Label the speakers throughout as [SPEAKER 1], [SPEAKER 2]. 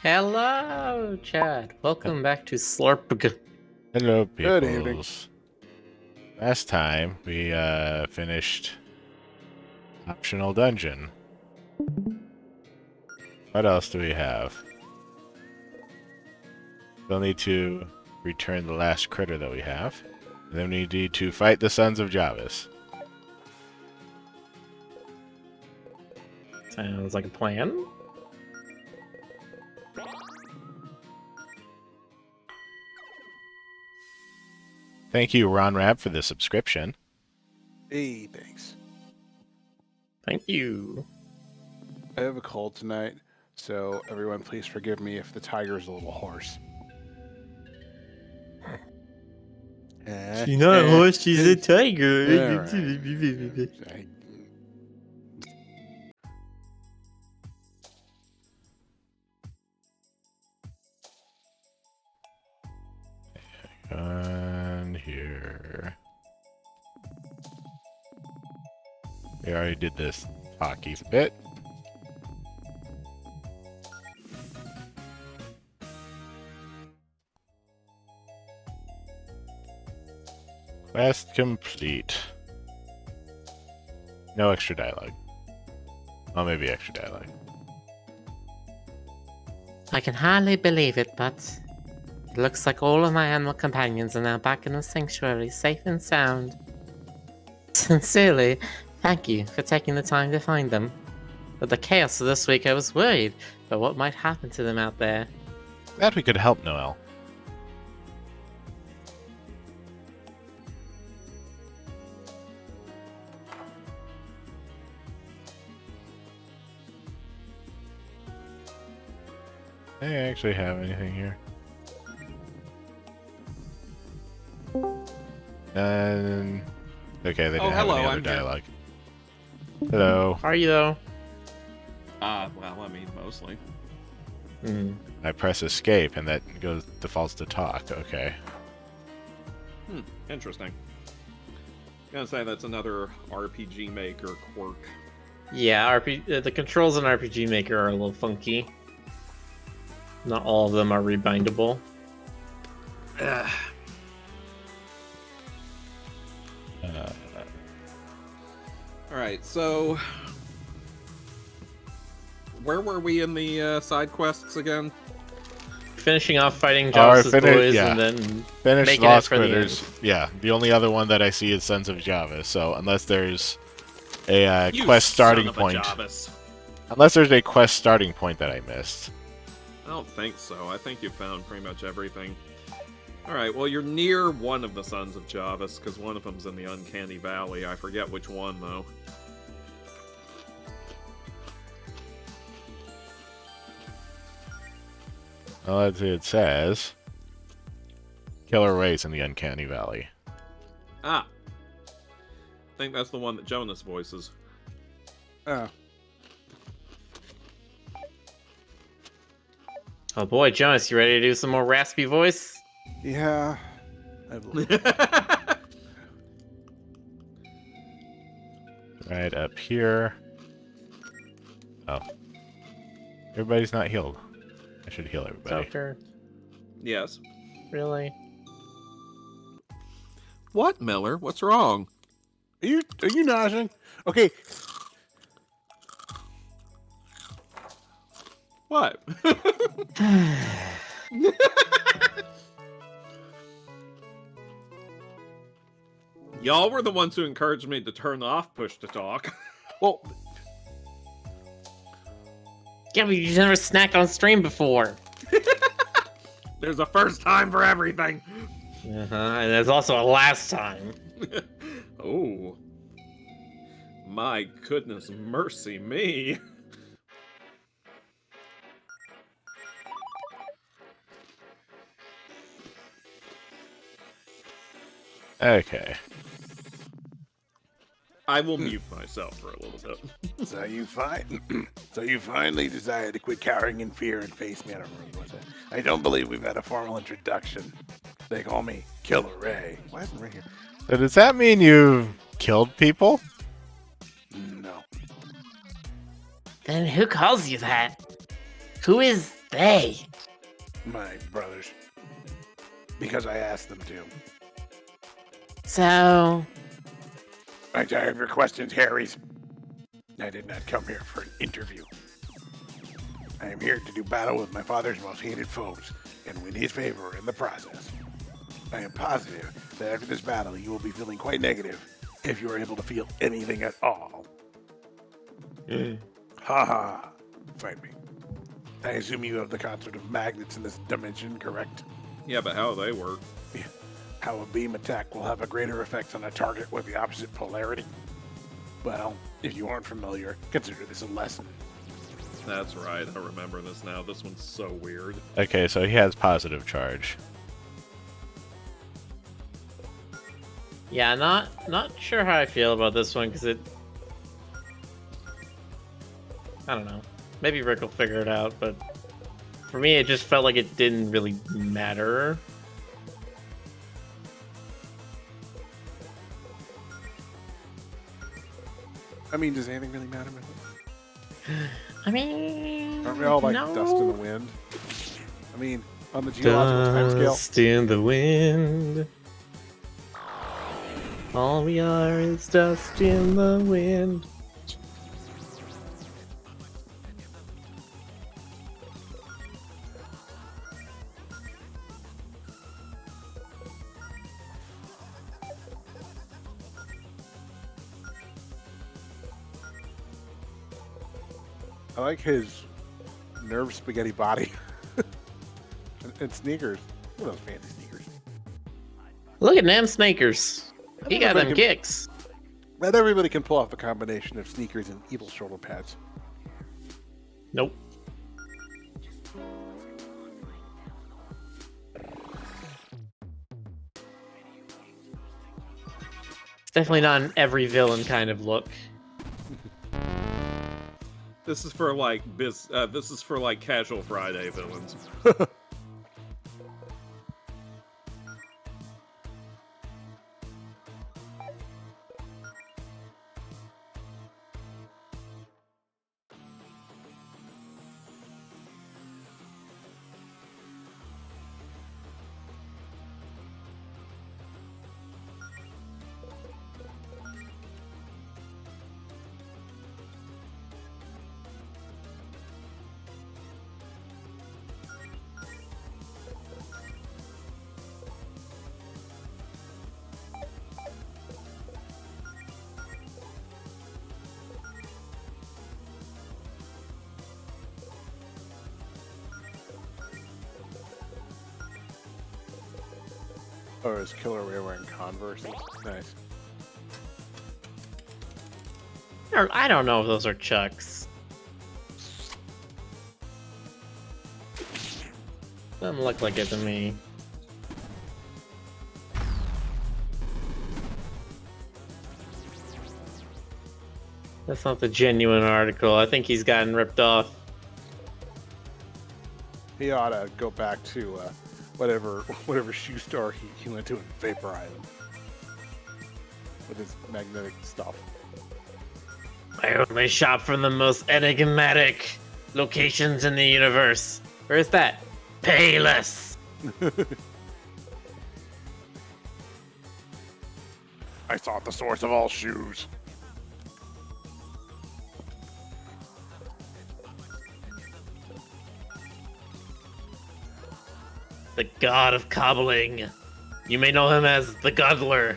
[SPEAKER 1] Hello, Chad. Welcome back to Slurp.
[SPEAKER 2] Hello, peoples.
[SPEAKER 3] Good evening.
[SPEAKER 2] Last time we finished optional dungeon. What else do we have? We'll need to return the last critter that we have. And then we need to fight the Sons of Javis.
[SPEAKER 1] Sounds like a plan.
[SPEAKER 2] Thank you, Ron Rab, for the subscription.
[SPEAKER 3] Hey, thanks.
[SPEAKER 1] Thank you.
[SPEAKER 3] I have a cold tonight, so everyone please forgive me if the tiger's a little hoarse.
[SPEAKER 1] She's not a horse, she's a tiger.
[SPEAKER 3] Alright.
[SPEAKER 2] On here. We already did this hockey bit. Quest complete. No extra dialogue. Oh, maybe extra dialogue.
[SPEAKER 1] I can hardly believe it, but it looks like all of my animal companions are now back in the sanctuary, safe and sound. Sincerely, thank you for taking the time to find them. With the chaos of this week, I was worried about what might happen to them out there.
[SPEAKER 2] Glad we could help, Noel. Do I actually have anything here? None. Okay, they didn't have any other dialogue. Hello.
[SPEAKER 1] How are you, though?
[SPEAKER 4] Well, I mean, mostly.
[SPEAKER 2] I press escape and that defaults to talk. Okay.
[SPEAKER 4] Interesting. Gonna say that's another RPG Maker quirk.
[SPEAKER 1] Yeah, the controls in RPG Maker are a little funky. Not all of them are rebindable.
[SPEAKER 4] Alright, so... Where were we in the side quests again?
[SPEAKER 1] Finishing off fighting Javis' boys
[SPEAKER 2] yeah.
[SPEAKER 1] and then
[SPEAKER 2] Finish
[SPEAKER 1] making it
[SPEAKER 2] Lost
[SPEAKER 1] for the
[SPEAKER 2] Critters. Yeah, the only other one that I see is Sons of Javis. So unless there's a
[SPEAKER 4] You
[SPEAKER 2] quest starting
[SPEAKER 4] son of a
[SPEAKER 2] point,
[SPEAKER 4] Javis.
[SPEAKER 2] unless there's a quest starting point that I missed.
[SPEAKER 4] I don't think so. I think you found pretty much everything. Alright, well, you're near one of the Sons of Javis, because one of them's in the Uncanny Valley. I forget which one, though.
[SPEAKER 2] Well, it says Killer Ray's in the Uncanny Valley.
[SPEAKER 4] Ah! I think that's the one that Jonas voices.
[SPEAKER 3] Oh.
[SPEAKER 1] Oh boy, Jonas, you ready to do some more raspy voice?
[SPEAKER 3] Yeah.
[SPEAKER 2] Right up here. Oh. Everybody's not healed. I should heal everybody.
[SPEAKER 1] Doctor,
[SPEAKER 4] Yes.
[SPEAKER 1] really?
[SPEAKER 4] What, Miller? What's wrong?
[SPEAKER 3] Are you noshing? Okay.
[SPEAKER 4] What? Y'all were the ones who encouraged me to turn off push to talk.
[SPEAKER 3] Well,
[SPEAKER 1] Yeah, but you never snacked on stream before.
[SPEAKER 4] There's a first time for everything.
[SPEAKER 1] And there's also a last time.
[SPEAKER 4] Oh. My goodness mercy me.
[SPEAKER 2] Okay.
[SPEAKER 4] I will mute myself for a little bit.
[SPEAKER 3] so you finally decided to quit cowering in fear and face me. I don't remember what that. I don't believe we've had a formal introduction. They call me Killer Ray. Why isn't Ray here?
[SPEAKER 2] So does that mean you killed people?
[SPEAKER 3] No.
[SPEAKER 1] Then who calls you that? Who is they?
[SPEAKER 3] My brothers. Because I asked them to.
[SPEAKER 1] So,
[SPEAKER 3] I'm tired of your questions, Harry's. I did not come here for an interview. I am here to do battle with my father's most hated foes and win his favor in the process. I am positive that after this battle you will be feeling quite negative if you are able to feel anything at all. Ha ha. Fight me. I assume you have the concept of magnets in this dimension, correct?
[SPEAKER 4] Yeah, but how they work?
[SPEAKER 3] How a beam attack will have a greater effect on a target with the opposite polarity? Well, if you aren't familiar, consider this a lesson.
[SPEAKER 4] That's right. I remember this now. This one's so weird.
[SPEAKER 2] Okay, so he has positive charge.
[SPEAKER 1] yeah, not sure how I feel about this one because I don't know. Maybe Rick will figure it out, but for me, it just felt like it didn't really matter.
[SPEAKER 3] I mean, does anything really matter with it?
[SPEAKER 1] I mean,
[SPEAKER 3] Aren't we all like
[SPEAKER 1] no.
[SPEAKER 3] dust in the wind? I mean, on the geological timescale.
[SPEAKER 1] Dust in the wind. All we are is dust in the wind.
[SPEAKER 3] I like his nerve spaghetti body. and sneakers. What are those fancy sneakers?
[SPEAKER 1] Look at them snakers. He got them
[SPEAKER 3] Everybody
[SPEAKER 1] kicks.
[SPEAKER 3] Not everybody can pull off a combination of sneakers and evil shoulder pads.
[SPEAKER 1] Nope. It's definitely not an every villain kind of look.
[SPEAKER 4] This is for like this is for like casual Friday villains.
[SPEAKER 3] Oh, his killer wearing Converse. Nice.
[SPEAKER 1] I don't know if those are Chucks. Doesn't look like it to me. That's not the genuine article. I think he's gotten ripped off.
[SPEAKER 3] He ought to go back to whatever shoe store he went to and vaporize them with his magnetic stuff.
[SPEAKER 1] I only shop from the most enigmatic locations in the universe. Where's that? Payless.
[SPEAKER 3] I sought the source of all shoes.
[SPEAKER 1] The god of cobbling. You may know him as the Godler.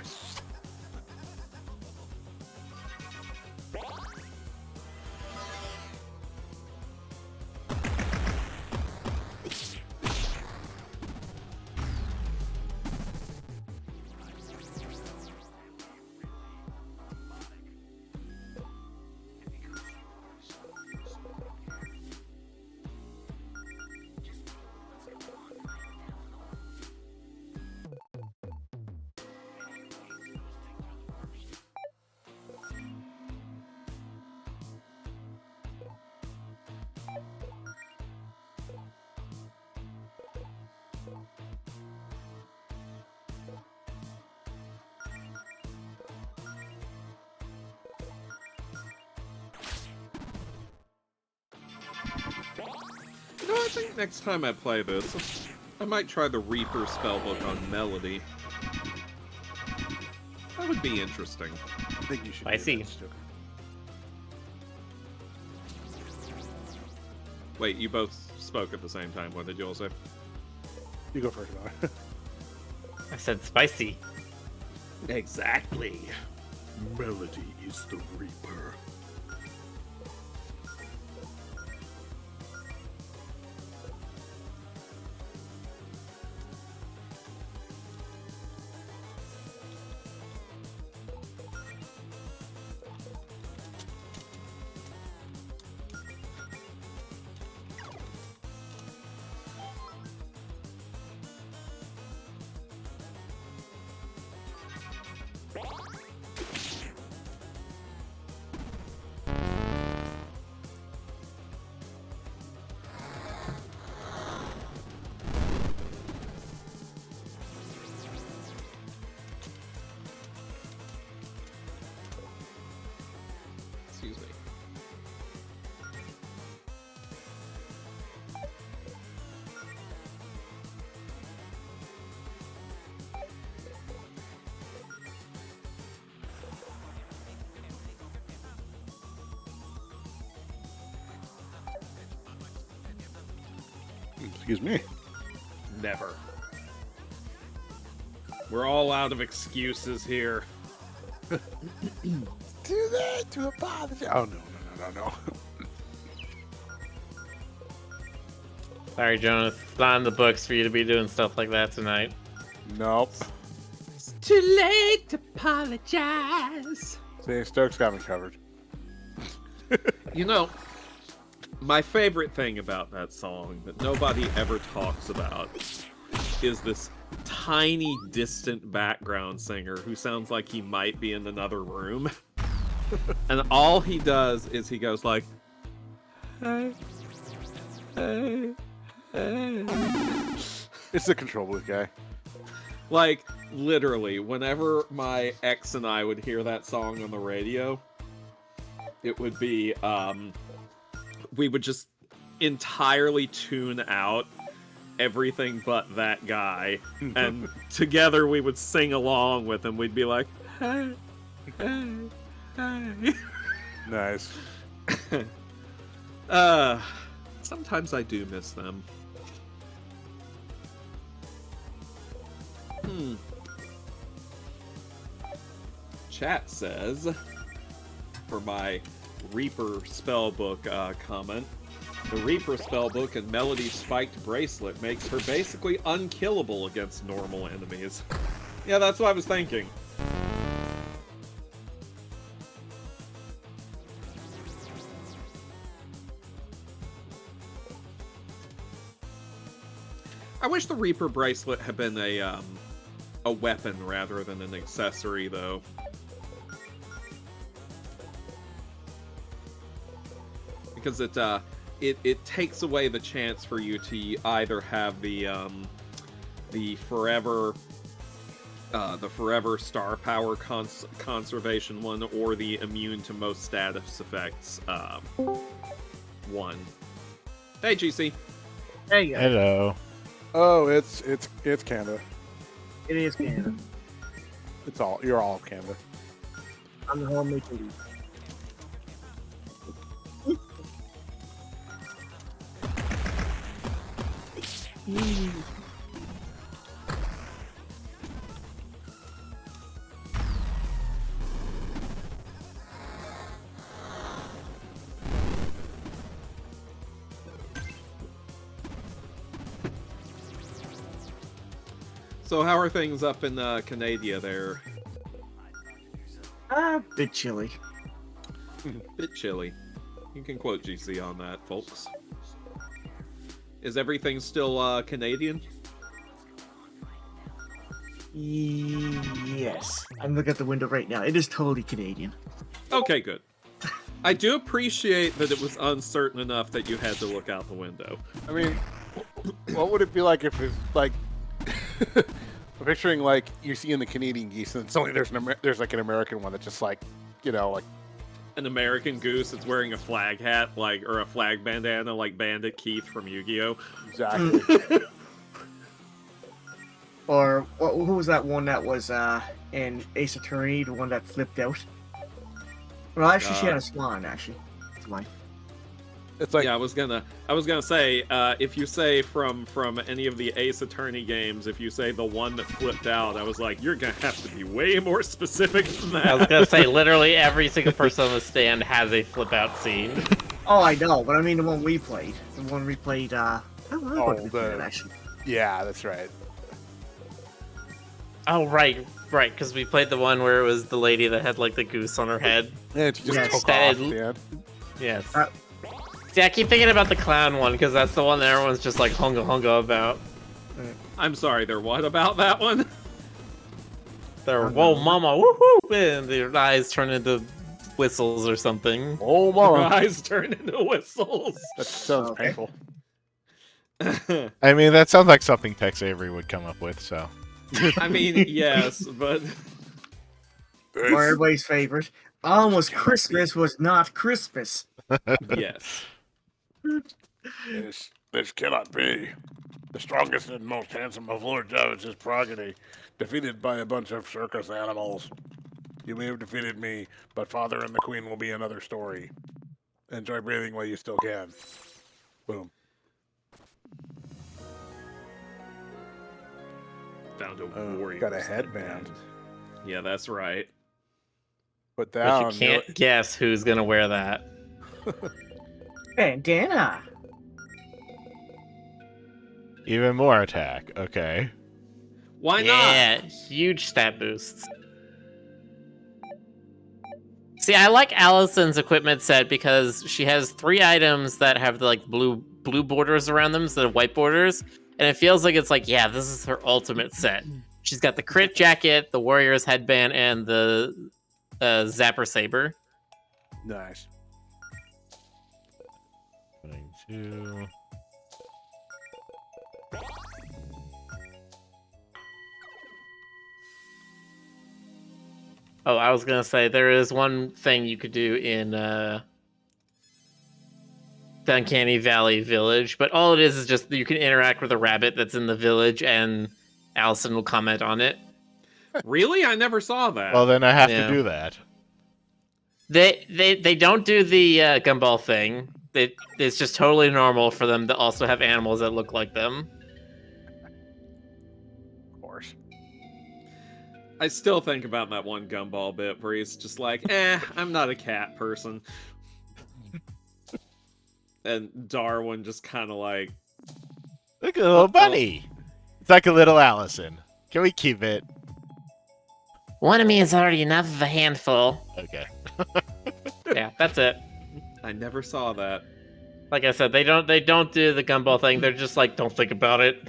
[SPEAKER 4] I think next time I play this, I might try the Reaper spellbook on Melody. That would be interesting.
[SPEAKER 3] I think you should.
[SPEAKER 1] I see.
[SPEAKER 4] Wait, you both spoke at the same time. What did you all say?
[SPEAKER 3] You go first, Miller.
[SPEAKER 1] I said spicy.
[SPEAKER 4] Exactly.
[SPEAKER 5] Melody is the Reaper.
[SPEAKER 4] Excuse me.
[SPEAKER 3] Excuse me.
[SPEAKER 4] Never. We're all out of excuses here.
[SPEAKER 3] Do that to apologize. Oh, no.
[SPEAKER 1] Sorry, Jonas. It's not in the books for you to be doing stuff like that tonight.
[SPEAKER 3] Nope.
[SPEAKER 1] It's too late to apologize.
[SPEAKER 3] See, Stokes got me covered.
[SPEAKER 4] You know, my favorite thing about that song that nobody ever talks about is this tiny, distant background singer who sounds like he might be in another room. And all he does is he goes like, hey, hey, hey.
[SPEAKER 3] It's the control booth guy.
[SPEAKER 4] Like, literally, whenever my ex and I would hear that song on the radio, it would be, we would just entirely tune out everything but that guy, and together we would sing along with him. We'd be like, hey, hey, hey.
[SPEAKER 3] Nice.
[SPEAKER 4] Sometimes I do miss them. Chat says, for my Reaper spellbook comment, the Reaper spellbook and Melody's spiked bracelet makes her basically unkillable against normal enemies. Yeah, that's what I was thinking. I wish the Reaper bracelet had been a weapon rather than an accessory, though. Because it takes away the chance for you to either have the forever star power conservation one, or the immune to most status effects one. Hey, GC.
[SPEAKER 6] Hey, guys.
[SPEAKER 2] Hello.
[SPEAKER 3] Oh, it's Canada.
[SPEAKER 6] It is Canada.
[SPEAKER 3] You're all Canada.
[SPEAKER 6] I'm the homemade foodie.
[SPEAKER 4] So how are things up in Canada there?
[SPEAKER 6] Bit chilly.
[SPEAKER 4] Bit chilly. You can quote GC on that, folks. Is everything still Canadian?
[SPEAKER 6] Yes. I'm looking at the window right now. It is totally Canadian.
[SPEAKER 4] Okay, good. I do appreciate that it was uncertain enough that you had to look out the window.
[SPEAKER 3] I mean, what would it be like if it's like I'm picturing like you see in the Canadian geese, and suddenly there's like an American one that just like, you know, like
[SPEAKER 4] an American Goose that's wearing a flag hat, or a flag bandana, like Bandit Keith from Yu-Gi-Oh.
[SPEAKER 3] Exactly.
[SPEAKER 6] Or who was that one that was in Ace Attorney, the one that flipped out? Well, actually, she had a swan. Actually, it's mine.
[SPEAKER 3] It's like
[SPEAKER 4] Yeah, I was gonna say, if you say from any of the Ace Attorney games, if you say the one that flipped out, I was like, you're gonna have to be way more specific than that.
[SPEAKER 1] I was gonna say, literally every single person on the stand has a flip out scene.
[SPEAKER 6] Oh, I know, but I mean the one we played. The one we played. I don't know what we played, actually.
[SPEAKER 3] yeah, that's right.
[SPEAKER 1] Oh, right, because we played the one where it was the lady that had like the goose on her head.
[SPEAKER 3] Yeah, she just
[SPEAKER 6] Yes.
[SPEAKER 3] took
[SPEAKER 1] That
[SPEAKER 3] off,
[SPEAKER 1] is-
[SPEAKER 3] man.
[SPEAKER 1] Yes.
[SPEAKER 6] Uh,
[SPEAKER 1] See, I keep thinking about the clown one because that's the one that everyone's just like hunga about.
[SPEAKER 4] I'm sorry, they're what about that one?
[SPEAKER 1] They're whoa, mama, woohoo, and their eyes turn into whistles or something.
[SPEAKER 3] Oh,
[SPEAKER 4] Their
[SPEAKER 3] mama.
[SPEAKER 4] eyes turn into whistles.
[SPEAKER 3] That sounds
[SPEAKER 6] Okay.
[SPEAKER 3] painful.
[SPEAKER 2] I mean, that sounds like something Tex Avery would come up with, so.
[SPEAKER 4] I mean, yes, but
[SPEAKER 6] Or everybody's favorite. Almost Christmas was not Christmas.
[SPEAKER 4] yes.
[SPEAKER 3] This cannot be. The strongest and most handsome of Lord Jarvis's progeny, defeated by a bunch of circus animals. You may have defeated me, but Father and the Queen will be another story. Enjoy breathing while you still can. Boom.
[SPEAKER 4] Found a
[SPEAKER 3] Oh,
[SPEAKER 4] warrior.
[SPEAKER 3] got a headband.
[SPEAKER 4] Yeah, that's right.
[SPEAKER 3] Put
[SPEAKER 1] But
[SPEAKER 3] down.
[SPEAKER 1] you can't guess who's gonna wear that.
[SPEAKER 6] Bandana.
[SPEAKER 2] Even more attack. Okay.
[SPEAKER 4] Why
[SPEAKER 1] Yeah, huge stat boosts. See, I like Allison's equipment set because she has 3 items that have like blue borders around them instead of white borders, and it feels like it's like, yeah, this is her ultimate set. She's got the crit jacket, the warrior's headband, and the zapper saber.
[SPEAKER 3] Nice.
[SPEAKER 2] 22.
[SPEAKER 1] Oh, I was gonna say there is one thing you could do in Uncanny Valley Village, but all it is just you can interact with a rabbit that's in the village, and Allison will comment on it.
[SPEAKER 4] Really? I never saw that.
[SPEAKER 2] Well, then I have
[SPEAKER 1] Yeah.
[SPEAKER 2] to do that.
[SPEAKER 1] They don't do the gumball thing. It's just totally normal for them to also have animals that look like them.
[SPEAKER 3] Of course.
[SPEAKER 4] I still think about that one Gumball bit where he's just like, I'm not a cat person. And Darwin just kind of like,
[SPEAKER 2] Look at the little bunny. It's like a little Allison. Can we keep it?
[SPEAKER 1] One of me is already enough of a handful.
[SPEAKER 2] Okay.
[SPEAKER 1] Yeah, that's it.
[SPEAKER 4] I never saw that.
[SPEAKER 1] Like I said, they don't do the gumball thing. They're just like, don't think about it.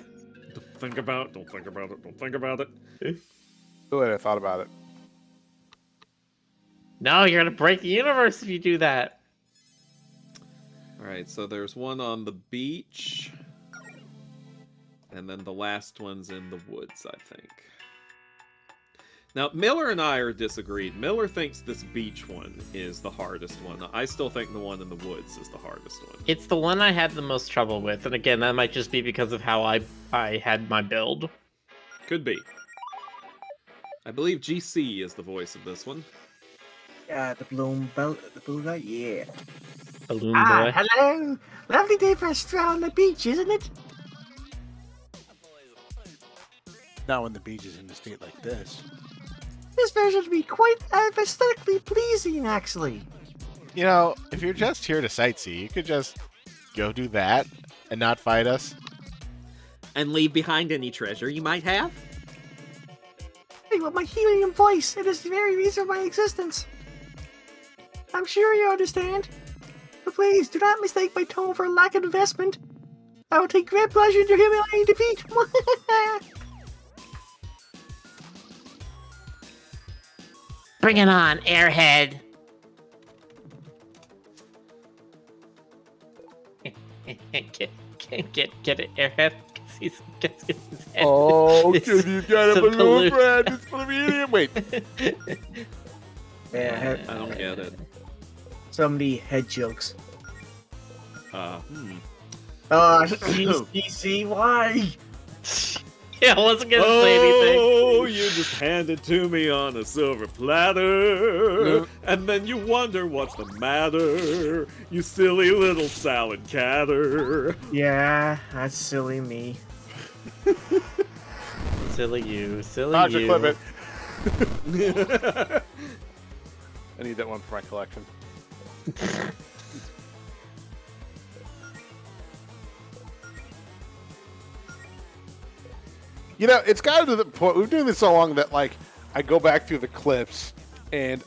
[SPEAKER 4] Don't think about it, don't think about it, don't think about it.
[SPEAKER 3] Who would have thought about it?
[SPEAKER 1] No, you're gonna break the universe if you do that.
[SPEAKER 4] Alright, so there's one on the beach. And then the last one's in the woods, I think. Now, Miller and I are disagreed. Miller thinks this beach one is the hardest one. I still think the one in the woods is the hardest one.
[SPEAKER 1] It's the one I had the most trouble with, and again, that might just be because of how I had my build.
[SPEAKER 4] Could be. I believe GC is the voice of this one.
[SPEAKER 6] The bloom belt, the blue light, yeah.
[SPEAKER 1] Balloon boy.
[SPEAKER 6] Hello. Lovely day for a stroll on the beach, isn't it?
[SPEAKER 3] Not when the beach is in a state like this.
[SPEAKER 6] This version would be quite aesthetically pleasing, actually.
[SPEAKER 2] You know, if you're just here to sightsee, you could just go do that and not fight us.
[SPEAKER 4] And leave behind any treasure you might have?
[SPEAKER 6] Hey, with my helium voice, it is the very reason of my existence. I'm sure you understand. But please, do not mistake my tone for a lack of investment. I will take great pleasure in your humiliating defeat.
[SPEAKER 1] Bring it on, airhead. Get it, airhead. Gets his head.
[SPEAKER 3] Oh,
[SPEAKER 1] It's-
[SPEAKER 3] dude, you've got
[SPEAKER 1] it's
[SPEAKER 3] a
[SPEAKER 1] a
[SPEAKER 3] balloon,
[SPEAKER 1] balloon.
[SPEAKER 3] friend. It's for the medium. Wait.
[SPEAKER 6] Yeah,
[SPEAKER 4] I don't get it.
[SPEAKER 6] so many head jokes. GC, why?
[SPEAKER 1] Yeah, I wasn't gonna say anything.
[SPEAKER 4] Oh, you just hand it to me on a silver platter, and then you wonder what's the matter, you silly little salad catter.
[SPEAKER 6] Yeah, that's silly me.
[SPEAKER 1] Silly you, silly
[SPEAKER 3] Roger,
[SPEAKER 1] you.
[SPEAKER 3] clip it. I need that one for my collection. You know, it's gotten to the point, we've been doing this so long that, like, I go back through the clips, and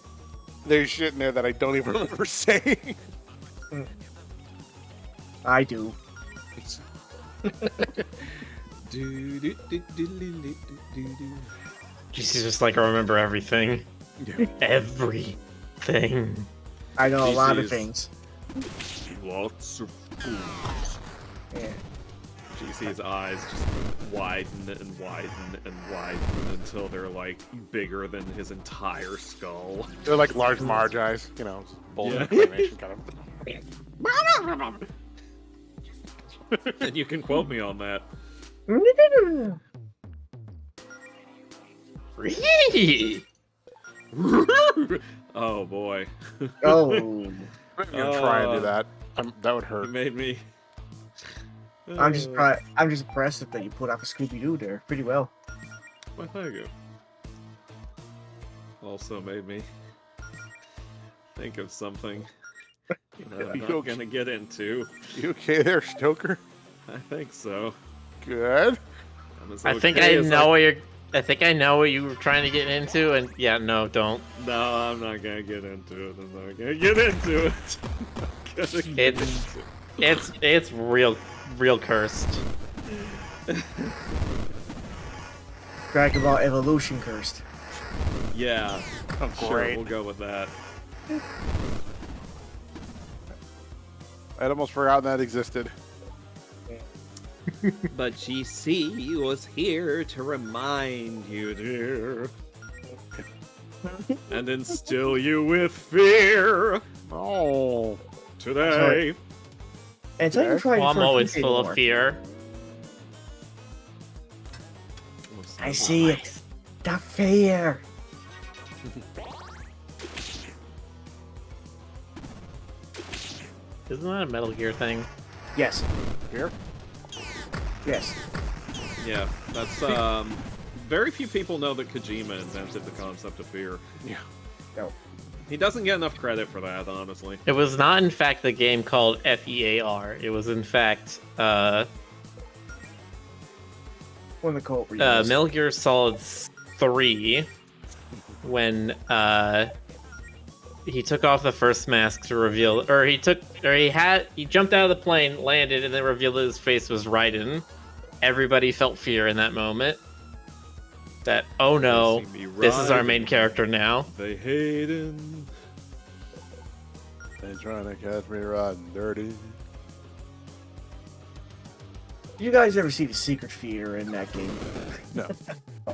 [SPEAKER 3] there's shit in there that I don't even remember saying.
[SPEAKER 6] I do.
[SPEAKER 1] She's just like, I remember everything.
[SPEAKER 3] Yeah.
[SPEAKER 1] Everything.
[SPEAKER 6] I know a lot of
[SPEAKER 4] GC's
[SPEAKER 6] things.
[SPEAKER 4] Lots of fools.
[SPEAKER 6] Yeah.
[SPEAKER 4] GC's eyes just widen and widen and widen until they're like bigger than his entire skull.
[SPEAKER 3] They're like large Marge eyes, you know, bold
[SPEAKER 4] Yeah.
[SPEAKER 3] exclamation kind of.
[SPEAKER 4] And you can quote me on that. Oh boy.
[SPEAKER 6] Oh.
[SPEAKER 3] I'm gonna try and do that. That would
[SPEAKER 4] It
[SPEAKER 3] hurt.
[SPEAKER 4] made me.
[SPEAKER 6] I'm just impressed that you put off a Scooby-Doo there pretty well.
[SPEAKER 4] Why, thank you. Also made me think of something that I'm not gonna get into.
[SPEAKER 3] You okay there, Stoker?
[SPEAKER 4] I think so.
[SPEAKER 3] Good.
[SPEAKER 4] I'm as
[SPEAKER 1] I think
[SPEAKER 4] okay
[SPEAKER 1] I
[SPEAKER 4] as
[SPEAKER 1] know what you're. I think I know what you were trying to get into, and yeah, no, don't.
[SPEAKER 4] No, I'm not gonna get into it. I'm not gonna get into it. I'm not gonna get
[SPEAKER 1] It's-
[SPEAKER 4] into it.
[SPEAKER 1] It's real cursed.
[SPEAKER 6] Dragon Ball Evolution cursed.
[SPEAKER 4] Yeah,
[SPEAKER 3] Oh,
[SPEAKER 4] sure,
[SPEAKER 3] great.
[SPEAKER 4] we'll go with that.
[SPEAKER 3] I'd almost forgotten that existed.
[SPEAKER 4] But GC was here to remind you, dear, and instill you with fear
[SPEAKER 3] Oh.
[SPEAKER 4] today.
[SPEAKER 6] And it's not even
[SPEAKER 3] Okay.
[SPEAKER 6] trying
[SPEAKER 1] Well, I'm
[SPEAKER 6] for a
[SPEAKER 1] always
[SPEAKER 6] few
[SPEAKER 1] full
[SPEAKER 6] anymore.
[SPEAKER 1] of fear.
[SPEAKER 6] I see it. The fear.
[SPEAKER 1] Isn't that a Metal Gear thing?
[SPEAKER 6] Yes.
[SPEAKER 3] Here?
[SPEAKER 6] Yes.
[SPEAKER 4] Yeah, that's very few people know that Kojima invented the concept of fear.
[SPEAKER 3] Yeah.
[SPEAKER 6] No.
[SPEAKER 4] He doesn't get enough credit for that, honestly.
[SPEAKER 1] It was not, in fact, the game called FEAR. It was, in fact,
[SPEAKER 6] One of the cult readers.
[SPEAKER 1] Metal Gear Solid 3, when he took off the first mask to reveal, he jumped out of the plane, landed, and then revealed that his face was Raiden. Everybody felt fear in that moment. That, oh no,
[SPEAKER 4] They see me
[SPEAKER 1] this is our main
[SPEAKER 4] riding,
[SPEAKER 1] character now.
[SPEAKER 4] They hate him.
[SPEAKER 3] They trying to catch me riding dirty.
[SPEAKER 6] Did you guys ever see the secret fear in that game?
[SPEAKER 3] No.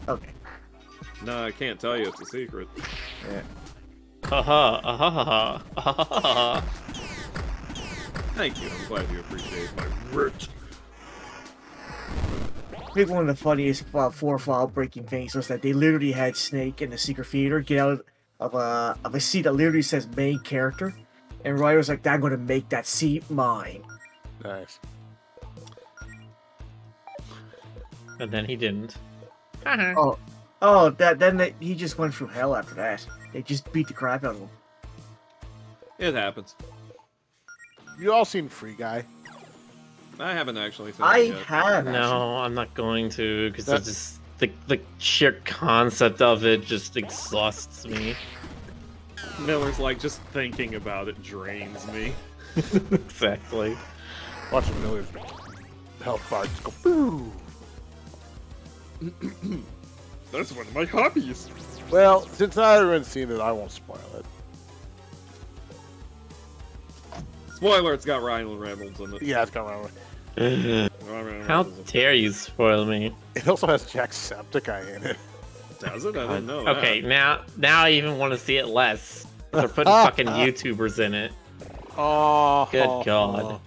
[SPEAKER 6] Okay.
[SPEAKER 4] No, I can't tell you. It's a secret.
[SPEAKER 6] Yeah.
[SPEAKER 1] Haha, ahaha, ahaha.
[SPEAKER 4] Thank you. I'm glad you appreciate my work.
[SPEAKER 6] I think one of the funniest four-file breaking things was that they literally had Snake in the secret theater get out of a seat that literally says main character, and Ryder was like, "I'm going to make that seat mine."
[SPEAKER 3] Nice.
[SPEAKER 1] And then he didn't.
[SPEAKER 6] He just went through hell after that. They just beat the crap out of him.
[SPEAKER 4] It happens.
[SPEAKER 3] You all seen Free Guy?
[SPEAKER 4] I haven't actually seen
[SPEAKER 6] I
[SPEAKER 4] it yet.
[SPEAKER 6] have.
[SPEAKER 1] No, I'm not going to, because
[SPEAKER 3] That-
[SPEAKER 1] it's just the sheer concept of it just exhausts me.
[SPEAKER 4] Miller's like, just thinking about it drains me.
[SPEAKER 1] Exactly.
[SPEAKER 3] Watching Miller's health bar just go boo.
[SPEAKER 4] That's one of my hobbies.
[SPEAKER 3] Well, since I haven't seen it, I won't spoil it.
[SPEAKER 4] Spoiler, it's got Ryan Reynolds in it.
[SPEAKER 3] Yeah, it's got around.
[SPEAKER 4] Ryan Reynolds
[SPEAKER 1] How
[SPEAKER 4] is in it.
[SPEAKER 1] dare you spoil me?
[SPEAKER 3] It also has Jacksepticeye in it.
[SPEAKER 4] Does it? I didn't know that.
[SPEAKER 1] Okay, now I even want to see it less. They're putting fucking YouTubers in it.
[SPEAKER 3] Oh,
[SPEAKER 1] Good God.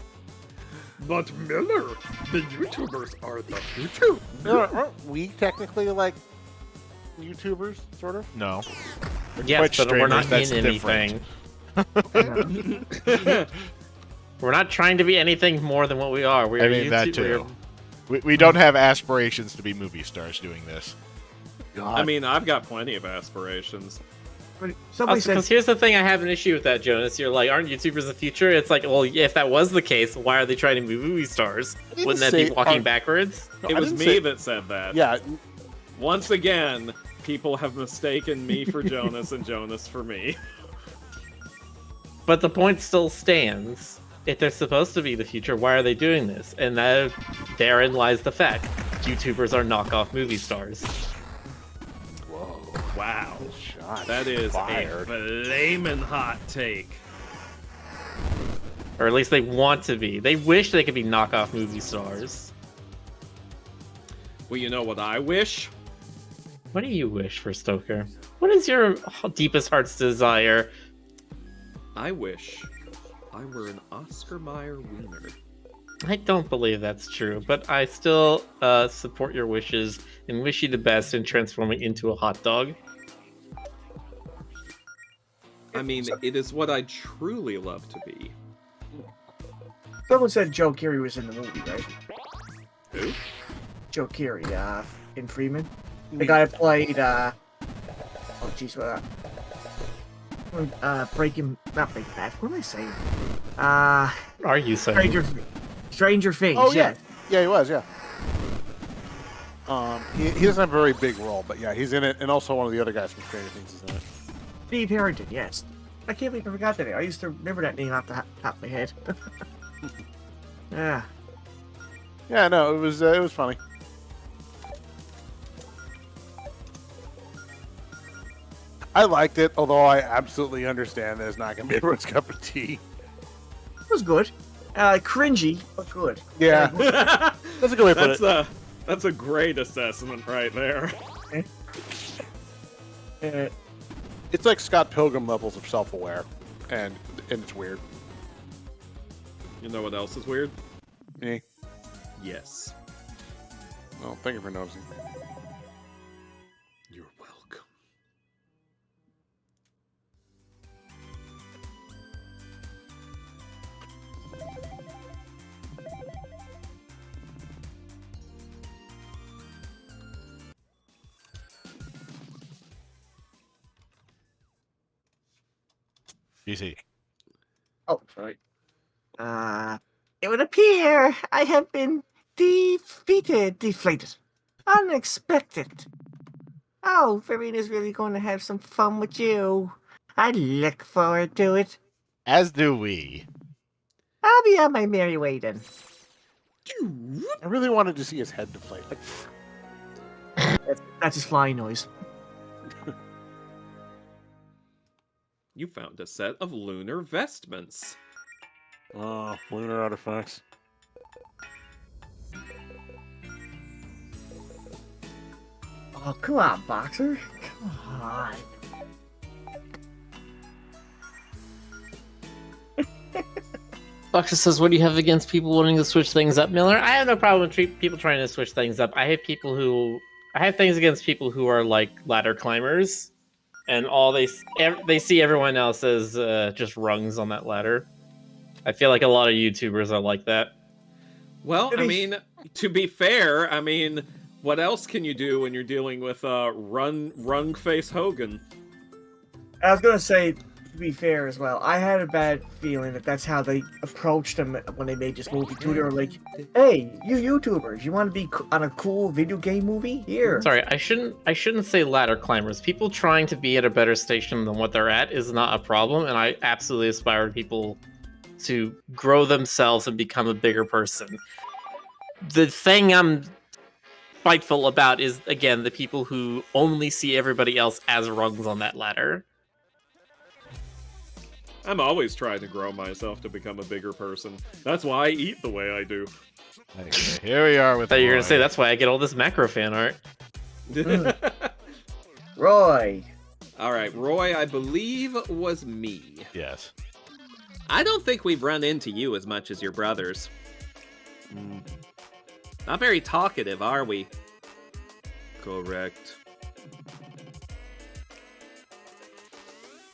[SPEAKER 5] But Miller, the YouTubers are the future.
[SPEAKER 3] Aren't we technically like YouTubers, sort of?
[SPEAKER 2] No.
[SPEAKER 1] Yes,
[SPEAKER 2] Twitch
[SPEAKER 1] but we're not
[SPEAKER 2] streamers,
[SPEAKER 1] in
[SPEAKER 2] that's
[SPEAKER 1] anything.
[SPEAKER 2] different.
[SPEAKER 1] We're not trying to be anything more than what we are. We're
[SPEAKER 2] I mean, that
[SPEAKER 1] YouTube-
[SPEAKER 2] too. We don't have aspirations to be movie stars doing this.
[SPEAKER 4] I mean, I've got plenty of aspirations.
[SPEAKER 6] But somebody
[SPEAKER 1] Because
[SPEAKER 6] said,
[SPEAKER 1] here's the thing, I have an issue with that, Jonas. You're like, aren't YouTubers the future? It's like, well, if that was the case, why are they trying to be movie stars?
[SPEAKER 3] didn't
[SPEAKER 1] Wouldn't that
[SPEAKER 3] say
[SPEAKER 1] be walking
[SPEAKER 3] aren't-
[SPEAKER 1] backwards?
[SPEAKER 3] No,
[SPEAKER 4] It
[SPEAKER 3] I
[SPEAKER 4] was
[SPEAKER 3] didn't
[SPEAKER 4] me
[SPEAKER 3] say-
[SPEAKER 4] that said that.
[SPEAKER 3] Yeah,
[SPEAKER 4] Once again, people have mistaken me for Jonas and Jonas for me.
[SPEAKER 1] But the point still stands. If they're supposed to be the future, why are they doing this? And therein lies the fact. YouTubers are knockoff movie stars.
[SPEAKER 3] whoa,
[SPEAKER 4] Wow.
[SPEAKER 3] shot
[SPEAKER 4] That is
[SPEAKER 3] fired.
[SPEAKER 4] a flaming hot take.
[SPEAKER 1] Or at least they want to be. They wish they could be knockoff movie stars.
[SPEAKER 4] Well, you know what I wish?
[SPEAKER 1] What do you wish for, Stoker? What is your deepest heart's desire?
[SPEAKER 4] I wish I were an Oscar Mayer wiener.
[SPEAKER 1] I don't believe that's true, but I still support your wishes and wish you the best in transforming into a hot dog.
[SPEAKER 4] I mean, it is what I truly love to be.
[SPEAKER 6] someone said Joe Keery was in the movie, right?
[SPEAKER 4] Who?
[SPEAKER 6] Joe Keery, in Freeman. The guy that played, oh jeez, what? Not Breaking Bad. What am I saying?
[SPEAKER 1] Are you saying?
[SPEAKER 6] Stranger Things.
[SPEAKER 3] Oh yeah, yeah, he was. Yeah. He doesn't have a very big role, but yeah, he's in it, and also one of the other guys from Stranger Things is in it.
[SPEAKER 6] Steve Harrington. Yes. I can't believe I forgot that name. I used to remember that name off the top of my head. Yeah.
[SPEAKER 3] Yeah, no, it was funny. I liked it, although I absolutely understand that it's not going to be everyone's cup of tea.
[SPEAKER 6] It was good. Cringy, but good.
[SPEAKER 3] Yeah, that's a good way to put it.
[SPEAKER 4] That's a great assessment right there.
[SPEAKER 3] It's like Scott Pilgrim levels of self-aware, and it's weird.
[SPEAKER 4] You know what else is weird?
[SPEAKER 3] Me?
[SPEAKER 4] Yes.
[SPEAKER 3] Well, thank you for noticing.
[SPEAKER 4] You're welcome.
[SPEAKER 2] PC.
[SPEAKER 6] Oh, sorry. It would appear I have been deflated. Unexpected. Oh, Verena's really going to have some fun with you. I look forward to it.
[SPEAKER 2] As do we.
[SPEAKER 6] I'll be on my merry way then.
[SPEAKER 3] I really wanted to see his head deflate. Like,
[SPEAKER 6] That's his flying noise.
[SPEAKER 4] You found a set of lunar vestments.
[SPEAKER 3] oh, lunar artifacts.
[SPEAKER 6] Oh, come on, Boxer. Come on.
[SPEAKER 1] Boxer says, what do you have against people wanting to switch things up, Miller? I have no problem with people trying to switch things up. I have things against people who are like ladder climbers, and all they see everyone else as just rungs on that ladder. I feel like a lot of YouTubers are like that.
[SPEAKER 4] Well,
[SPEAKER 6] Did
[SPEAKER 4] I
[SPEAKER 6] he-
[SPEAKER 4] mean, to be fair, I mean, what else can you do when you're dealing with rung face Hogan?
[SPEAKER 6] I was gonna say, to be fair as well, I had a bad feeling that that's how they approached them when they made this movie too. They were like, "Hey, you YouTubers, you want to be on a cool video game movie? Here."
[SPEAKER 1] Sorry, I shouldn't say ladder climbers. People trying to be at a better station than what they're at is not a problem, and I absolutely aspire people to grow themselves and become a bigger person. The thing I'm spiteful about is, again, the people who only see everybody else as rungs on that ladder.
[SPEAKER 4] I'm always trying to grow myself to become a bigger person. That's why I eat the way I do.
[SPEAKER 2] Okay, here we are with
[SPEAKER 1] I thought you were
[SPEAKER 2] Roy.
[SPEAKER 1] gonna say that's why I get all this macro fan art.
[SPEAKER 6] Roy.
[SPEAKER 4] All right, Roy, I believe was me.
[SPEAKER 2] Yes.
[SPEAKER 4] I don't think we've run into you as much as your brothers. Not very talkative, are we? Correct.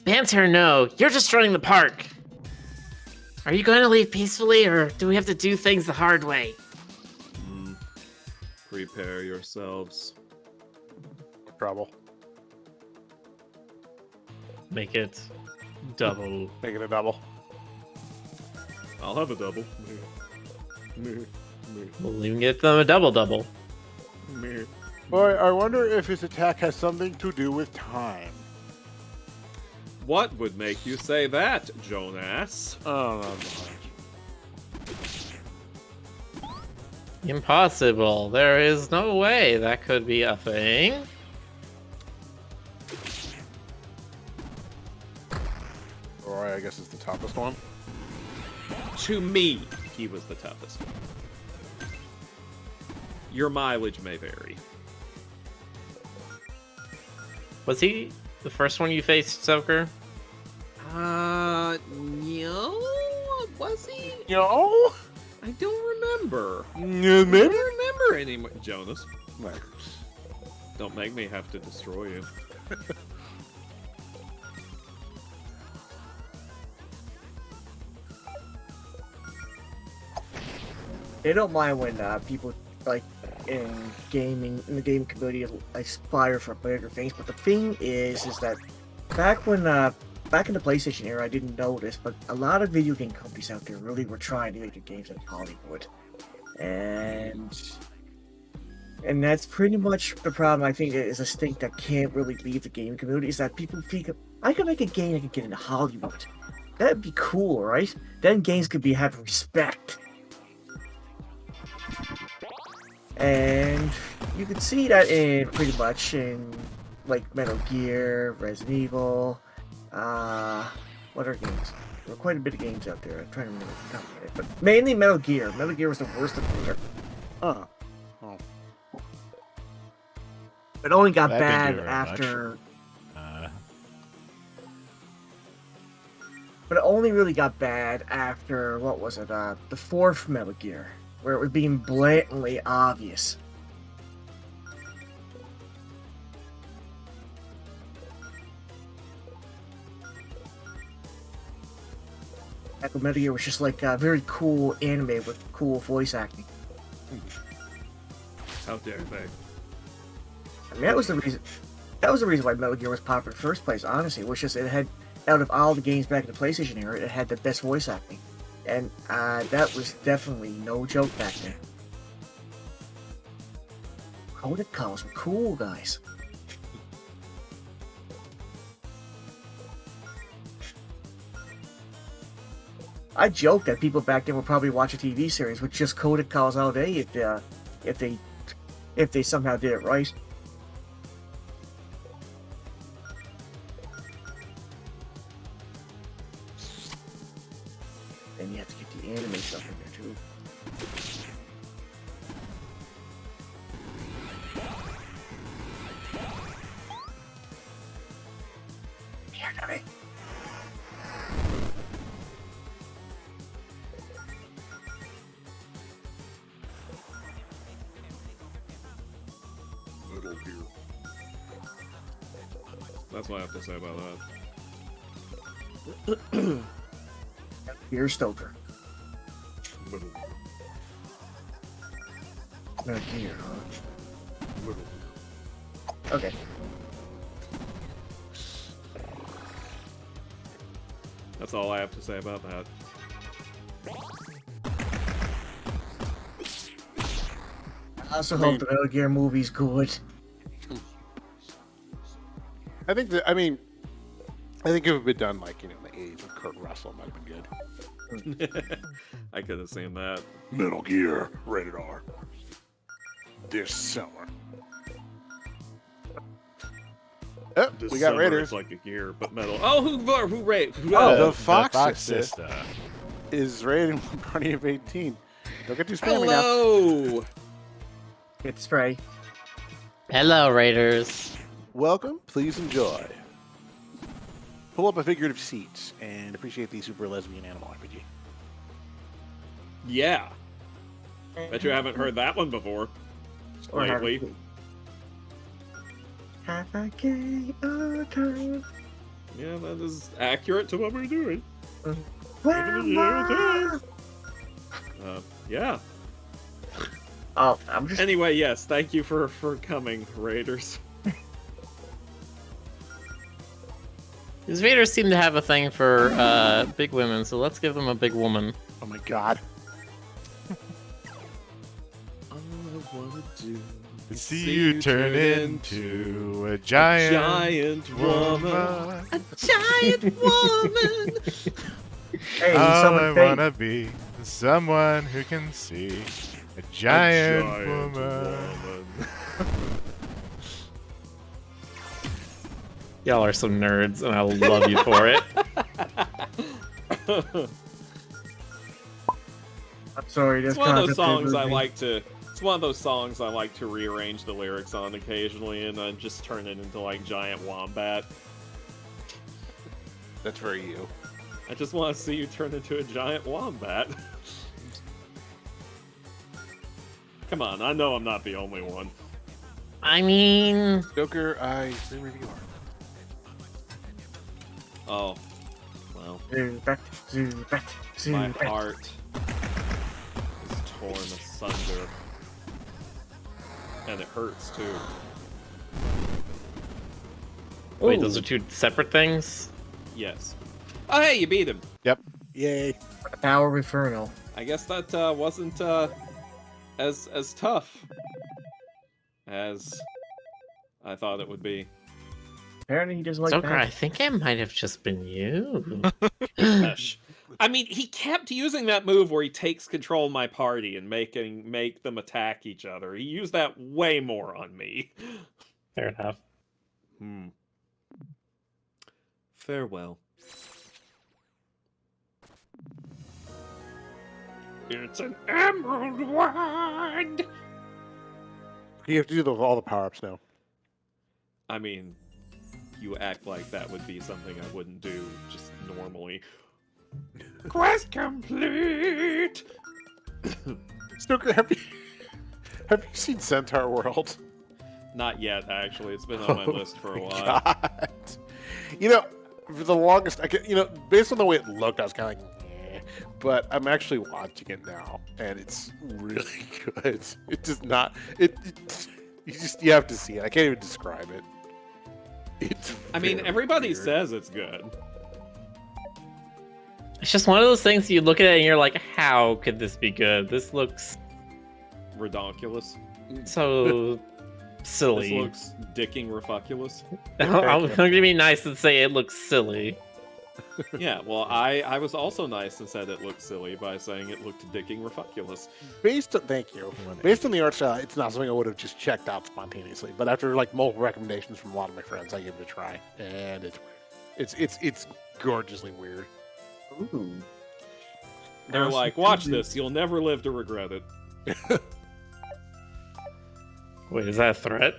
[SPEAKER 1] Banter, no. You're just running the park. Are you going to leave peacefully, or do we have to do things the hard way?
[SPEAKER 4] Prepare yourselves.
[SPEAKER 3] Trouble.
[SPEAKER 7] Make it double.
[SPEAKER 3] Make it a double.
[SPEAKER 4] I'll have a double.
[SPEAKER 7] We'll even get them a double-double.
[SPEAKER 3] Boy, I wonder if his attack has something to do with time.
[SPEAKER 4] What would make you say that, Jonas?
[SPEAKER 3] Oh, no.
[SPEAKER 7] Impossible. There is no way that could be a thing.
[SPEAKER 3] Roy, I guess, is the toughest one.
[SPEAKER 4] To me, he was the toughest. Your mileage may vary.
[SPEAKER 7] Was he the first one you faced, Soaker?
[SPEAKER 4] No? Was he?
[SPEAKER 3] Yo?
[SPEAKER 4] I don't remember. I
[SPEAKER 3] Maybe?
[SPEAKER 4] don't remember anymore. Jonas,
[SPEAKER 3] Letters.
[SPEAKER 4] don't make me have to destroy you.
[SPEAKER 6] They don't mind when people like in the gaming community aspire for bigger things, but the thing is that back in the PlayStation era, I didn't notice, but a lot of video game companies out there really were trying to make their games in Hollywood, and that's pretty much the problem. I think is a stink that can't really leave the gaming community is that people think I can make a game that can get into Hollywood. That'd be cool, right? Then games could have respect. And you can see that in pretty much in like Metal Gear, Resident Evil, what are games? There were quite a bit of games out there. I'm trying to remember the top of my head, but mainly Metal Gear. Metal Gear was the worst of the year.
[SPEAKER 3] Oh.
[SPEAKER 6] It only got
[SPEAKER 2] That didn't
[SPEAKER 6] bad
[SPEAKER 2] do very
[SPEAKER 6] after.
[SPEAKER 2] much.
[SPEAKER 6] But it only really got bad after what was it? The fourth Metal Gear, where it was being blatantly obvious. Metal Gear was just like a very cool anime with cool voice acting.
[SPEAKER 4] How dare they?
[SPEAKER 6] I mean, that was the reason. That was the reason why Metal Gear was popular in the first place. Honestly, it was just it had out of all the games back in the PlayStation era, it had the best voice acting, and that was definitely no joke back then. Protocols were cool, guys. I joke that people back then would probably watch a TV series with just coded calls all day if they somehow did it right. Then you have to get the anime stuff in there too. Here, dummy.
[SPEAKER 4] Metal Gear. That's what I have to say about that.
[SPEAKER 6] Gear Stoker.
[SPEAKER 4] Metal
[SPEAKER 6] Metal Gear, huh?
[SPEAKER 4] Gear.
[SPEAKER 6] Okay.
[SPEAKER 4] That's all I have to say about that.
[SPEAKER 6] I also hope the Metal Gear movie's good.
[SPEAKER 3] I think if it had been done like in the 80s with Kurt Russell, it might have been good.
[SPEAKER 4] I could have seen that.
[SPEAKER 3] Metal Gear, rated R. This summer. Oh,
[SPEAKER 4] This
[SPEAKER 3] we got
[SPEAKER 4] summer
[SPEAKER 3] Raiders.
[SPEAKER 4] It's like a gear, but metal. Oh, who rated?
[SPEAKER 3] Oh, the Fox
[SPEAKER 2] Sister.
[SPEAKER 3] Sister is rated Party of 18. Don't get too spammy now.
[SPEAKER 4] Hello.
[SPEAKER 6] Get the spray.
[SPEAKER 7] Hello, Raiders.
[SPEAKER 3] Welcome, please enjoy. pull up a figurative seat and appreciate the Super Lesbian Animal RPG.
[SPEAKER 4] Yeah. Bet you haven't heard that one before.
[SPEAKER 6] Or have
[SPEAKER 4] Lately.
[SPEAKER 6] Have a gay old time.
[SPEAKER 4] Yeah, that is accurate to what we're doing.
[SPEAKER 6] Grandma!
[SPEAKER 4] Yeah.
[SPEAKER 6] Oh, I'm just.
[SPEAKER 4] Anyway, yes, thank you for coming, Raiders.
[SPEAKER 1] These Raiders seem to have a thing for big women, so let's give them a big woman.
[SPEAKER 3] Oh my god.
[SPEAKER 4] All I wanna do is
[SPEAKER 2] See you turn into a giant
[SPEAKER 4] woman. A giant woman.
[SPEAKER 6] Hey,
[SPEAKER 2] All I
[SPEAKER 6] someone fake.
[SPEAKER 2] wanna be is someone who can see a giant woman.
[SPEAKER 1] Y'all are some nerds, and I love you for it.
[SPEAKER 6] I'm sorry,
[SPEAKER 4] It's
[SPEAKER 6] this
[SPEAKER 4] one of those
[SPEAKER 6] concept
[SPEAKER 4] songs
[SPEAKER 6] is
[SPEAKER 4] I
[SPEAKER 6] me.
[SPEAKER 4] like to. It's one of those songs I like to rearrange the lyrics on occasionally, and then just turn it into like giant wombat.
[SPEAKER 3] That's very you.
[SPEAKER 4] I just want to see you turn into a giant wombat. Come on, I know I'm not the only one.
[SPEAKER 1] I mean,
[SPEAKER 3] Joker, I agree with you.
[SPEAKER 4] Oh, well,
[SPEAKER 6] Zubat, Zubat,
[SPEAKER 4] my
[SPEAKER 6] Zubat.
[SPEAKER 4] heart is torn asunder, and it hurts too.
[SPEAKER 1] wait, those are two separate things?
[SPEAKER 4] Yes. Oh, hey, you beat him.
[SPEAKER 3] Yay.
[SPEAKER 6] Power of Infernal.
[SPEAKER 4] I guess that wasn't as tough as I thought it would be.
[SPEAKER 6] Apparently he doesn't like
[SPEAKER 1] Joker, I
[SPEAKER 6] that.
[SPEAKER 1] think it might have just been you.
[SPEAKER 4] Gosh. I mean, he kept using that move where he takes control of my party and make them attack each other. He used that way more on me.
[SPEAKER 1] Fair enough.
[SPEAKER 4] Farewell. It's an emerald wand.
[SPEAKER 3] You have to do all the power-ups now.
[SPEAKER 4] I mean, you act like that would be something I wouldn't do just normally. Quest complete.
[SPEAKER 3] Stoker, have you seen Centaur World?
[SPEAKER 4] Not yet, actually. It's been on my list for a while.
[SPEAKER 3] God. You know, for the longest, based on the way it looked, I was kind of like, eh. But I'm actually watching it now, and it's really good. It does not. You have to see it. I can't even describe it.
[SPEAKER 4] I mean,
[SPEAKER 3] very
[SPEAKER 4] everybody
[SPEAKER 3] weird.
[SPEAKER 4] says it's good.
[SPEAKER 1] It's just one of those things you look at it and you're like, how could this be good? This looks
[SPEAKER 4] Redonkulous.
[SPEAKER 1] so silly.
[SPEAKER 4] This looks dicking refuculous.
[SPEAKER 1] I'm going to be nice and say it looks silly.
[SPEAKER 4] Yeah, well, I was also nice and said it looked silly by saying it looked dicking refuculous.
[SPEAKER 3] Thank you. Based on the art style, it's not something I would have just checked out spontaneously. But after like multiple recommendations from a lot of my friends, I gave it a try, and it's gorgeously weird.
[SPEAKER 6] Ooh.
[SPEAKER 4] They're like, watch this, you'll never live to regret it.
[SPEAKER 1] Wait, is that a threat?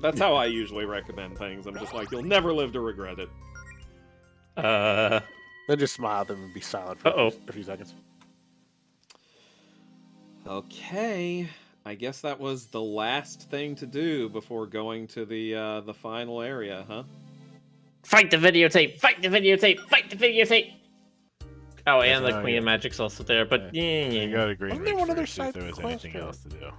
[SPEAKER 4] That's how I usually recommend things. I'm just like, you'll never live to regret it.
[SPEAKER 3] Then just smile at them and be silent for
[SPEAKER 1] Uh-oh.
[SPEAKER 3] a few seconds.
[SPEAKER 4] Okay, I guess that was the last thing to do before going to the final area, huh?
[SPEAKER 1] Fight the videotape! Fight the videotape! Fight the videotape! Oh, and the
[SPEAKER 2] Oh,
[SPEAKER 1] Queen
[SPEAKER 2] yeah.
[SPEAKER 1] of Magic's also there, but yeah.
[SPEAKER 2] You gotta agree
[SPEAKER 3] Wasn't there one other
[SPEAKER 2] see if
[SPEAKER 3] side
[SPEAKER 2] there was
[SPEAKER 3] quest
[SPEAKER 2] anything
[SPEAKER 3] or-
[SPEAKER 2] else to do.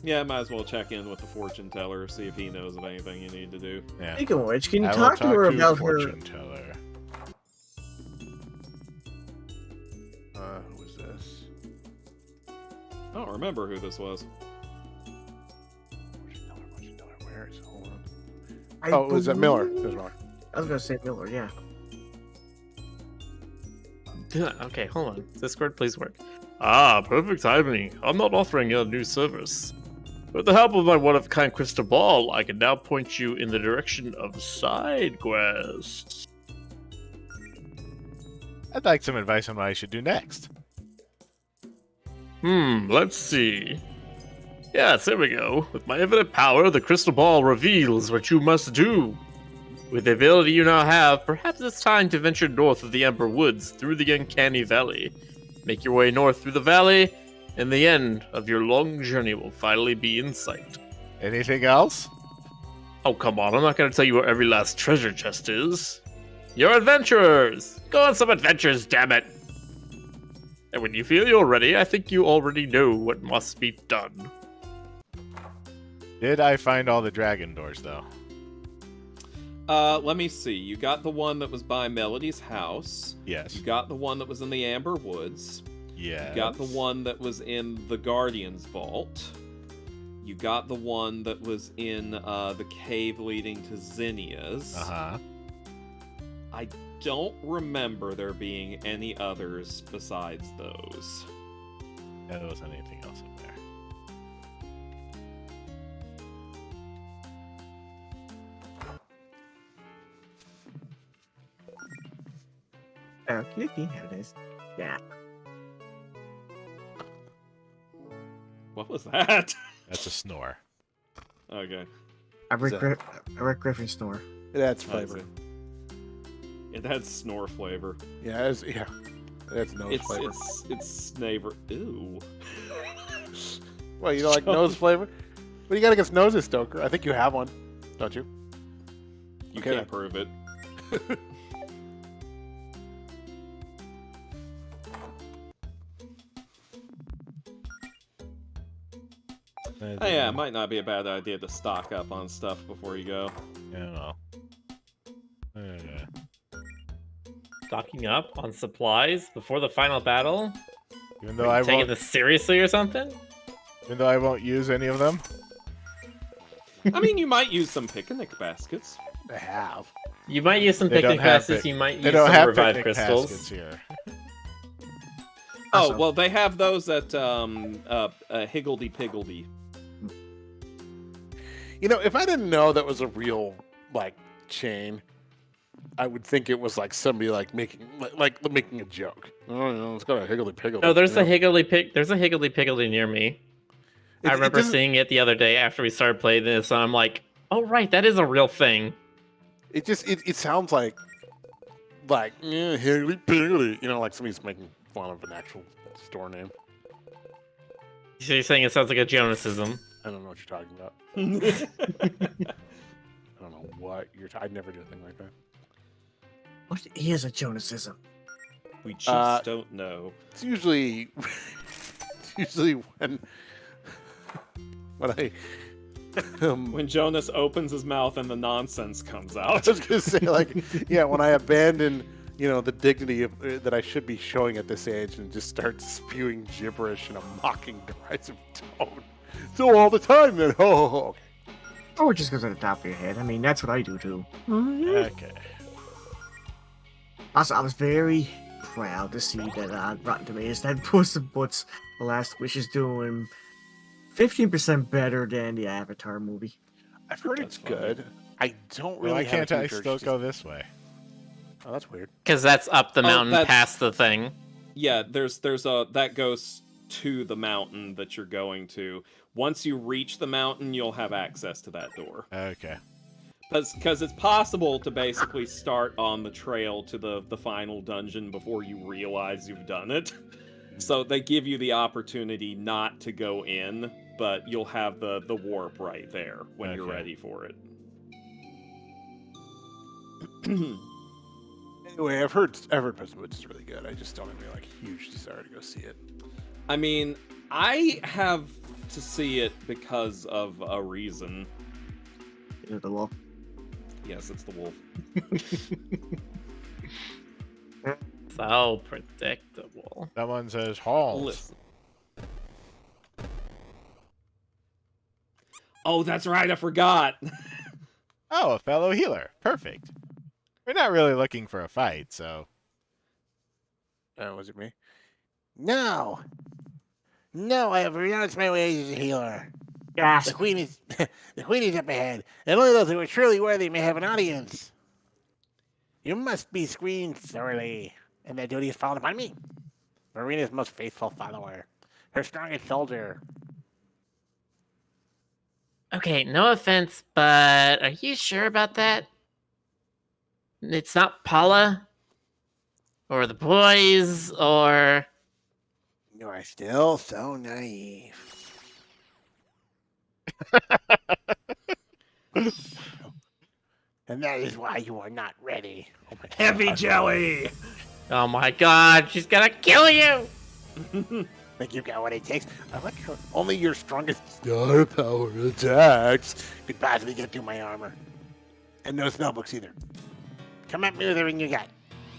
[SPEAKER 4] Yeah, I might as well check in with the fortune teller, see if he knows of anything you need to do.
[SPEAKER 2] Yeah.
[SPEAKER 6] Speaking of which, can you
[SPEAKER 2] I will
[SPEAKER 6] talk to her about her?
[SPEAKER 2] fortune teller. Who was this?
[SPEAKER 4] I don't remember who this was.
[SPEAKER 3] Fortune teller, where is it? Hold on.
[SPEAKER 6] I
[SPEAKER 3] Oh, it was Miller.
[SPEAKER 6] believe-
[SPEAKER 3] It was Miller.
[SPEAKER 6] I was gonna say Miller, yeah.
[SPEAKER 1] Okay, hold on. Discord, please work. Ah, perfect timing. I'm not offering a new service. With the help of my one-of-a-kind crystal ball, I can now point you in the direction of side quests.
[SPEAKER 2] I'd like some advice on what I should do next.
[SPEAKER 1] Let's see. Yes, here we go. With my infinite power, the crystal ball reveals what you must do.
[SPEAKER 7] With the ability you now have, perhaps it's time to venture north of the Amber Woods through the Uncanny Valley. Make your way north through the valley, and the end of your long journey will finally be in sight.
[SPEAKER 2] Anything else?
[SPEAKER 7] Oh, come on, I'm not going to tell you where every last treasure chest is. You're adventurers! Go on some adventures, damn it! And when you feel you're ready, I think you already know what must be done.
[SPEAKER 2] Did I find all the dragon doors, though?
[SPEAKER 4] Let me see. You got the one that was by Melody's house.
[SPEAKER 2] Yes.
[SPEAKER 4] You got the one that was in the Amber Woods.
[SPEAKER 2] Yes.
[SPEAKER 4] You got the one that was in the Guardian's Vault. You got the one that was in the cave leading to Zinnia's.
[SPEAKER 2] Uh-huh.
[SPEAKER 4] I don't remember there being any others besides those.
[SPEAKER 2] Yeah, there wasn't anything else in there.
[SPEAKER 6] Okay, here it is. Yeah.
[SPEAKER 4] What was that?
[SPEAKER 2] That's a snore.
[SPEAKER 4] Okay.
[SPEAKER 6] I Rick Griffin snore.
[SPEAKER 3] That's
[SPEAKER 4] I
[SPEAKER 3] flavor.
[SPEAKER 4] see. It had snore flavor.
[SPEAKER 3] Yeah, that's nose flavor.
[SPEAKER 4] It's snavor. Ooh.
[SPEAKER 3] Well, you don't like nose flavor? What do you got against noses, Stoker? I think you have one, don't you?
[SPEAKER 4] You
[SPEAKER 3] Okay,
[SPEAKER 4] can't prove it. Oh yeah, it might not be a bad idea to stock up on stuff before you go.
[SPEAKER 2] Yeah.
[SPEAKER 7] Stocking up on supplies before the final battle?
[SPEAKER 2] Even though
[SPEAKER 7] Are
[SPEAKER 2] I
[SPEAKER 7] you taking
[SPEAKER 2] won't,
[SPEAKER 7] this seriously or something?
[SPEAKER 2] even though I won't use any of them.
[SPEAKER 4] I mean, you might use some picnic baskets.
[SPEAKER 3] I have.
[SPEAKER 7] You might use some
[SPEAKER 2] They don't
[SPEAKER 7] picnic
[SPEAKER 2] have
[SPEAKER 7] baskets,
[SPEAKER 2] pic-
[SPEAKER 7] you might
[SPEAKER 2] They
[SPEAKER 7] use
[SPEAKER 2] don't
[SPEAKER 7] some
[SPEAKER 2] have
[SPEAKER 7] revived
[SPEAKER 2] picnic
[SPEAKER 7] crystals.
[SPEAKER 2] baskets here.
[SPEAKER 4] Oh,
[SPEAKER 6] Awesome.
[SPEAKER 4] well, they have those at Higgledy Piggledy.
[SPEAKER 3] You know, if I didn't know that was a real like chain, I would think it was like somebody like making a joke. Oh, you know, it's got a higgledy piggledy.
[SPEAKER 7] No, there's
[SPEAKER 3] you
[SPEAKER 7] a
[SPEAKER 3] know?
[SPEAKER 7] Higgledy Piggledy near me. I remember
[SPEAKER 3] doesn't-
[SPEAKER 7] seeing it the other day after we started playing this, and I'm like, oh right, that is a real thing.
[SPEAKER 3] It just it sounds like yeah, higgledy piggledy. You know, like somebody's making fun of an actual store name.
[SPEAKER 7] So you're saying it sounds like a Jonasism.
[SPEAKER 3] I don't know what you're talking about. I don't know what you're. I'd never do a thing like that.
[SPEAKER 6] What is a Jonasism?
[SPEAKER 4] We just don't know.
[SPEAKER 3] It's usually when I
[SPEAKER 4] When Jonas opens his mouth and the nonsense comes
[SPEAKER 3] I
[SPEAKER 4] out.
[SPEAKER 3] was gonna say when I abandon the dignity of that I should be showing at this age and just start spewing gibberish in a mocking, derisive tone. So all the time then. Oh, okay.
[SPEAKER 6] Or it just goes at the top of your head. I mean, that's what I do too.
[SPEAKER 2] Okay.
[SPEAKER 6] Also, I was very proud to see that Rotten Tomatoes had Puss in Boots: The Last Wish is doing 15% better than the Avatar movie.
[SPEAKER 3] I've heard
[SPEAKER 4] That's
[SPEAKER 3] it's good. I don't really.
[SPEAKER 2] Why
[SPEAKER 3] have
[SPEAKER 2] can't
[SPEAKER 3] a
[SPEAKER 2] I
[SPEAKER 3] huge urge
[SPEAKER 2] still
[SPEAKER 3] to-
[SPEAKER 2] go this way?
[SPEAKER 3] Oh, that's weird.
[SPEAKER 7] Because that's up the mountain
[SPEAKER 4] that's-
[SPEAKER 7] past the thing.
[SPEAKER 4] Yeah, there's a that goes to the mountain that you're going to. Once you reach the mountain, you'll have access to that door.
[SPEAKER 2] Okay.
[SPEAKER 4] Because it's possible to basically start on the trail to the final dungeon before you realize you've done it. So they give you the opportunity not to go in, but you'll have the warp right there when you're
[SPEAKER 2] Okay.
[SPEAKER 4] ready for it.
[SPEAKER 3] Anyway, I've heard Puss in Boots is really good. I just don't have any huge desire to go see it.
[SPEAKER 4] I mean, I have to see it because of a reason.
[SPEAKER 6] You know, the law.
[SPEAKER 4] Yes, it's the wolf.
[SPEAKER 7] So predictable.
[SPEAKER 2] Someone says halt.
[SPEAKER 4] Listen. Oh, that's right, I forgot.
[SPEAKER 2] Oh, a fellow healer. Perfect. We're not really looking for a fight, so.
[SPEAKER 3] Was it me? No, I have renounced my ways as a healer.
[SPEAKER 6] Yes.
[SPEAKER 3] The queen is up ahead, and only those who are truly worthy may have an audience. You must be screened thoroughly, and that duty is fallen upon me, Marina's most faithful follower, her strongest soldier.
[SPEAKER 1] Okay, no offense, but are you sure about that? It's not Paula or the boys or...
[SPEAKER 3] You are still so naive. And that is why you are not ready. Oh my
[SPEAKER 5] Heavy
[SPEAKER 3] God.
[SPEAKER 5] jelly!
[SPEAKER 1] Oh my god, she's gonna kill you!
[SPEAKER 3] Think you've got what it takes? I like how only your strongest star power attacks could possibly get through my armor. And no spellbooks either. Come at me with everything you got.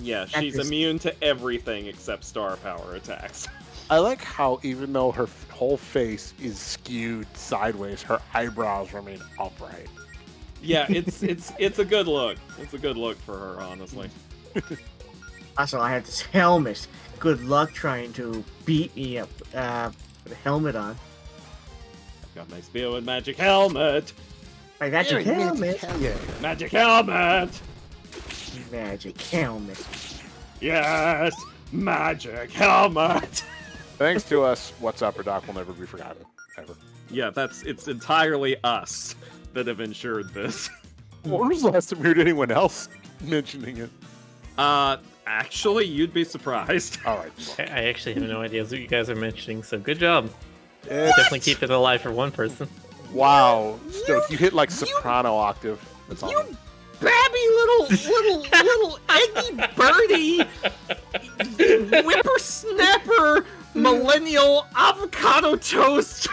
[SPEAKER 4] Yeah, she's immune to everything except star power attacks.
[SPEAKER 3] I like how even though her whole face is skewed sideways, her eyebrows remain upright.
[SPEAKER 4] Yeah, it's a good look. It's a good look for her, honestly.
[SPEAKER 6] Also, I have this helmet. Good luck trying to beat me up with a helmet on.
[SPEAKER 4] I've got my spear and magic helmet.
[SPEAKER 6] My magic helmet.
[SPEAKER 4] Magic helmet.
[SPEAKER 6] Magic helmet.
[SPEAKER 4] Yes, magic helmet.
[SPEAKER 3] Thanks to us, What's Upper Doc will never be forgotten. Ever.
[SPEAKER 4] Yeah, it's entirely us that have ensured this.
[SPEAKER 3] When was the last time we heard anyone else mentioning it?
[SPEAKER 4] Actually, you'd be surprised.
[SPEAKER 3] All right.
[SPEAKER 1] I actually have no idea what you guys are mentioning, so good job.
[SPEAKER 3] It's-
[SPEAKER 1] Definitely keep it alive for one person.
[SPEAKER 3] Wow, Stoke, you hit like soprano octave. That's all.
[SPEAKER 4] You babby little eggy birdie, whippersnapper, millennial avocado toast.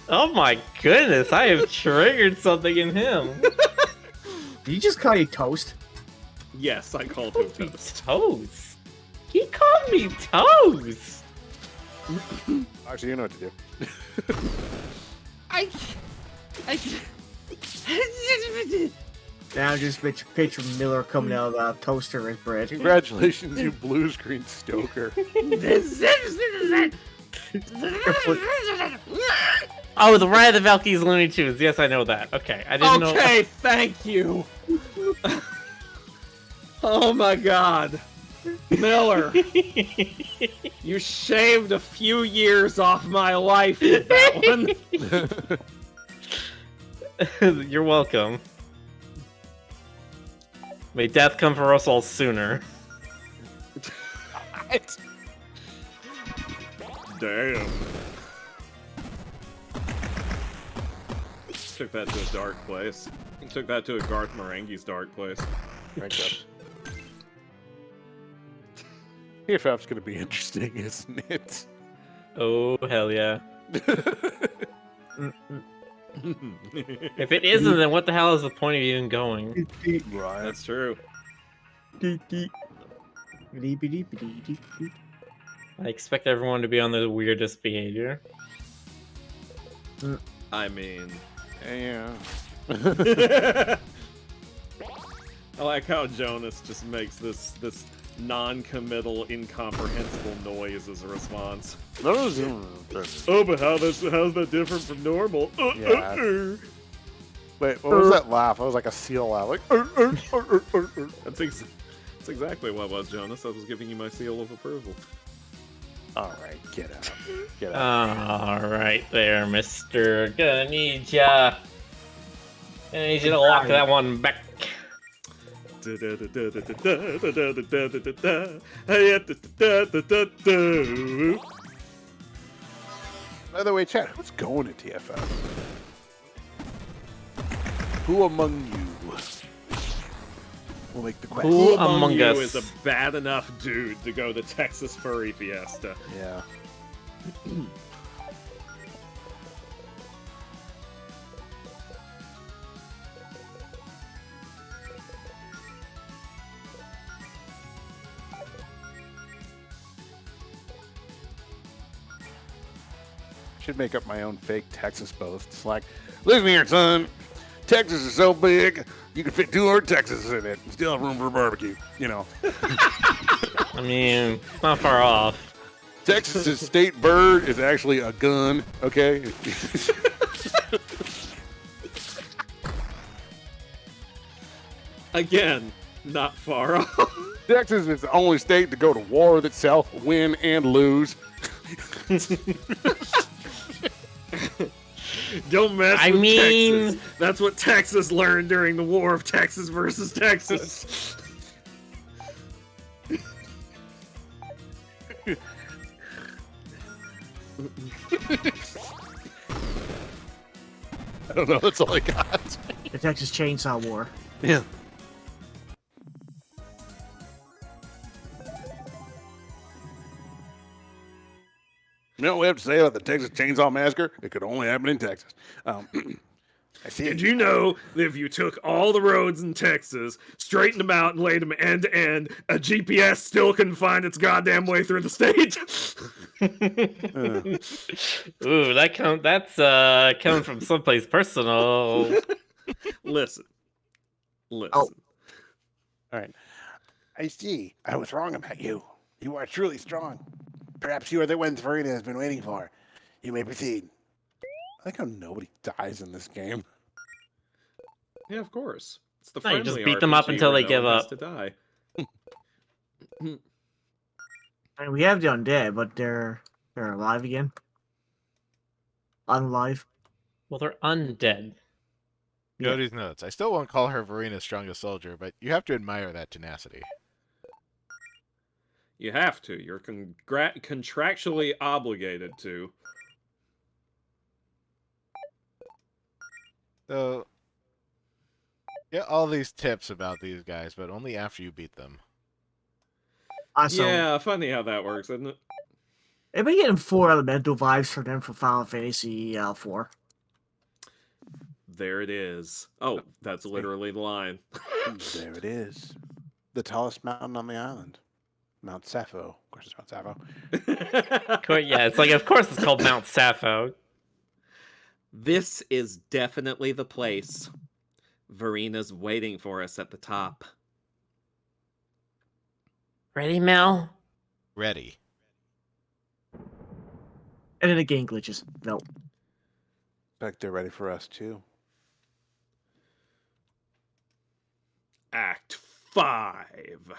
[SPEAKER 1] Oh my goodness, I have triggered something in him.
[SPEAKER 6] Did you just call you toast?
[SPEAKER 4] Yes, I called him toast.
[SPEAKER 1] Toes. He called me Toes.
[SPEAKER 3] Actually, you know what to do.
[SPEAKER 6] Now just picture Miller coming out of the toaster as bread.
[SPEAKER 3] Congratulations, you blue screen Stoker.
[SPEAKER 1] Oh, the Ride of the Valkyries Looney Tunes. Yes, I know that. Okay, I didn't know.
[SPEAKER 4] Okay, thank you. Oh my God, Miller, you shaved a few years off my life with that one.
[SPEAKER 1] You're welcome. May death come for us all sooner.
[SPEAKER 4] Damn. Took that to a dark place. Took that to a Garth Marenghi's dark place.
[SPEAKER 3] Right up. PFF's gonna be interesting, isn't it?
[SPEAKER 1] Oh, hell yeah. If it isn't, then what the hell is the point of even going?
[SPEAKER 3] Right.
[SPEAKER 4] That's true.
[SPEAKER 1] I expect everyone to be on the weirdest behavior.
[SPEAKER 4] I mean,
[SPEAKER 3] Yeah.
[SPEAKER 4] I like how Jonas just makes this non-committal, incomprehensible noise as a response. Oh, but how's that different from normal?
[SPEAKER 3] Yeah. Wait, what was that laugh? I was like a seal laugh. Like,
[SPEAKER 4] That's exactly what it was, Jonas. I was giving you my seal of approval.
[SPEAKER 3] all right, get out. Get out.
[SPEAKER 1] Alright there, mister. Gonna need ya. Gonna need you to lock that one back.
[SPEAKER 3] By the way, chat, who's going to TFF? Who among you will make the quest?
[SPEAKER 1] Who
[SPEAKER 4] Among
[SPEAKER 1] among
[SPEAKER 4] you
[SPEAKER 1] us?
[SPEAKER 4] is a bad enough dude to go to Texas Furry Fiesta?
[SPEAKER 3] Yeah. Should make up my own fake Texas boasts. Like, listen here, son. Texas is so big, you can fit 200 Texas in it and still have room for a barbecue. You know.
[SPEAKER 1] I mean, it's not far off.
[SPEAKER 3] Texas's state bird is actually a gun, okay?
[SPEAKER 4] Again, not far off.
[SPEAKER 3] Texas is the only state to go to war with itself, win and lose.
[SPEAKER 4] Don't mess
[SPEAKER 1] I
[SPEAKER 4] with
[SPEAKER 1] mean-
[SPEAKER 4] Texas. That's what Texas learned during the War of Texas versus Texas.
[SPEAKER 3] I don't know. That's all I got.
[SPEAKER 6] The Texas Chainsaw War.
[SPEAKER 3] Yeah. You know what we have to say about the Texas Chainsaw Massacre? It could only happen in Texas. I see.
[SPEAKER 5] Did you know that if you took all the roads in Texas, straightened them out, and laid them end to end, a GPS still couldn't find its goddamn way through the state?
[SPEAKER 7] Ooh, that's coming from someplace personal.
[SPEAKER 4] Listen.
[SPEAKER 6] Oh.
[SPEAKER 3] All right. I see. I was wrong about you. You are truly strong. Perhaps you are the one Farina has been waiting for. You may proceed. I like how nobody dies in this game.
[SPEAKER 4] Yeah, of course. It's the
[SPEAKER 7] No, you just
[SPEAKER 4] friendly
[SPEAKER 7] beat them up
[SPEAKER 4] RPG
[SPEAKER 7] until
[SPEAKER 4] where
[SPEAKER 7] they
[SPEAKER 4] no
[SPEAKER 7] give
[SPEAKER 4] one has
[SPEAKER 7] up.
[SPEAKER 4] to die.
[SPEAKER 6] I mean, we have the undead, but they're alive again. Unalive.
[SPEAKER 7] Well, they're undead.
[SPEAKER 6] Yeah.
[SPEAKER 2] Jody's notes. I still won't call her Verina's strongest soldier, but you have to admire that tenacity.
[SPEAKER 4] You have to. You're contractually obligated to.
[SPEAKER 2] So, get all these tips about these guys, but only after you beat them.
[SPEAKER 6] Also,
[SPEAKER 4] Yeah, funny how that works, isn't it?
[SPEAKER 6] I've been getting 4 elemental vibes from them from Final Fantasy 4.
[SPEAKER 4] There it is. Oh, that's literally the line.
[SPEAKER 3] There it is. The tallest mountain on the island. Mount Sappho. Of course, it's Mount Sappho.
[SPEAKER 7] Yeah, it's like, of course it's called Mount Sappho.
[SPEAKER 4] This is definitely the place. Verina's waiting for us at the top.
[SPEAKER 1] Ready, Mel?
[SPEAKER 2] Ready.
[SPEAKER 6] And then the game glitches. No.
[SPEAKER 3] Like they're ready for us, too.
[SPEAKER 4] Act 5.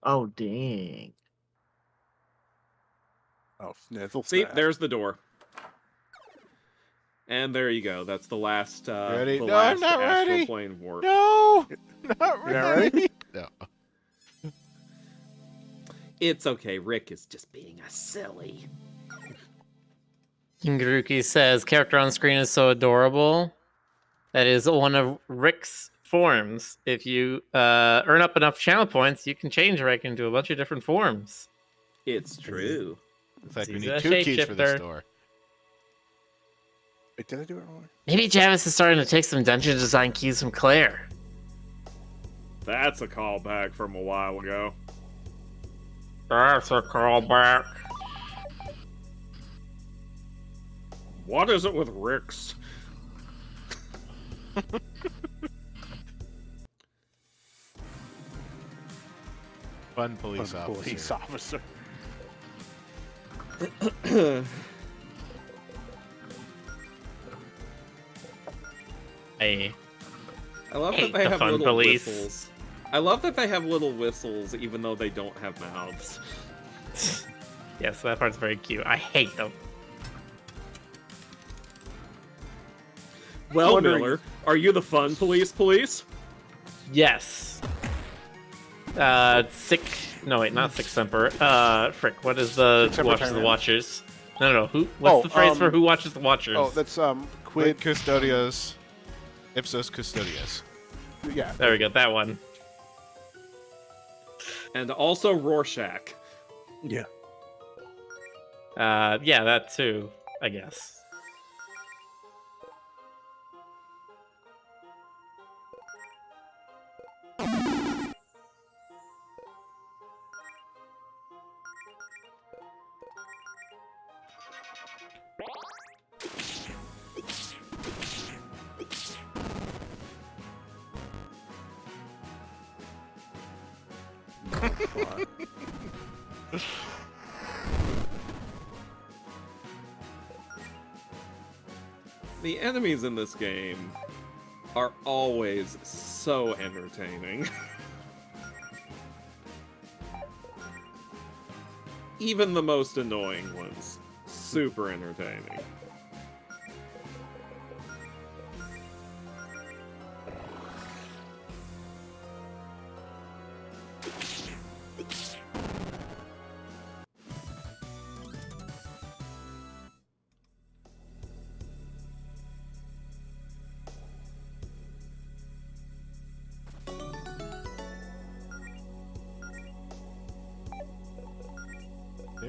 [SPEAKER 6] Oh, dang.
[SPEAKER 3] Oh, Snizzle.
[SPEAKER 4] See,
[SPEAKER 3] snap.
[SPEAKER 4] there's the door. And there you go. That's the last
[SPEAKER 2] Ready?
[SPEAKER 4] the
[SPEAKER 2] No,
[SPEAKER 4] last
[SPEAKER 2] I'm not
[SPEAKER 4] astral
[SPEAKER 2] ready.
[SPEAKER 4] plane warp.
[SPEAKER 2] No! Not
[SPEAKER 3] You're not
[SPEAKER 2] ready. No.
[SPEAKER 4] It's okay. Rick is just being a silly.
[SPEAKER 1] Kingaruki says, character on screen is so adorable. That is one of Rick's forms. If you earn up enough channel points, you can change Rick into a bunch of different forms.
[SPEAKER 4] It's true.
[SPEAKER 2] It's like we
[SPEAKER 1] He's
[SPEAKER 2] need
[SPEAKER 1] a
[SPEAKER 2] 2 keys for this
[SPEAKER 1] shapeshifter.
[SPEAKER 2] door.
[SPEAKER 3] Wait, did I do it wrong?
[SPEAKER 1] Maybe Javis is starting to take some dungeon design cues from Claire.
[SPEAKER 4] That's a callback from a while ago.
[SPEAKER 7] That's a callback.
[SPEAKER 4] What is it with Rick's?
[SPEAKER 2] Fun police officer.
[SPEAKER 3] Police officer.
[SPEAKER 1] Hey.
[SPEAKER 4] I love
[SPEAKER 1] Hate
[SPEAKER 4] that they
[SPEAKER 1] the
[SPEAKER 4] have
[SPEAKER 1] fun
[SPEAKER 4] little
[SPEAKER 1] police.
[SPEAKER 4] whistles. I love that they have little whistles even though they don't have mouths.
[SPEAKER 1] Yes, that part's very cute. I hate them.
[SPEAKER 4] Well,
[SPEAKER 3] Wondering-
[SPEAKER 4] Miller, are you the fun police?
[SPEAKER 1] Yes. Sick. No, wait, not Sick Semper. Frick, what is the
[SPEAKER 3] Sick Semper
[SPEAKER 1] Watches the
[SPEAKER 3] Tyrann.
[SPEAKER 1] Watchers? No. Who? What's the phrase for who watches the Watchers?
[SPEAKER 3] Oh, that's
[SPEAKER 2] Quid
[SPEAKER 3] Quid.
[SPEAKER 2] custodios. Ipsos custodios.
[SPEAKER 3] Yeah.
[SPEAKER 1] There we go, that one.
[SPEAKER 4] And also Rorschach.
[SPEAKER 3] Yeah.
[SPEAKER 1] Yeah, that too, I guess.
[SPEAKER 4] The enemies in this game are always so entertaining. Even the most annoying ones. Super entertaining.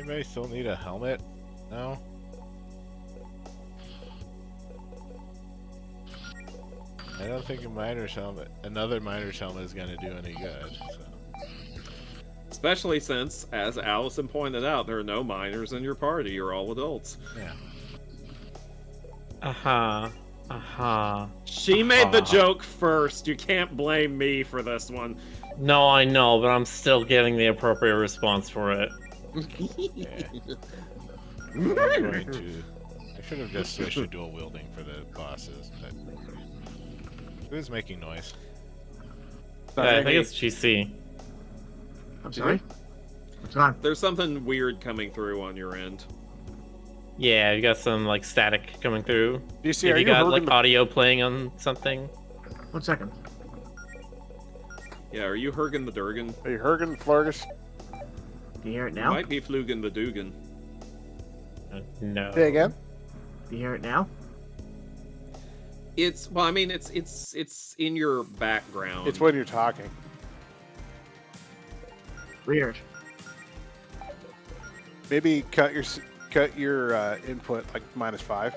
[SPEAKER 2] anybody still need a helmet? No? I don't think another miner's helmet is going to do any good. So.
[SPEAKER 4] Especially since, as Allison pointed out, there are no minors in your party. You're all adults.
[SPEAKER 2] Yeah.
[SPEAKER 4] She made the joke first. You can't blame me for this one.
[SPEAKER 7] No, I know, but I'm still getting the appropriate response for it.
[SPEAKER 2] Yeah. I'm going to... I should have just switched to dual wielding for the bosses, but... Who's making noise?
[SPEAKER 7] Yeah, I think it's GC.
[SPEAKER 6] I'm sorry? What's on?
[SPEAKER 4] There's something weird coming through on your end.
[SPEAKER 7] Yeah, you got some like static coming through.
[SPEAKER 3] Do you see?
[SPEAKER 7] If
[SPEAKER 3] Are
[SPEAKER 7] you
[SPEAKER 3] you
[SPEAKER 7] got like
[SPEAKER 3] hurting?
[SPEAKER 7] audio playing on something.
[SPEAKER 6] 1 second.
[SPEAKER 4] Yeah, are you Hergen the Durgan?
[SPEAKER 3] Are you Hergen, Flargus?
[SPEAKER 6] Do you hear it
[SPEAKER 4] You
[SPEAKER 6] now?
[SPEAKER 4] might be Flugen the Dugan.
[SPEAKER 7] No.
[SPEAKER 3] Say again.
[SPEAKER 6] Do you hear it now?
[SPEAKER 4] It's well, I mean, it's in your background.
[SPEAKER 3] It's when you're talking.
[SPEAKER 6] Weird.
[SPEAKER 3] Maybe cut your input like -5.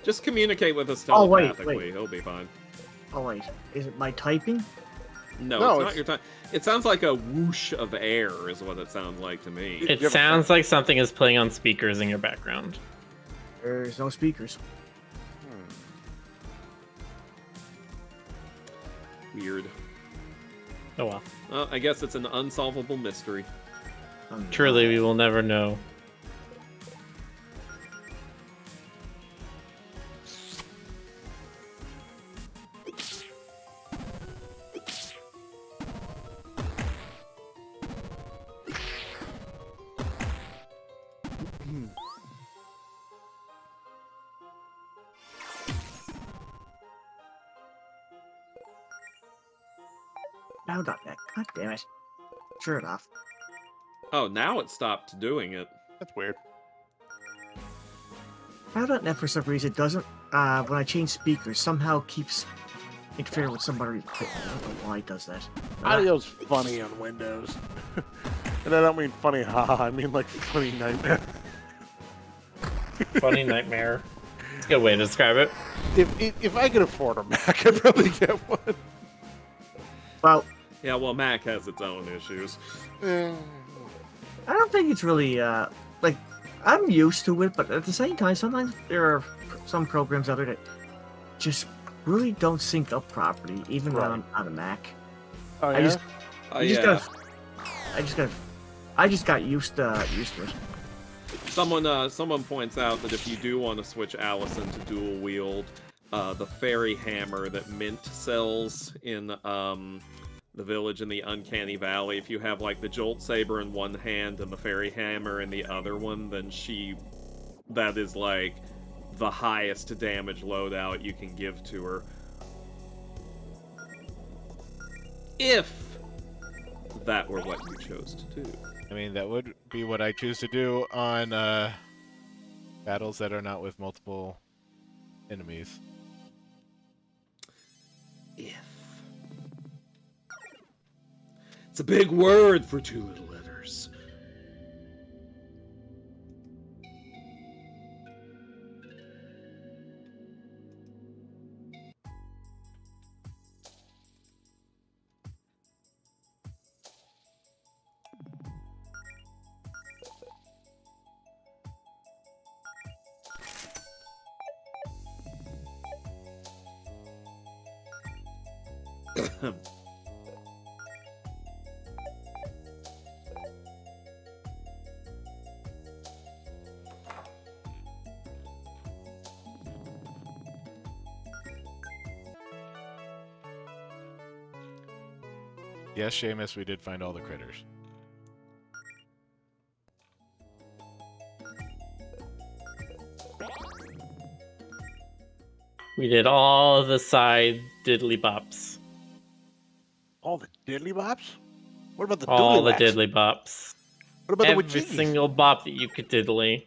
[SPEAKER 4] Just communicate with us
[SPEAKER 6] Oh, wait,
[SPEAKER 4] telepathically.
[SPEAKER 6] wait.
[SPEAKER 4] He'll be fine.
[SPEAKER 6] Oh wait, is it my typing?
[SPEAKER 4] No,
[SPEAKER 3] No,
[SPEAKER 4] it's not
[SPEAKER 3] it's-
[SPEAKER 4] your time. It sounds like a whoosh of air, is what it sounds like to me.
[SPEAKER 7] It sounds like something is playing on speakers in your background.
[SPEAKER 6] There's no speakers.
[SPEAKER 4] Weird.
[SPEAKER 7] Oh well.
[SPEAKER 4] Well, I guess it's an unsolvable mystery.
[SPEAKER 7] Truly, we will never know.
[SPEAKER 6] Now.net. God damn it. Turn it off.
[SPEAKER 4] Oh, now it stopped doing it.
[SPEAKER 3] That's weird.
[SPEAKER 6] Now.net for some reason doesn't, when I change speakers, somehow keeps interfering with somebody. I don't know why it does that.
[SPEAKER 3] Audio's funny on Windows. And I don't mean funny haha, I mean like funny nightmare.
[SPEAKER 7] Funny nightmare. It's a good way to describe it.
[SPEAKER 3] If I could afford a Mac, I'd probably get one.
[SPEAKER 6] Well,
[SPEAKER 4] Yeah, well, Mac has its own issues.
[SPEAKER 6] I don't think it's really, like, I'm used to it, but at the same time, sometimes there are some programs out there that just really don't sync up properly, even when I'm on a Mac.
[SPEAKER 3] Oh yeah?
[SPEAKER 6] I just,
[SPEAKER 4] Oh,
[SPEAKER 6] you just
[SPEAKER 4] yeah.
[SPEAKER 6] I just got used to it.
[SPEAKER 4] Someone points out that if you do want to switch Allison to dual wield, the fairy hammer that Mint sells in the village in the Uncanny Valley, if you have like the Jolt Saber in one hand and the fairy hammer in the other one, then that is like the highest damage loadout you can give to her. If that were what you chose to do.
[SPEAKER 2] I mean, that would be what I choose to do on battles that are not with multiple enemies.
[SPEAKER 4] If. It's a big word for two little letters.
[SPEAKER 2] Yes, Seamus, we did find all the critters.
[SPEAKER 7] We did all of the side diddly bops.
[SPEAKER 3] All the diddly bops? What about the
[SPEAKER 7] All the
[SPEAKER 3] diddly
[SPEAKER 7] diddly bops.
[SPEAKER 3] What about
[SPEAKER 7] Every
[SPEAKER 3] the witchingies?
[SPEAKER 7] single bop that you could diddly.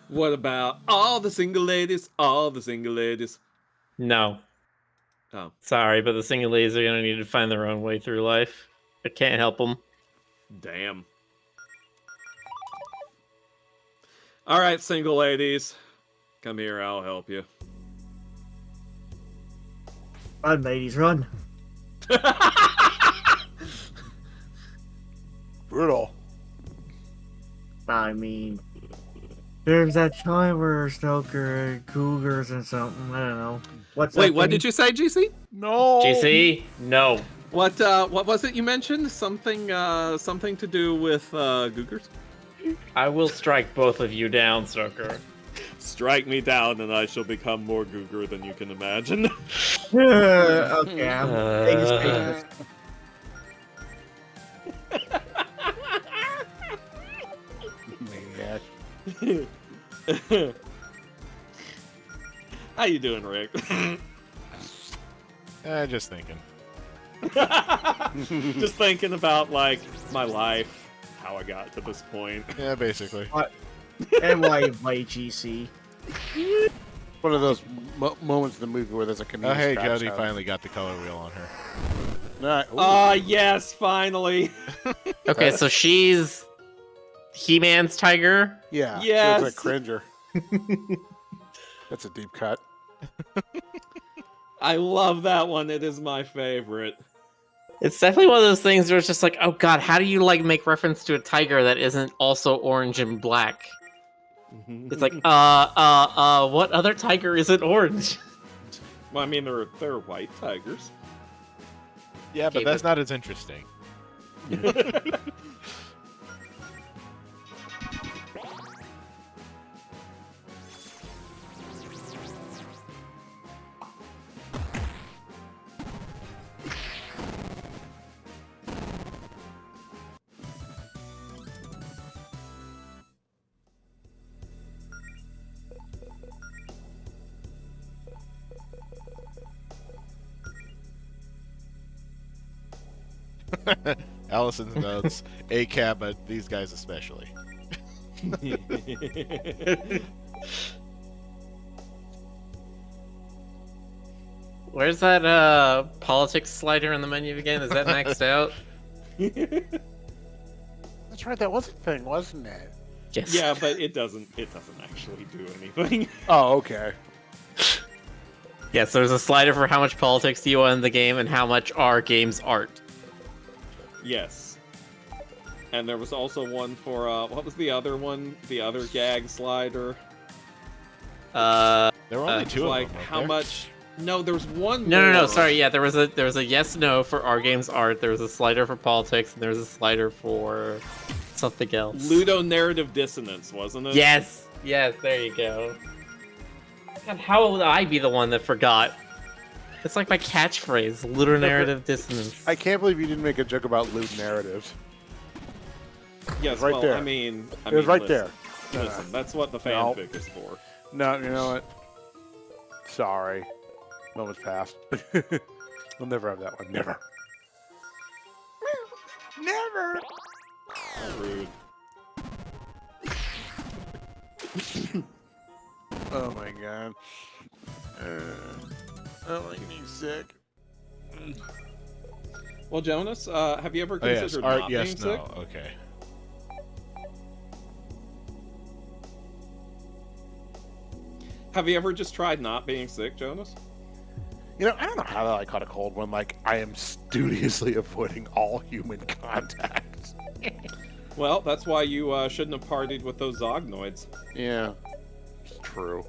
[SPEAKER 4] What about all the single ladies? All the single ladies.
[SPEAKER 7] No.
[SPEAKER 4] Oh,
[SPEAKER 7] Sorry, but the single ladies are going to need to find their own way through life. I can't help them.
[SPEAKER 4] damn. All right, single ladies, come here. I'll help you.
[SPEAKER 6] Run, ladies, run.
[SPEAKER 3] Brutal.
[SPEAKER 6] I mean, there's that timer stoker, cougars and something. I don't know. What's
[SPEAKER 4] Wait,
[SPEAKER 6] that
[SPEAKER 4] what
[SPEAKER 6] thing?
[SPEAKER 4] did you say, GC?
[SPEAKER 3] No.
[SPEAKER 1] GC, no.
[SPEAKER 4] What was it you mentioned? Something to do with googers?
[SPEAKER 7] I will strike both of you down, Stoker.
[SPEAKER 4] Strike me down, and I shall become more googer than you can imagine.
[SPEAKER 6] Okay, I'm taking space.
[SPEAKER 3] Maniac.
[SPEAKER 4] How you doing, Rick?
[SPEAKER 2] Just thinking.
[SPEAKER 4] Just thinking about like my life, how I got to this point.
[SPEAKER 2] Yeah, basically.
[SPEAKER 6] And why invite GC?
[SPEAKER 3] One of those moments in the movie where there's a canoe.
[SPEAKER 2] Oh, hey,
[SPEAKER 3] strapped
[SPEAKER 2] Jody
[SPEAKER 3] out.
[SPEAKER 2] finally got the color wheel on her.
[SPEAKER 3] Nah,
[SPEAKER 4] Yes, finally.
[SPEAKER 1] Okay, so she's He-Man's tiger.
[SPEAKER 3] yeah.
[SPEAKER 4] Yes.
[SPEAKER 3] It's a cringer. That's a deep cut.
[SPEAKER 4] I love that one. It is my favorite.
[SPEAKER 1] It's definitely one of those things where it's just like, oh god, how do you like make reference to a tiger that isn't also orange and black? It's like, what other tiger isn't orange?
[SPEAKER 4] Well, I mean, they're white tigers.
[SPEAKER 2] Yeah, but
[SPEAKER 1] Okay,
[SPEAKER 2] that's not as interesting. Allison's notes, a cab, but these guys especially.
[SPEAKER 1] Where's that politics slider in the menu again? Is that maxed out?
[SPEAKER 3] That's right. That was a thing, wasn't it?
[SPEAKER 1] Yes.
[SPEAKER 4] Yeah, but it doesn't actually do anything.
[SPEAKER 3] Oh, okay.
[SPEAKER 1] Yes, there's a slider for how much politics you want in the game and how much are games art.
[SPEAKER 4] Yes. And there was also one for what was the other one? The other gag slider.
[SPEAKER 2] There were only two
[SPEAKER 4] Like
[SPEAKER 2] of them.
[SPEAKER 4] how much? No, there was one.
[SPEAKER 1] No,
[SPEAKER 4] more.
[SPEAKER 1] sorry. Yeah, there was a yes no for our games art. There was a slider for politics, and there was a slider for something else.
[SPEAKER 4] Ludo narrative dissonance, wasn't it?
[SPEAKER 1] Yes, there you go. God, how would I be the one that forgot? It's like my catchphrase, ludo narrative dissonance.
[SPEAKER 3] I can't believe you didn't make a joke about loot narratives.
[SPEAKER 4] Yes.
[SPEAKER 3] right
[SPEAKER 4] well,
[SPEAKER 3] there.
[SPEAKER 4] I mean,
[SPEAKER 3] It was right
[SPEAKER 4] listen,
[SPEAKER 3] there.
[SPEAKER 4] Listen, that's what the
[SPEAKER 3] No.
[SPEAKER 4] fanfic is for.
[SPEAKER 3] No, you know what? Sorry. Moment's passed. We'll never have that one. Never. Never.
[SPEAKER 4] Rude.
[SPEAKER 3] Oh my god. I'm like me sick.
[SPEAKER 4] Well, Jonas, have you ever
[SPEAKER 2] Oh, yes.
[SPEAKER 4] considered
[SPEAKER 2] Art,
[SPEAKER 4] not
[SPEAKER 2] yes,
[SPEAKER 4] being
[SPEAKER 2] no.
[SPEAKER 4] sick?
[SPEAKER 2] Okay.
[SPEAKER 4] Have you ever just tried not being sick, Jonas?
[SPEAKER 3] You know, I don't know how I caught a cold when, like, I am studiously avoiding all human contact.
[SPEAKER 4] Well, that's why you shouldn't have partied with those Zognoids.
[SPEAKER 3] Yeah, it's true.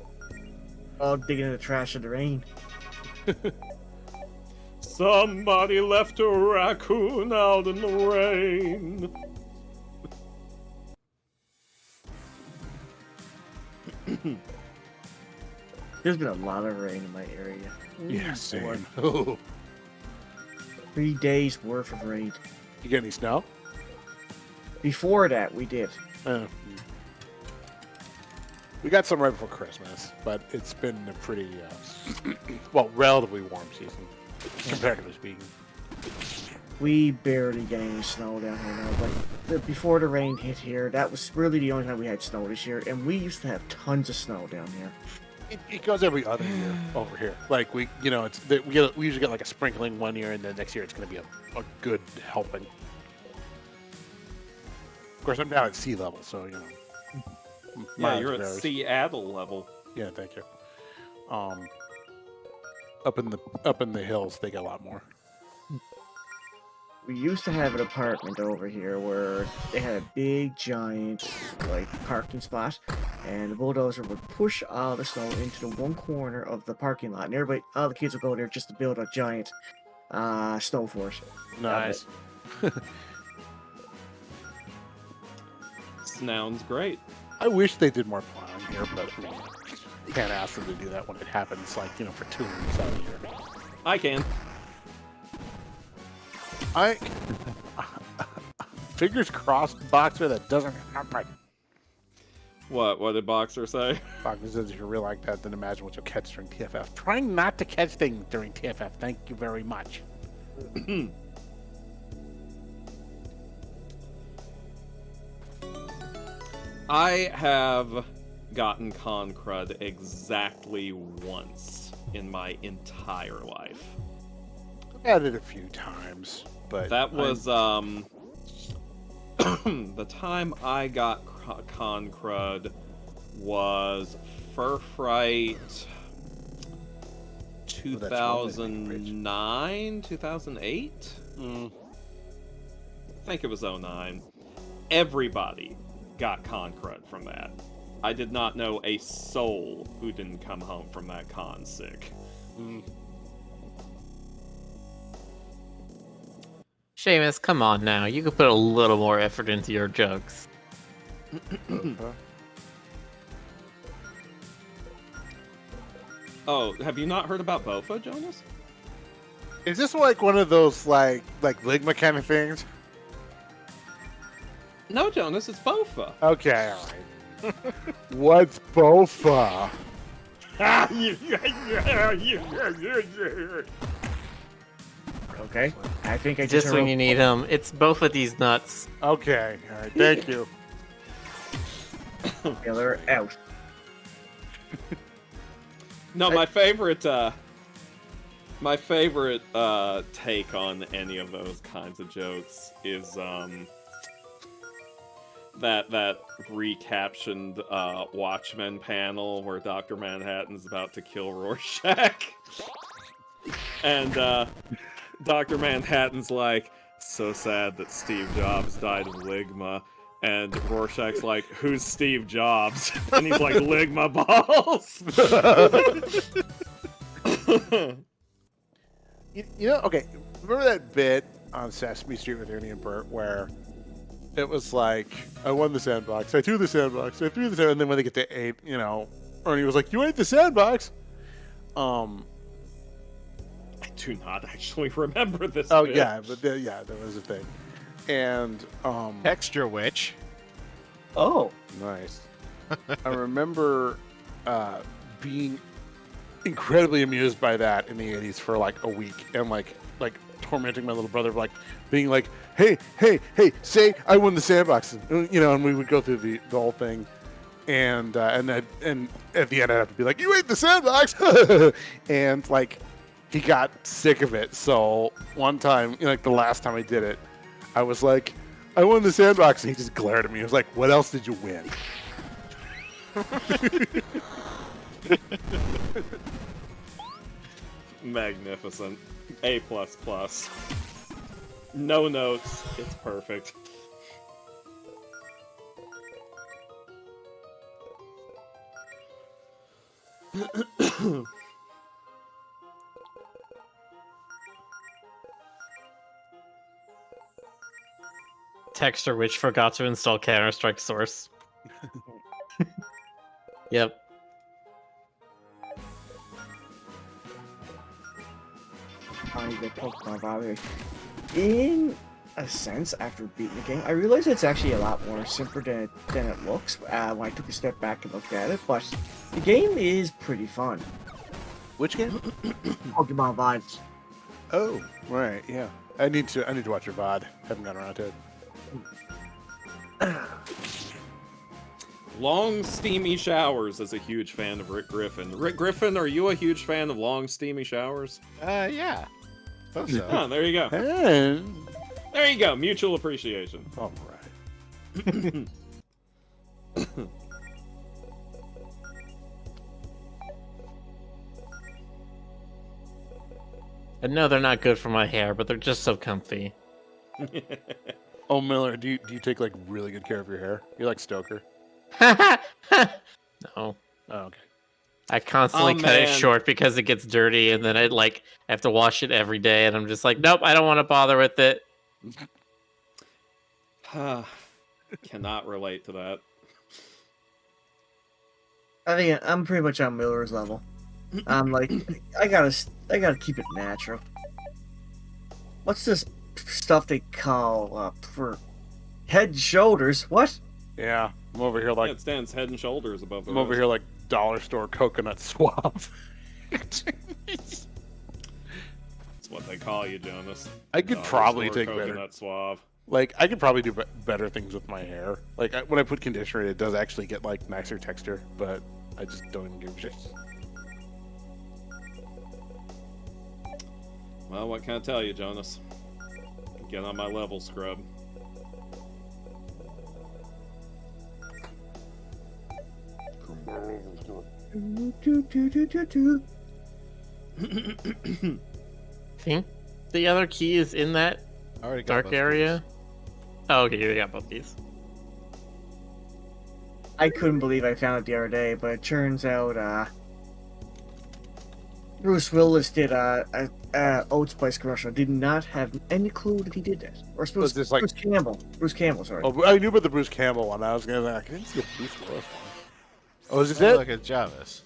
[SPEAKER 6] All digging in the trash in the rain.
[SPEAKER 4] Somebody left a raccoon out in the rain.
[SPEAKER 6] There's been a lot of rain in my area.
[SPEAKER 3] Yeah, same. Oh.
[SPEAKER 6] 3 days worth of rain.
[SPEAKER 3] You get any snow?
[SPEAKER 6] Before that, we did.
[SPEAKER 3] We got some right before Christmas, but it's been a pretty, well, relatively warm season, comparatively speaking.
[SPEAKER 6] We barely get any snow down here now. But before the rain hit here, that was really the only time we had snow this year, and we used to have tons of snow down here.
[SPEAKER 3] It goes every other year over here. Like we usually get like a sprinkling one year, and then next year it's going to be a good helping. Of course, I'm down at sea level, so you know.
[SPEAKER 4] Yeah,
[SPEAKER 3] miles
[SPEAKER 4] you're at
[SPEAKER 3] varies.
[SPEAKER 4] Seattle level.
[SPEAKER 3] Yeah, thank you. Up in the hills, they get a lot more.
[SPEAKER 6] We used to have an apartment over here where they had a big, giant, like, parking spot, and the bulldozer would push all the snow into the one corner of the parking lot, and everybody, all the kids would go there just to build a giant snow fort.
[SPEAKER 3] Nice.
[SPEAKER 4] Sounds great.
[SPEAKER 3] I wish they did more plowing here, but I mean, you can't ask them to do that when it happens, like, for 2 weeks out of the year.
[SPEAKER 4] I can.
[SPEAKER 3] Fingers crossed, Boxer, that doesn't happen.
[SPEAKER 4] What did Boxer say?
[SPEAKER 3] Boxer says if you're real like that, then imagine what you'll catch during TFF. Trying not to catch things during TFF. Thank you very much.
[SPEAKER 4] I have gotten con crud exactly once in my entire life.
[SPEAKER 3] I've had it a few times, but
[SPEAKER 4] That was the time I got con crud was Fur Fright 2009, 2008? I think it was 09. Everybody got con crud from that. I did not know a soul who didn't come home from that con sick.
[SPEAKER 1] Seamus, come on now. You could put a little more effort into your jokes.
[SPEAKER 4] Oh, have you not heard about Bofa, Jonas?
[SPEAKER 3] Is this like one of those like Ligma kind of things?
[SPEAKER 4] No, Jonas, it's Bofa.
[SPEAKER 3] Okay, all right. What's Bofa?
[SPEAKER 6] Okay, I think I just
[SPEAKER 1] Just when you need him, it's both of these nuts.
[SPEAKER 3] Okay, all right. Thank you.
[SPEAKER 6] Killer out.
[SPEAKER 4] No, my favorite take on any of those kinds of jokes is that recaptioned Watchmen panel where Dr. Manhattan's about to kill Rorschach. And Dr. Manhattan's like, so sad that Steve Jobs died of Ligma. And Rorschach's like, who's Steve Jobs? And he's like, Ligma balls!
[SPEAKER 3] Okay, remember that bit on Sesame Street with Ernie and Bert where it was like, I won the sandbox, I threw the sandbox, I threw the sandbox, and then when they get to 8, Ernie was like, you ate the sandbox!
[SPEAKER 4] I do not actually remember this
[SPEAKER 3] Oh,
[SPEAKER 4] bit.
[SPEAKER 3] yeah, but there was a thing. And,
[SPEAKER 2] Texture Witch.
[SPEAKER 6] Oh,
[SPEAKER 3] nice. I remember being incredibly amused by that in the 80s for like a week and like tormenting my little brother, like being like, hey, say I won the sandbox, and we would go through the whole thing, and at the end I'd have to be like, you ate the sandbox, and like he got sick of it. So one time, like the last time I did it, I was like, I won the sandbox, and he just glared at me. He was like, what else did you win?
[SPEAKER 4] Magnificent. A++. No notes. It's perfect.
[SPEAKER 1] Texture which forgot to install Counter-Strike Source. Yep.
[SPEAKER 6] the Pokemon Valley. In a sense, after beating the game, I realized it's actually a lot more simpler than it looks when I took a step back and looked at it, but the game is pretty fun.
[SPEAKER 3] Which game?
[SPEAKER 6] Pokemon Vibes.
[SPEAKER 3] Oh, right, yeah. I need to watch your VOD. Haven't gotten around to it.
[SPEAKER 4] Long steamy showers is a huge fan of Rick Griffin. Rick Griffin, are you a huge fan of long steamy showers?
[SPEAKER 2] Yeah. Hope so.
[SPEAKER 4] Oh, there you go.
[SPEAKER 3] And...
[SPEAKER 4] There you go. Mutual appreciation.
[SPEAKER 3] all right.
[SPEAKER 1] I know they're not good for my hair, but they're just so comfy.
[SPEAKER 3] Oh, Miller, do you take like really good care of your hair? You're like Stoker.
[SPEAKER 1] No.
[SPEAKER 3] Oh, okay.
[SPEAKER 1] I constantly
[SPEAKER 4] Oh,
[SPEAKER 1] cut it
[SPEAKER 4] man.
[SPEAKER 1] short because it gets dirty, and then I have to wash it every day, and I'm just like, nope, I don't want to bother with it.
[SPEAKER 4] Cannot relate to that.
[SPEAKER 6] I think I'm pretty much on Miller's level. I'm like, I gotta keep it natural. What's this stuff they call for head and shoulders? What?
[SPEAKER 3] Yeah, I'm over here like
[SPEAKER 4] It stands head and shoulders above the
[SPEAKER 3] I'm over
[SPEAKER 4] rest.
[SPEAKER 3] here like dollar store coconut swab.
[SPEAKER 4] That's what they call you, Jonas.
[SPEAKER 3] I could
[SPEAKER 4] Dollar
[SPEAKER 3] probably
[SPEAKER 4] store
[SPEAKER 3] take
[SPEAKER 4] coconut
[SPEAKER 3] better.
[SPEAKER 4] Suave.
[SPEAKER 3] Like I could probably do better things with my hair. Like when I put conditioner in, it does actually get like nicer texture, but I just don't even give a shit.
[SPEAKER 4] Well, what can I tell you, Jonas? Get on my level, scrub.
[SPEAKER 1] Think the other key is in that
[SPEAKER 2] I already got
[SPEAKER 1] dark
[SPEAKER 2] both
[SPEAKER 1] area. Oh, okay, you got both these.
[SPEAKER 6] I couldn't believe I found it the other day, but it turns out Bruce Willis did Old Spice commercial. Did not have any clue that he did that. Or
[SPEAKER 3] Was this like-
[SPEAKER 6] Bruce Campbell. Bruce Campbell, sorry.
[SPEAKER 3] Oh, I knew about the Bruce Campbell one. I was gonna like, I didn't see a Bruce Willis one. Oh, is this
[SPEAKER 2] Sounds
[SPEAKER 3] it?
[SPEAKER 2] like a Javis.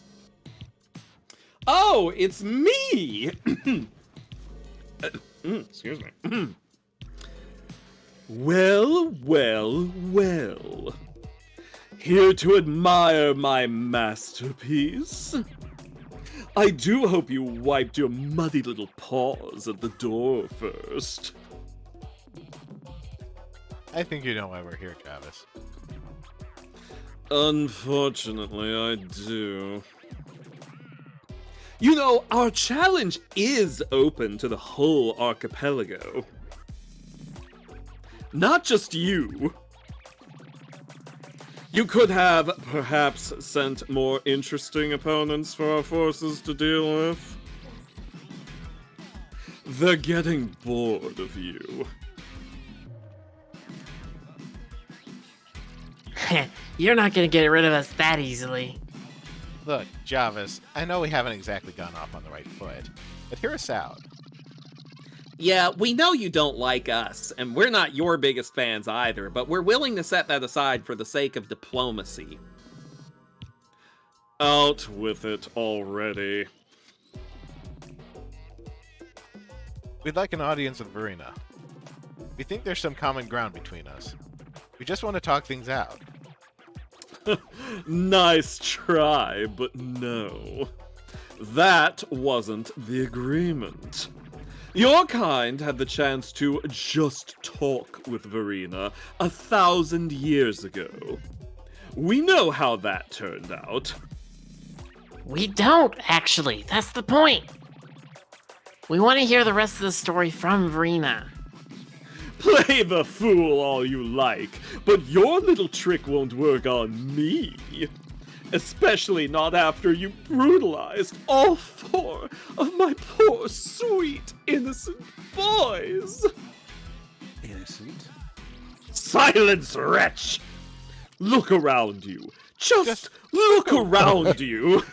[SPEAKER 4] Oh, it's me! Excuse me. Well, well, well. Here to admire my masterpiece. I do hope you wiped your muddy little paws at the door first.
[SPEAKER 2] I think you know why we're here, Javis.
[SPEAKER 4] Unfortunately, I do. You know, our challenge is open to the whole archipelago. Not just you. You could have, perhaps, sent more interesting opponents for our forces to deal with. They're getting bored of you.
[SPEAKER 1] You're not gonna get rid of us that easily.
[SPEAKER 2] Look, Javis, I know we haven't exactly gone off on the right foot, but hear us out.
[SPEAKER 4] Yeah, we know you don't like us, and we're not your biggest fans either, but we're willing to set that aside for the sake of diplomacy. Out with it already.
[SPEAKER 2] We'd like an audience with Verena. We think there's some common ground between us. We just want to talk things out.
[SPEAKER 4] Nice try, but no. That wasn't the agreement. Your kind had the chance to just talk with Verena 1,000 years ago. We know how that turned out.
[SPEAKER 1] We don't, actually. That's the point. We want to hear the rest of the story from Verena.
[SPEAKER 4] Play the fool all you like, but your little trick won't work on me. Especially not after you brutalized all 4 of my poor, sweet, innocent boys.
[SPEAKER 3] Innocent?
[SPEAKER 4] Silence, wretch! Look around you. Just look around you.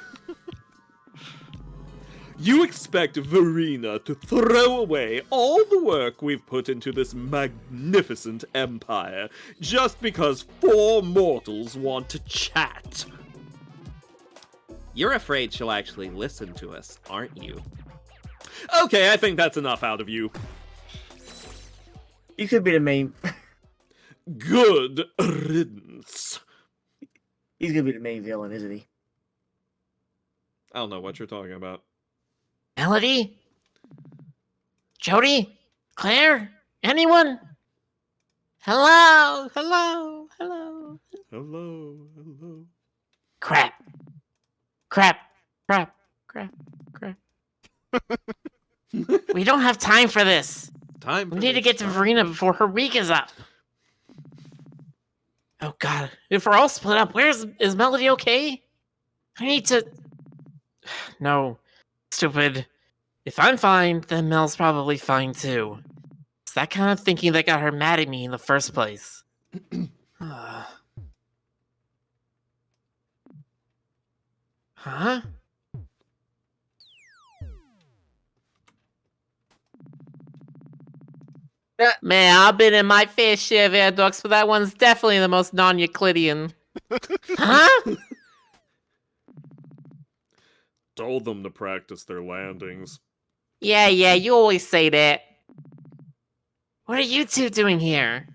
[SPEAKER 4] You expect Verena to throw away all the work we've put into this magnificent empire just because 4 mortals want to chat. You're afraid she'll actually listen to us, aren't you? Okay, I think that's enough out of you.
[SPEAKER 6] You could be the main.
[SPEAKER 4] Good riddance.
[SPEAKER 6] He's gonna be the main villain, isn't he?
[SPEAKER 4] I don't know what you're talking about.
[SPEAKER 1] Melody? Jody? Claire? Anyone? Hello? Hello? Hello?
[SPEAKER 4] Hello, hello.
[SPEAKER 1] Crap. Crap. Crap. Crap. Crap. We don't have time for this.
[SPEAKER 4] Time for
[SPEAKER 1] We need to
[SPEAKER 4] this.
[SPEAKER 1] get to Verena before her week is up. Oh god. If we're all split up, is Melody okay? I need to... No. Stupid. If I'm fine, then Mel's probably fine too. It's that kind of thinking that got her mad at me in the first place. Huh? Man, I've been in my fair share of air ducts, but that one's definitely the most non-Euclidean. Huh?
[SPEAKER 4] Told them to practice their landings.
[SPEAKER 1] Yeah, you always say that. What are you two doing here?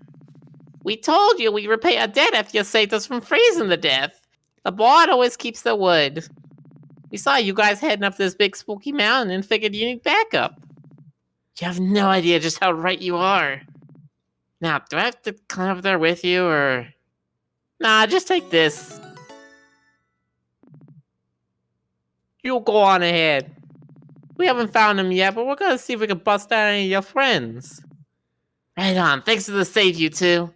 [SPEAKER 1] We told you we repay our debt after you saved us from freezing to death. The bard always keeps the wood. We saw you guys heading up this big spooky mountain and figured you need backup. You have no idea just how right you are. Now, do I have to climb up there with you, or... Nah, just take this. You go on ahead. We haven't found him yet, but we're gonna see if we can bust out any of your friends. Right on, thanks for the save, you two.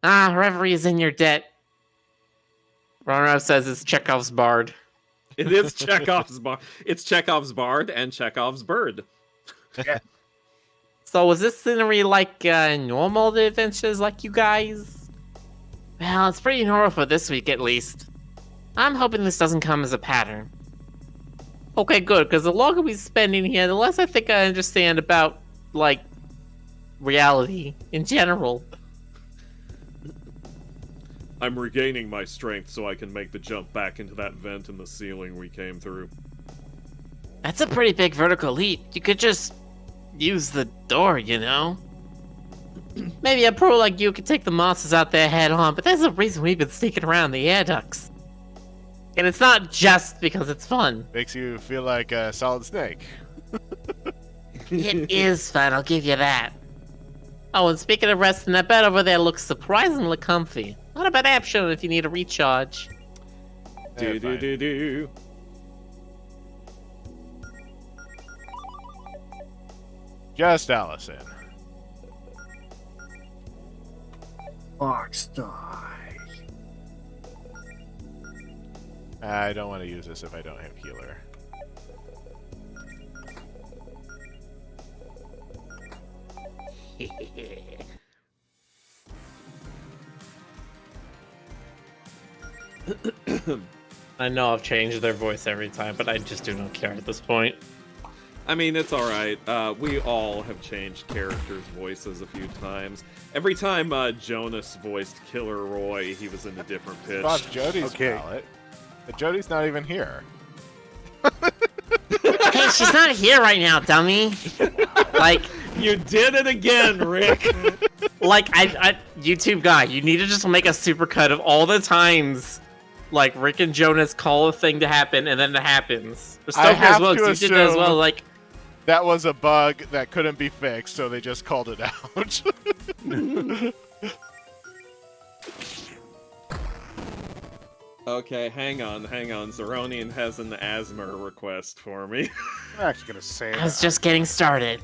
[SPEAKER 1] Reverie is in your debt. Ronrod says it's Chekhov's bard.
[SPEAKER 4] It is Chekhov's bard. It's Chekhov's bard and Chekhov's bird.
[SPEAKER 1] So was this scenery like normal adventures like you guys? Well, it's pretty normal for this week at least. I'm hoping this doesn't come as a pattern. Okay, good, because the longer we spend in here, the less I think I understand about, like, reality in general.
[SPEAKER 4] I'm regaining my strength so I can make the jump back into that vent in the ceiling we came through.
[SPEAKER 1] That's a pretty big vertical leap. You could just use the door, you know? Maybe a pro like you could take the monsters out there head on, but there's a reason we've been sneaking around the air ducts. And it's not just because it's fun.
[SPEAKER 2] Makes you feel like a Solid Snake.
[SPEAKER 1] It is fun, I'll give you that. Oh, and speaking of resting, that bed over there looks surprisingly comfy. Not a bad option if you need a recharge.
[SPEAKER 4] Do.
[SPEAKER 2] Just Allison.
[SPEAKER 6] Box die.
[SPEAKER 2] I don't want to use this if I don't have healer.
[SPEAKER 1] I know I've changed their voice every time, but I just do not care at this point.
[SPEAKER 4] I mean, it's alright. We all have changed characters' voices a few times. Every time Jonas voiced Killer Roy, he was in a different pitch.
[SPEAKER 2] Boss Jody's
[SPEAKER 3] Okay.
[SPEAKER 2] palette. But Jody's not even here.
[SPEAKER 1] Hey, she's not here right now, dummy. Like,
[SPEAKER 4] You did it again, Rick!
[SPEAKER 1] YouTube guy, you need to just make a supercut of all the times, like, Rick and Jonas call a thing to happen, and then it happens. Or
[SPEAKER 2] I
[SPEAKER 1] Stoker
[SPEAKER 2] have
[SPEAKER 1] as well,
[SPEAKER 2] to
[SPEAKER 1] 'cause you did that as well,
[SPEAKER 2] assume-
[SPEAKER 1] like...
[SPEAKER 2] That was a bug that couldn't be fixed, so they just called it out.
[SPEAKER 4] Okay, hang on. Zeronian has an asthma request for me.
[SPEAKER 3] I'm actually gonna say
[SPEAKER 1] I was
[SPEAKER 3] that.
[SPEAKER 1] just getting started.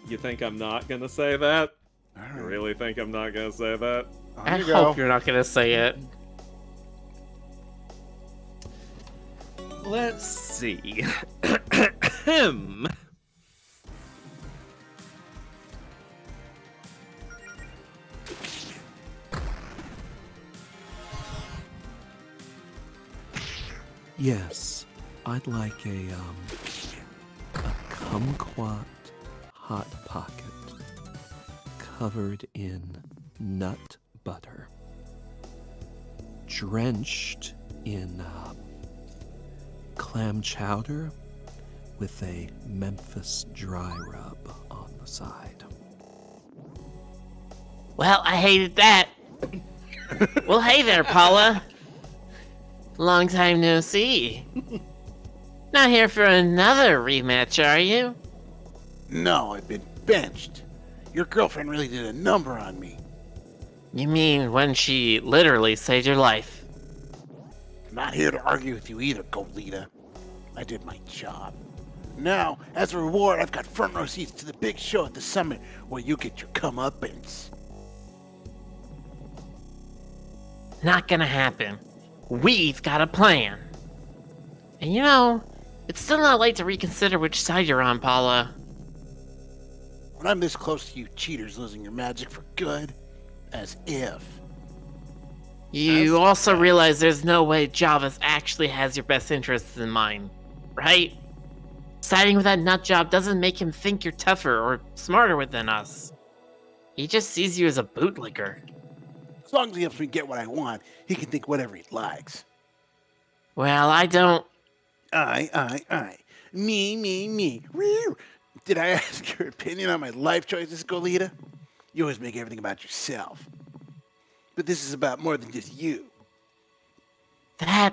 [SPEAKER 4] You think I'm not gonna say that?
[SPEAKER 3] All
[SPEAKER 4] You
[SPEAKER 3] right.
[SPEAKER 4] really think I'm not gonna say that?
[SPEAKER 3] On
[SPEAKER 1] I
[SPEAKER 3] you
[SPEAKER 1] hope
[SPEAKER 3] go.
[SPEAKER 1] you're not gonna say it.
[SPEAKER 4] Let's see. Ahem.
[SPEAKER 8] Yes, I'd like a kumquat hot pocket covered in nut butter, drenched in clam chowder with a Memphis dry rub on the side.
[SPEAKER 1] Well, I hated that. Well, hey there, Paula. Long time no see. Not here for another rematch, are you?
[SPEAKER 3] No, I've been benched. Your girlfriend really did a number on me.
[SPEAKER 1] You mean when she literally saved your life?
[SPEAKER 3] I'm not here to argue with you either, Goleta. I did my job. Now, as a reward, I've got front row seats to the big show at the summit where you get your comeuppance. Not
[SPEAKER 1] Not gonna happen. We've got a plan. And you know, It's still not late to reconsider which side you're on, Paula.
[SPEAKER 3] When I'm this close to you cheaters losing your magic for good, as if.
[SPEAKER 1] You also realize there's no way Javas actually has your best interests in mind, right? Siding with that nut job doesn't make him think you're tougher or smarter than us. He just sees you as a bootlicker.
[SPEAKER 3] As long as he helps me get what I want, he can think whatever he likes.
[SPEAKER 1] Well, I don't...
[SPEAKER 3] I. Me. Woo. Did I ask your opinion on my life choices, Golita? You always make everything about yourself. But this is about more than just you.
[SPEAKER 1] That...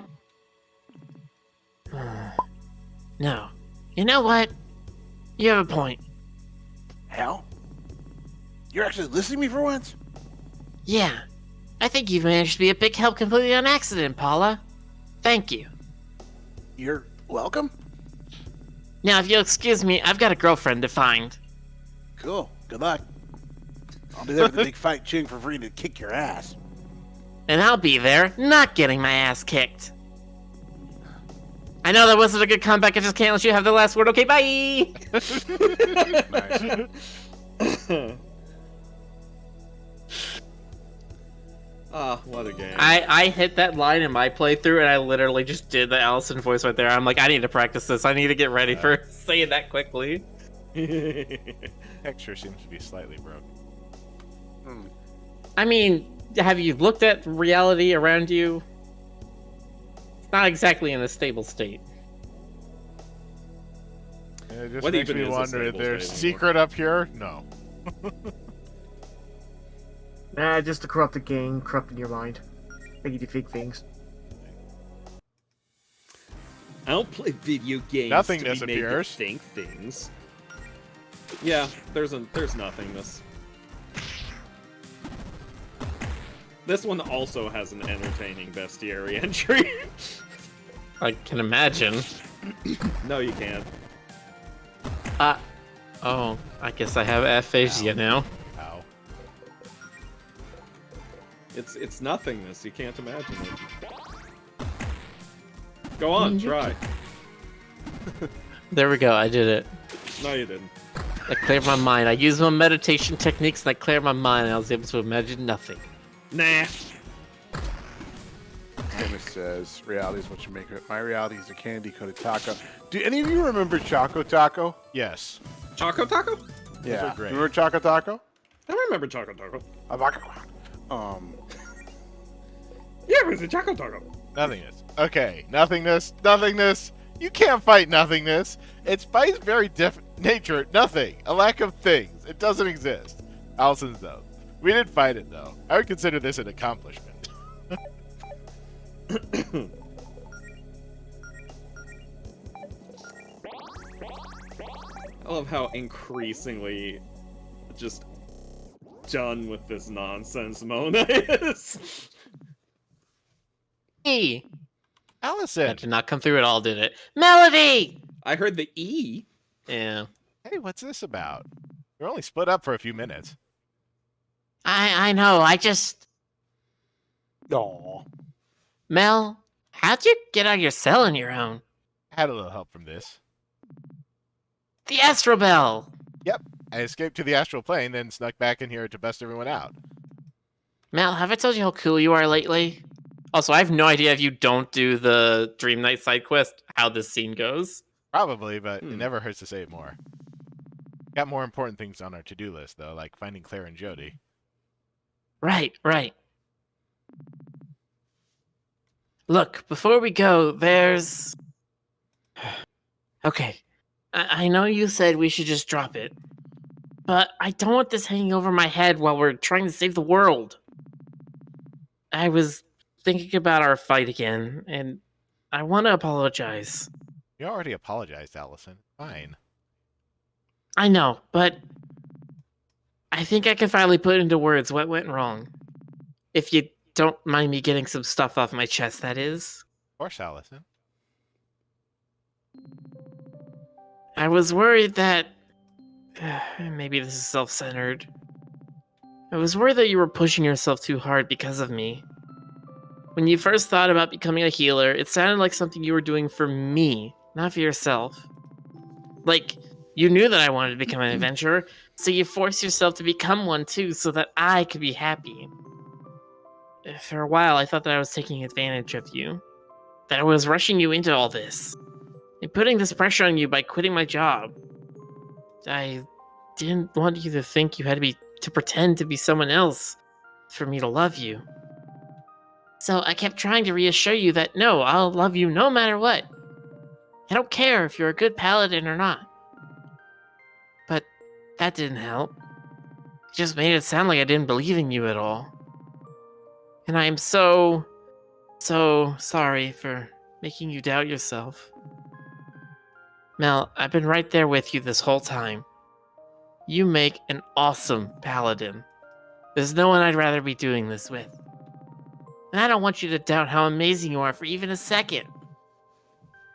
[SPEAKER 1] No. You know what? You have a point.
[SPEAKER 3] Hell? You're actually listening to me for once?
[SPEAKER 1] Yeah. I think you've managed to be a big help completely on accident, Paula. Thank you.
[SPEAKER 3] You're welcome?
[SPEAKER 1] Now, if you'll excuse me, I've got a girlfriend to find.
[SPEAKER 3] Cool. Good luck. I'll be there for the big fight cheering for free to kick your ass.
[SPEAKER 1] And I'll be there, not getting my ass kicked. I know that wasn't a good comeback, I just can't let you have the last word. Okay, bye!
[SPEAKER 4] Nice. Ah, what a game.
[SPEAKER 1] I hit that line in my playthrough, and I literally just did the Allison voice right there. I'm like, I need to practice this. I need to get ready for saying that quickly.
[SPEAKER 2] Texture seems to be slightly broken.
[SPEAKER 1] I mean, have you looked at reality around you? It's not exactly in a stable state.
[SPEAKER 2] It just
[SPEAKER 4] What
[SPEAKER 2] makes
[SPEAKER 4] even
[SPEAKER 2] me
[SPEAKER 4] is a
[SPEAKER 2] wonder if
[SPEAKER 4] stable
[SPEAKER 2] there's
[SPEAKER 4] state
[SPEAKER 2] secret up here? No.
[SPEAKER 6] Nah, just a corrupted game, corrupting your mind. Make you do fake things.
[SPEAKER 4] I don't play video games
[SPEAKER 2] Nothing
[SPEAKER 4] to be made to
[SPEAKER 2] disappears.
[SPEAKER 4] think things. Yeah, there's nothingness. This one also has an entertaining bestiary entry.
[SPEAKER 1] I can imagine.
[SPEAKER 4] No, you can't.
[SPEAKER 1] Oh, I guess I have aphasia now.
[SPEAKER 2] Ow.
[SPEAKER 4] It's nothingness. You can't imagine it. Go on, try.
[SPEAKER 1] There we go, I did it.
[SPEAKER 4] No, you didn't.
[SPEAKER 1] I cleared my mind. I used my meditation techniques and I cleared my mind and I was able to imagine nothing.
[SPEAKER 4] Nah.
[SPEAKER 3] Thomas says, reality is what you make of it. My reality is a candy-coated taco. Do any of you remember Choco Taco?
[SPEAKER 2] Yes.
[SPEAKER 4] Choco Taco?
[SPEAKER 3] Yeah.
[SPEAKER 2] are great.
[SPEAKER 3] Remember Choco Taco?
[SPEAKER 4] I remember Choco Taco. Yeah, it was a Choco Taco.
[SPEAKER 2] Nothingness. Okay. Nothingness. You can't fight nothingness. It's by its very nature, nothing. A lack of things. It doesn't exist. Allison's though. We didn't fight it though. I would consider this an accomplishment.
[SPEAKER 4] I love how increasingly just done with this nonsense Mona is.
[SPEAKER 1] E.
[SPEAKER 2] Allison.
[SPEAKER 1] That did not come through at all, did it? Melody!
[SPEAKER 4] I heard the E.
[SPEAKER 1] Yeah.
[SPEAKER 2] Hey, what's this about? We're only split up for a few minutes.
[SPEAKER 1] I know, I just...
[SPEAKER 3] Aw.
[SPEAKER 1] Mel, how'd you get out of your cell on your own?
[SPEAKER 2] I had a little help from this.
[SPEAKER 1] The Astro Bell!
[SPEAKER 2] I escaped to the astral plane, then snuck back in here to bust everyone out.
[SPEAKER 1] Mel, have I told you how cool you are lately? Also, I have no idea if you don't do the Dream Knight side quest, how this scene goes.
[SPEAKER 2] Probably, but it never hurts to save more. Got more important things on our to-do list, though, like finding Claire and Jody.
[SPEAKER 1] Right. Look, before we go, there's... Okay, I know you said we should just drop it, but I don't want this hanging over my head while we're trying to save the world. I was thinking about our fight again, and I want to apologize.
[SPEAKER 2] You already apologized, Allison. Fine.
[SPEAKER 1] I know, but I think I can finally put into words what went wrong. If you don't mind me getting some stuff off my chest, that is.
[SPEAKER 2] Of course, Allison.
[SPEAKER 1] I was worried that... maybe this is self-centered. I was worried that you were pushing yourself too hard because of me. When you first thought about becoming a healer, it sounded like something you were doing for me, not for yourself. Like, you knew that I wanted to become an adventurer, so you forced yourself to become one too, so that I could be happy. For a while, I thought that I was taking advantage of you, that I was rushing you into all this, and putting this pressure on you by quitting my job. I didn't want you to think you had to pretend to be someone else for me to love you. So I kept trying to reassure you that no, I'll love you no matter what. I don't care if you're a good paladin or not. But that didn't help. It just made it sound like I didn't believe in you at all. And I am so sorry for making you doubt yourself. Mel, I've been right there with you this whole time. You make an awesome paladin. There's no one I'd rather be doing this with. And I don't want you to doubt how amazing you are for even a second.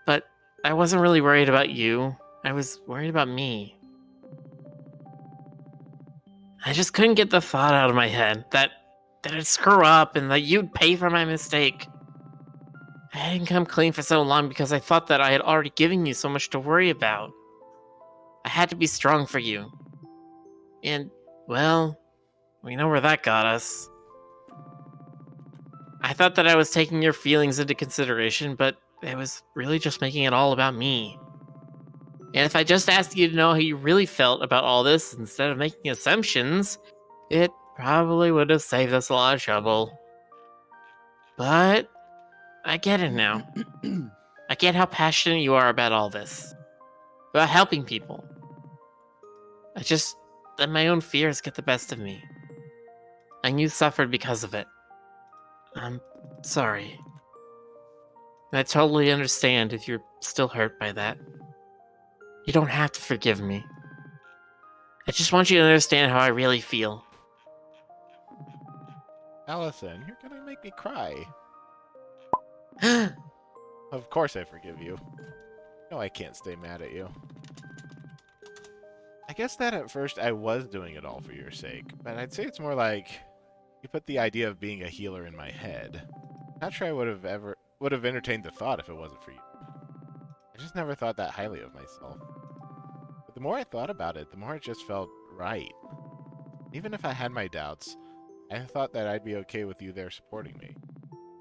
[SPEAKER 1] But I wasn't really worried about you. I was worried about me. I just couldn't get the thought out of my head that I'd screw up and that you'd pay for my mistake. I hadn't come clean for so long because I thought that I had already given you so much to worry about. I had to be strong for you. And, well, we know where that got us. I thought that I was taking your feelings into consideration, but it was really just making it all about me. And if I just asked you to know how you really felt about all this instead of making assumptions, it probably would have saved us a lot of trouble. But I get it now. I get how passionate you are about all this. About helping people. I just let my own fears get the best of me. And you suffered because of it. I'm sorry. And I totally understand if you're still hurt by that. You don't have to forgive me. I just want you to understand how I really feel.
[SPEAKER 2] Allison, you're gonna make me cry. Of course I forgive you. No, I can't stay mad at you. I guess that at first I was doing it all for your sake, but I'd say it's more like you put the idea of being a healer in my head. Not sure I would have entertained the thought if it wasn't for you. I just never thought that highly of myself. But the more I thought about it, the more it just felt right. Even if I had my doubts, I thought that I'd be okay with you there supporting me.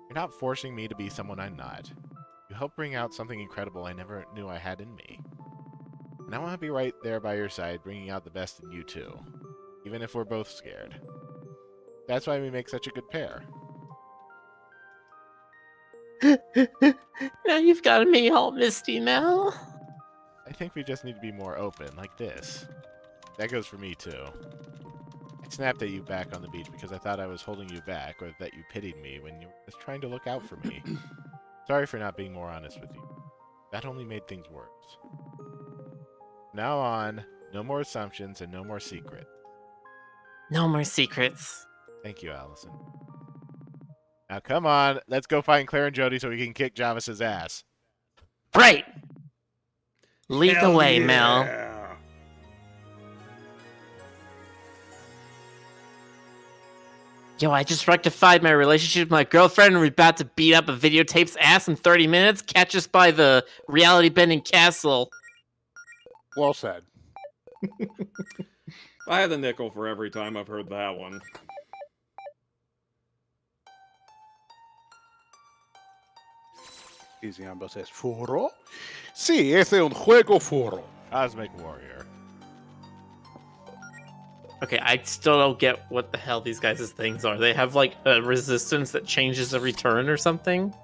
[SPEAKER 2] You're not forcing me to be someone I'm not. You help bring out something incredible I never knew I had in me. And I want to be right there by your side, bringing out the best in you too. Even if we're both scared. That's why we make such a good pair.
[SPEAKER 1] Now you've got me all misty, Mel.
[SPEAKER 2] I think we just need to be more open, like this. That goes for me too. I snapped at you back on the beach because I thought I was holding you back, or that you pitied me when you were just trying to look out for me. Sorry for not being more honest with you. That only made things worse. From now on, no more assumptions and no more secret.
[SPEAKER 1] No more secrets.
[SPEAKER 2] Thank you, Allison. Now come on, let's go find Claire and Jody so we can kick Javis's ass.
[SPEAKER 1] Right! Lead the
[SPEAKER 5] Hell
[SPEAKER 1] way,
[SPEAKER 5] yeah.
[SPEAKER 1] Mel. Yo, I just rectified my relationship with my girlfriend and we're about to beat up a videotape's ass in 30 minutes. Catch us by the reality-bending castle.
[SPEAKER 3] Well said.
[SPEAKER 4] I had a nickel for every time I've heard that one.
[SPEAKER 3] Easy ambos es furro. Sí, es un juego furro.
[SPEAKER 2] Cosmic Warrior.
[SPEAKER 1] Okay, I still don't get what the hell these guys' things are. They have, like, a resistance that changes every turn or something?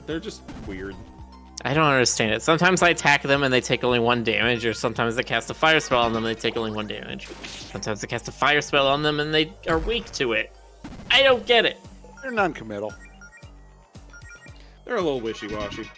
[SPEAKER 4] They're just weird.
[SPEAKER 1] I don't understand it. Sometimes I attack them and they take only 1 damage, or sometimes I cast a fire spell on them and they take only 1 damage. Sometimes I cast a fire spell on them and they are weak to it. I don't get it.
[SPEAKER 3] They're non-committal.
[SPEAKER 4] They're a little wishy-washy.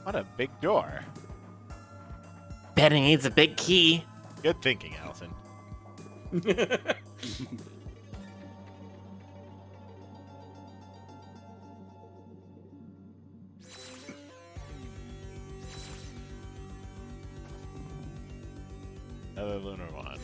[SPEAKER 2] What a big door.
[SPEAKER 1] Bet he needs a big key.
[SPEAKER 2] Good thinking, Allison. Another lunar one.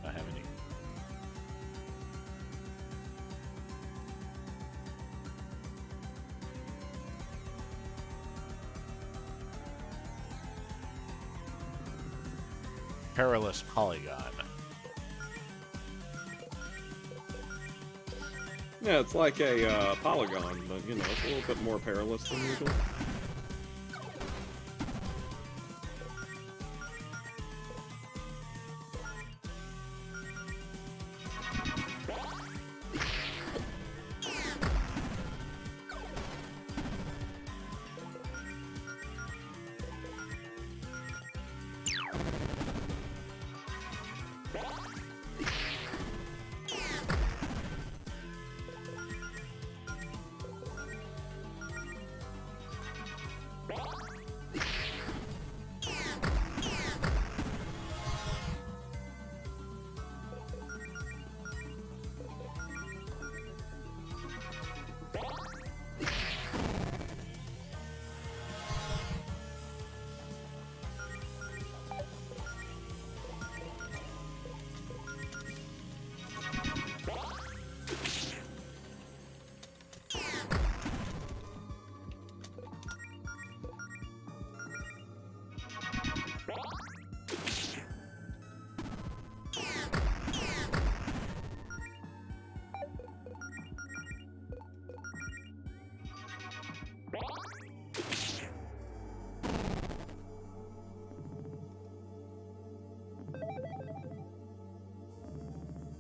[SPEAKER 2] Not have any. Perilous polygon.
[SPEAKER 4] Yeah, it's like a polygon, but you know, it's a little bit more perilous than usual.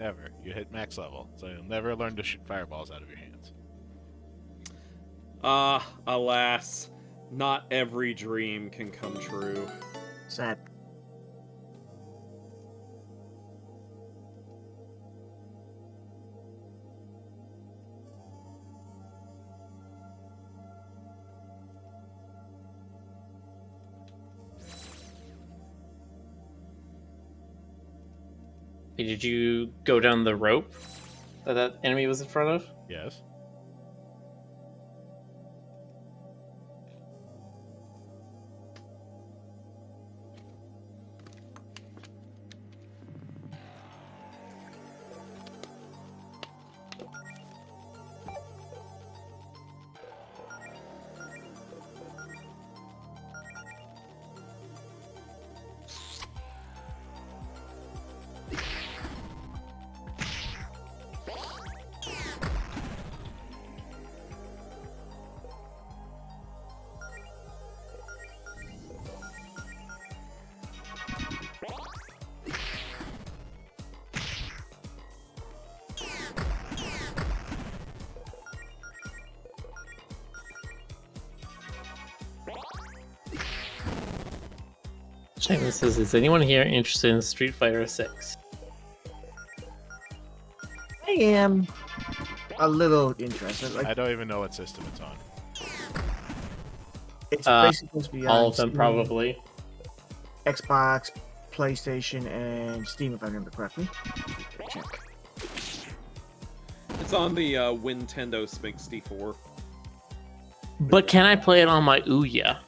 [SPEAKER 2] Never. You hit max level, so you'll never learn to shoot fireballs out of your hands.
[SPEAKER 4] Alas, not every dream can come true.
[SPEAKER 6] Sad.
[SPEAKER 1] Did you go down the rope that enemy was in front of?
[SPEAKER 2] Yes.
[SPEAKER 1] Shaman says, is anyone here interested in Street Fighter 6?
[SPEAKER 6] I am a little interested. Like,
[SPEAKER 2] I don't even know what system it's on.
[SPEAKER 6] it's basically supposed to be
[SPEAKER 1] All
[SPEAKER 6] on
[SPEAKER 1] of them,
[SPEAKER 6] Steam,
[SPEAKER 1] probably.
[SPEAKER 6] Xbox, PlayStation, and Steam, if I remember correctly. Check.
[SPEAKER 4] It's on the Nintendo 64.
[SPEAKER 1] But can I play it on my Ouya?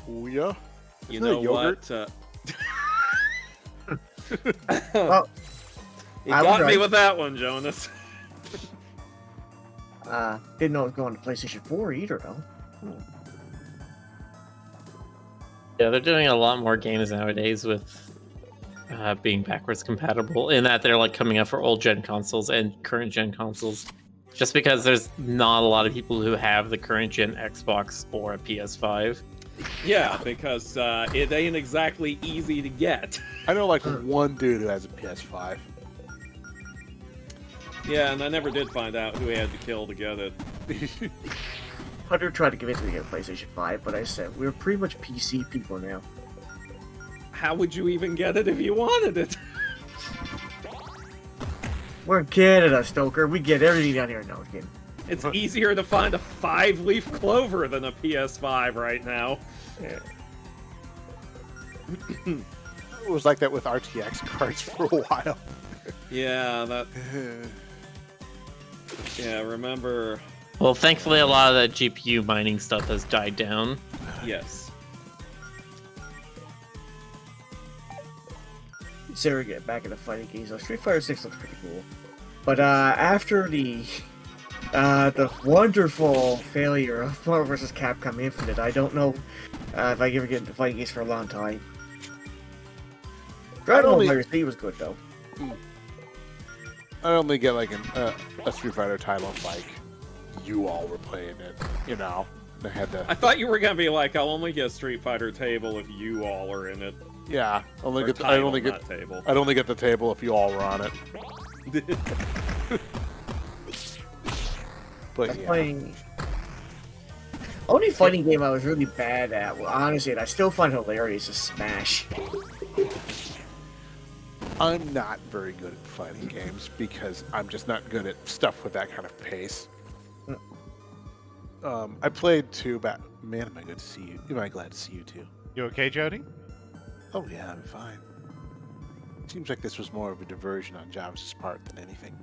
[SPEAKER 3] Ooh, yeah.
[SPEAKER 4] You
[SPEAKER 3] Isn't that
[SPEAKER 4] know
[SPEAKER 3] yogurt?
[SPEAKER 4] what?
[SPEAKER 6] Well,
[SPEAKER 4] You
[SPEAKER 6] I was
[SPEAKER 4] got me
[SPEAKER 6] right.
[SPEAKER 4] with that one, Jonas.
[SPEAKER 6] Didn't know it was going to PlayStation 4 either, though.
[SPEAKER 1] Yeah, they're doing a lot more games nowadays with being backwards compatible in that they're like coming out for old gen consoles and current gen consoles. Just because there's not a lot of people who have the current gen Xbox or a PS5.
[SPEAKER 4] Yeah, because it ain't exactly easy to get.
[SPEAKER 3] I know like one dude who has a PS5.
[SPEAKER 4] Yeah, and I never did find out who he had to kill to get it.
[SPEAKER 6] Hunter tried to convince me to get a PlayStation 5, but I said we're pretty much PC people now.
[SPEAKER 4] How would you even get it if you wanted it?
[SPEAKER 6] We're in Canada, Stoker. We get everything down here. No, I'm kidding.
[SPEAKER 4] It's easier to find a 5-leaf clover than a PS5 right now.
[SPEAKER 3] Yeah. It was like that with RTX cards for a while.
[SPEAKER 4] Yeah, that. Yeah, remember.
[SPEAKER 1] Well, thankfully, a lot of that GPU mining stuff has died down.
[SPEAKER 4] Yes.
[SPEAKER 6] Sarah get back into fighting games. Street Fighter 6 looks pretty cool. But after the wonderful failure of Marvel vs. Capcom Infinite, I don't know if I ever get into fighting games for a long time. Dragon Ball Fighter Z was good though.
[SPEAKER 3] I only get like a Street Fighter title if like you all were playing it, you know. I had to.
[SPEAKER 4] I thought you were gonna be like, I'll only get Street Fighter table if you all are in it.
[SPEAKER 3] Yeah, I only get
[SPEAKER 4] table.
[SPEAKER 3] I'd only get the table if you all were on it. But yeah.
[SPEAKER 6] Playing... Only fighting game I was really bad at, well, honestly, and I still find hilarious, is Smash.
[SPEAKER 3] I'm not very good at fighting games because I'm just not good at stuff with that kind of pace. I played two, but man, am I good to see you? Am I glad to see you too?
[SPEAKER 2] You okay, Jody?
[SPEAKER 3] Oh yeah, I'm fine. Seems like this was more of a diversion on Jarvis' part than anything.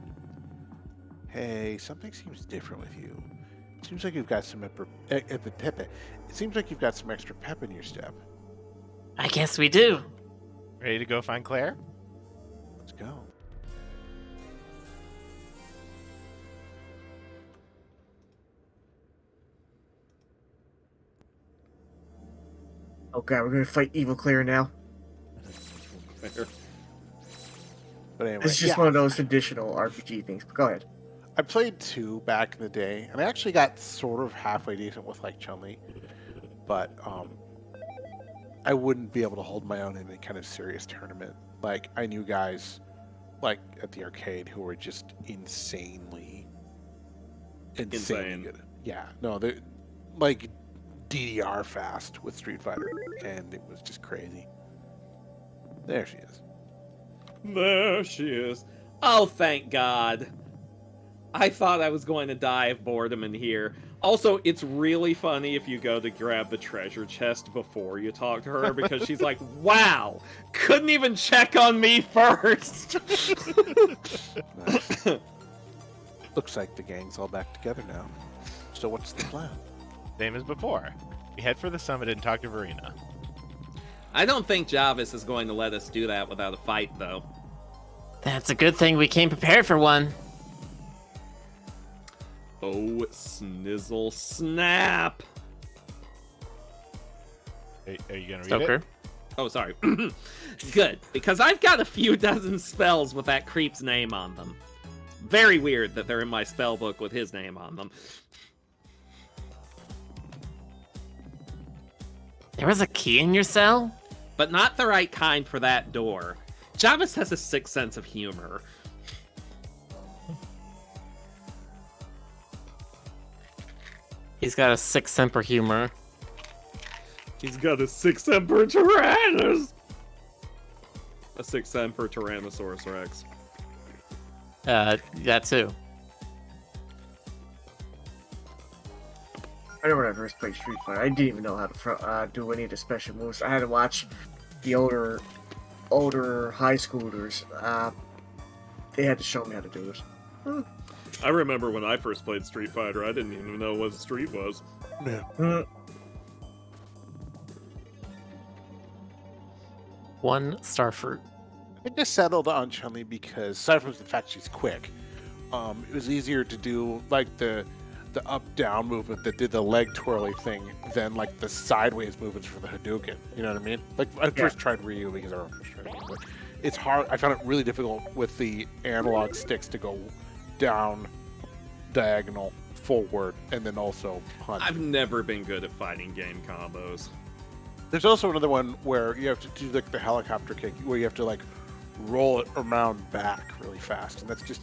[SPEAKER 3] Hey, something seems different with you. Seems like you've got some It seems like you've got some extra pep in your step.
[SPEAKER 1] I guess we do.
[SPEAKER 2] Ready to go find Claire?
[SPEAKER 3] Let's go.
[SPEAKER 6] Oh god, we're gonna fight Evil Claire now.
[SPEAKER 3] But anyway,
[SPEAKER 6] It's just one of those traditional RPG things, but go ahead.
[SPEAKER 3] I played two back in the day, and I actually got sort of halfway decent with like Chun-Li, but I wouldn't be able to hold my own in any kind of serious tournament. Like I knew guys like at the arcade who were just insanely
[SPEAKER 4] Insane.
[SPEAKER 3] good. Yeah, no, they're like DDR fast with Street Fighter, and it was just crazy. There she is.
[SPEAKER 4] There she is. Oh, thank God. I thought I was going to die of boredom in here. Also, it's really funny if you go to grab the treasure chest before you talk to her, because she's like, wow, couldn't even check on me first.
[SPEAKER 3] Nice. Looks like the gang's all back together now. So what's the plan?
[SPEAKER 2] Same as before. We head for the summit and talk to Verena.
[SPEAKER 4] I don't think Jarvis is going to let us do that without a fight, though.
[SPEAKER 1] That's a good thing we came prepared for one.
[SPEAKER 4] Oh, snizzle snap.
[SPEAKER 2] Are you gonna read
[SPEAKER 1] Stoker.
[SPEAKER 2] it?
[SPEAKER 4] Oh, sorry. Good, because I've got a few dozen spells with that creep's name on them. Very weird that they're in my spell book with his name on them.
[SPEAKER 1] There was a key in your cell?
[SPEAKER 4] But not the right kind for that door. Jarvis has a sick sense of humor.
[SPEAKER 1] He's got a sick semper humor.
[SPEAKER 4] He's got a sick semper tyrannus. A sick semper tyrannosaurus rex.
[SPEAKER 1] That too.
[SPEAKER 6] I remember when I first played Street Fighter, I didn't even know how to do any of the special moves. I had to watch the older high schoolers. They had to show me how to do it.
[SPEAKER 4] I remember when I first played Street Fighter, I didn't even know what Street was.
[SPEAKER 3] Yeah.
[SPEAKER 1] One starfruit.
[SPEAKER 3] I just settled on Chun-Li because, aside from the fact she's quick, it was easier to do like the up-down movement that did the leg twirly thing than like the sideways movements for the Hadouken. You know what I mean? Like I first tried Ryu because I was frustrated, but it's hard. I found it really difficult with the analog sticks to go down, diagonal, forward, and then also hunt.
[SPEAKER 4] I've never been good at fighting game combos.
[SPEAKER 3] There's also another one where you have to do like the helicopter kick, where you have to like roll it around back really fast, and that's just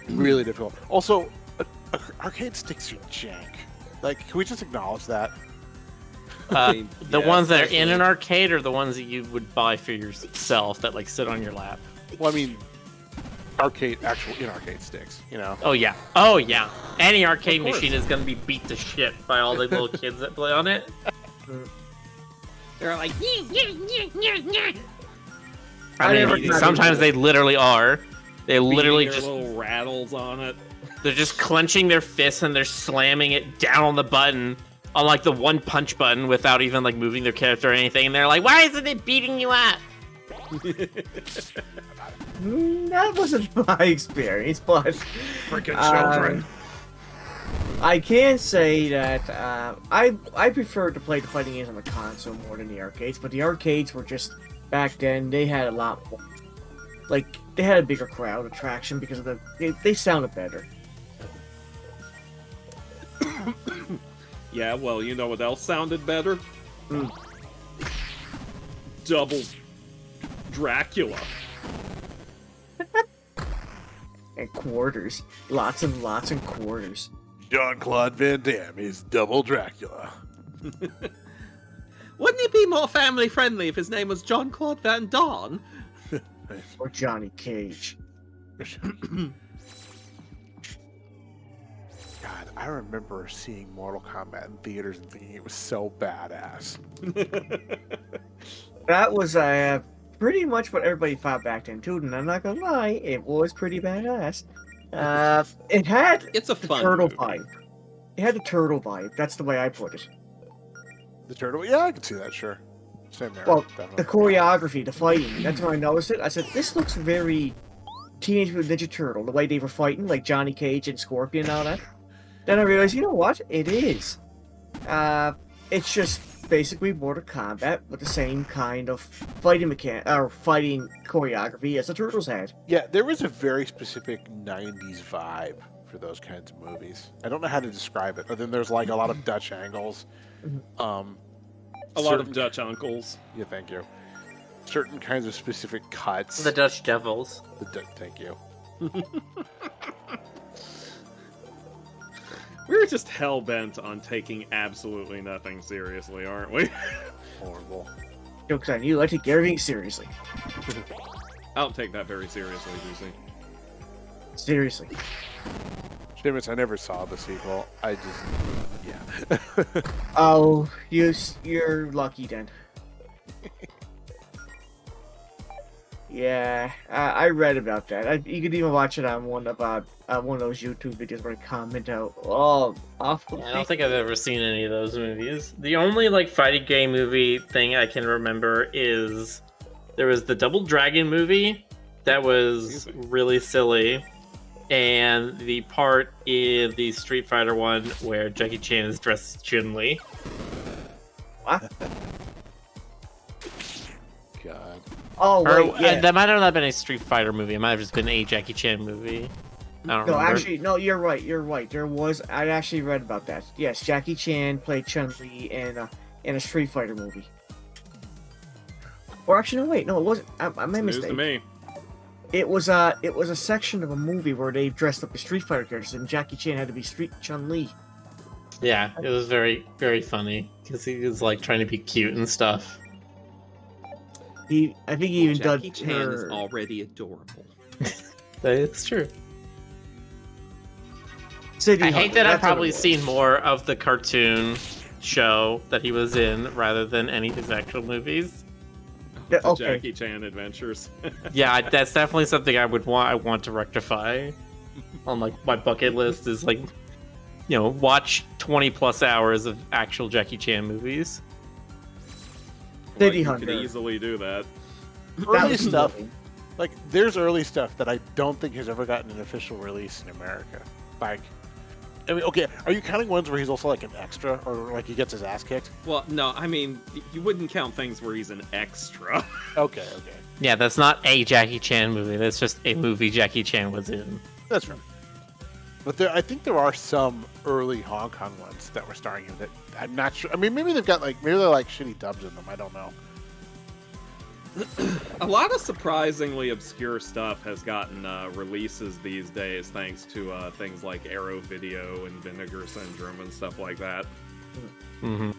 [SPEAKER 3] really difficult. Also, arcade sticks are jank. Like, can we just acknowledge that?
[SPEAKER 7] The
[SPEAKER 4] Yeah,
[SPEAKER 7] ones that are in
[SPEAKER 4] especially-
[SPEAKER 7] an arcade, or the ones that you would buy for yourself that like sit on your lap?
[SPEAKER 3] Well, I mean, actual in-arcade sticks, you know?
[SPEAKER 7] Oh yeah, oh yeah. Any arcade
[SPEAKER 4] Of course.
[SPEAKER 7] machine is gonna be beat to shit by all the little kids that play on it.
[SPEAKER 4] They're like,
[SPEAKER 7] I
[SPEAKER 6] never
[SPEAKER 7] mean,
[SPEAKER 6] got
[SPEAKER 7] sometimes they literally are. They literally
[SPEAKER 4] beating their
[SPEAKER 7] just
[SPEAKER 4] little rattles on it.
[SPEAKER 7] they're just clenching their fists and they're slamming it down on the button, on like the one punch button, without even like moving their character or anything. And they're like, "Why isn't it beating you up?"
[SPEAKER 6] That wasn't my experience, but
[SPEAKER 5] Freaking
[SPEAKER 6] Uh,
[SPEAKER 5] children.
[SPEAKER 6] I can say that I prefer to play the fighting games on the console more than the arcades. But the arcades were just back then they had a lot more, like they had a bigger crowd attraction because of they sounded better.
[SPEAKER 4] Yeah, well, you know what else sounded better? Double Dracula.
[SPEAKER 6] And quarters, lots and lots and quarters.
[SPEAKER 3] Jean-Claude Van Damme is double Dracula.
[SPEAKER 4] Wouldn't it be more family friendly if his name was John Claude Van Damme?
[SPEAKER 6] Or Johnny Cage.
[SPEAKER 3] God, I remember seeing Mortal Kombat in theaters and thinking it was so badass.
[SPEAKER 6] That was pretty much what everybody thought back then too, and I'm not gonna lie, it was pretty badass. It had
[SPEAKER 4] It's a
[SPEAKER 6] the
[SPEAKER 4] fun
[SPEAKER 6] turtle
[SPEAKER 4] movie.
[SPEAKER 6] vibe. It had the turtle vibe. That's the way I put it.
[SPEAKER 3] The turtle, yeah, I can see that, sure. Same there.
[SPEAKER 6] Well,
[SPEAKER 3] definitely.
[SPEAKER 6] the choreography, the fighting. That's when I noticed it. I said, this looks very Teenage Mutant Ninja Turtle. The way they were fighting, like Johnny Cage and Scorpion and all that. Then I realized, you know what? It is. It's just basically Mortal Kombat with the same kind of fighting fighting choreography as the Turtles had.
[SPEAKER 3] Yeah, there was a very specific 90s vibe for those kinds of movies. I don't know how to describe it, other than there's like a lot of Dutch angles.
[SPEAKER 4] A lot of
[SPEAKER 3] certain-
[SPEAKER 4] Dutch uncles.
[SPEAKER 3] Yeah, thank you. Certain kinds of specific cuts.
[SPEAKER 7] The Dutch Devils.
[SPEAKER 3] Thank you.
[SPEAKER 4] We're just hell-bent on taking absolutely nothing seriously, aren't we?
[SPEAKER 3] Horrible.
[SPEAKER 6] Joke's on you, I take everything seriously.
[SPEAKER 4] I don't take that very seriously, Lucy.
[SPEAKER 6] Seriously.
[SPEAKER 3] Seamus, I never saw the sequel. I just, yeah.
[SPEAKER 6] Oh, you're lucky then. Yeah, I read about that. You could even watch it on one of those YouTube videos where I comment out all awful.
[SPEAKER 7] I don't think I've ever seen any of those movies. The only like fighting game movie thing I can remember is there was the Double Dragon movie that was really silly, and the part in the Street Fighter one where Jackie Chan is dressed as Chun-Li.
[SPEAKER 6] What?
[SPEAKER 3] God.
[SPEAKER 6] Oh
[SPEAKER 7] Or
[SPEAKER 6] wait, yeah.
[SPEAKER 7] that might not have been a Street Fighter movie. It might have just been a Jackie Chan movie. I don't
[SPEAKER 6] No,
[SPEAKER 7] remember.
[SPEAKER 6] actually, no. You're right. You're right. I actually read about that. Yes, Jackie Chan played Chun-Li in a Street Fighter movie. Or actually, no. Wait, no. It wasn't. I made a
[SPEAKER 4] News to
[SPEAKER 6] mistake.
[SPEAKER 4] me.
[SPEAKER 6] It was a section of a movie where they dressed up as Street Fighter characters, and Jackie Chan had to be Street Chun-Li.
[SPEAKER 7] Yeah, it was very, very funny because he was like trying to be cute and stuff.
[SPEAKER 6] I think he even
[SPEAKER 4] Jackie
[SPEAKER 6] did
[SPEAKER 4] Chan is
[SPEAKER 6] her.
[SPEAKER 4] already adorable.
[SPEAKER 7] That is true.
[SPEAKER 6] City
[SPEAKER 7] I hate
[SPEAKER 6] Hunter,
[SPEAKER 7] that I've
[SPEAKER 6] that's what it
[SPEAKER 7] probably
[SPEAKER 6] was.
[SPEAKER 7] seen more of the cartoon show that he was in rather than any of his actual movies.
[SPEAKER 6] Yeah,
[SPEAKER 4] The
[SPEAKER 6] okay.
[SPEAKER 4] Jackie Chan adventures.
[SPEAKER 7] Yeah, that's definitely something I want to rectify on like my bucket list is like, you know, watch 20 plus hours of actual Jackie Chan movies.
[SPEAKER 4] Well,
[SPEAKER 6] City
[SPEAKER 4] you
[SPEAKER 6] Hunter.
[SPEAKER 4] could easily do that.
[SPEAKER 6] That
[SPEAKER 3] Early
[SPEAKER 6] was
[SPEAKER 3] stuff.
[SPEAKER 6] amazing.
[SPEAKER 3] Like, there's early stuff that I don't think has ever gotten an official release in America. Like, I mean, okay, are you counting ones where he's also like an extra, or like he gets his ass kicked?
[SPEAKER 4] Well, no, I mean, you wouldn't count things where he's an extra.
[SPEAKER 3] Okay.
[SPEAKER 1] Yeah, that's not a Jackie Chan movie. That's just a movie Jackie Chan was in.
[SPEAKER 3] That's right. But I think there are some early Hong Kong ones that were starring him that I'm not sure. I mean, maybe they're like shitty dubs in them. I don't know.
[SPEAKER 4] A lot of surprisingly obscure stuff has gotten releases these days thanks to things like Arrow Video and Vinegar Syndrome and stuff like that.
[SPEAKER 1] Mm-hmm.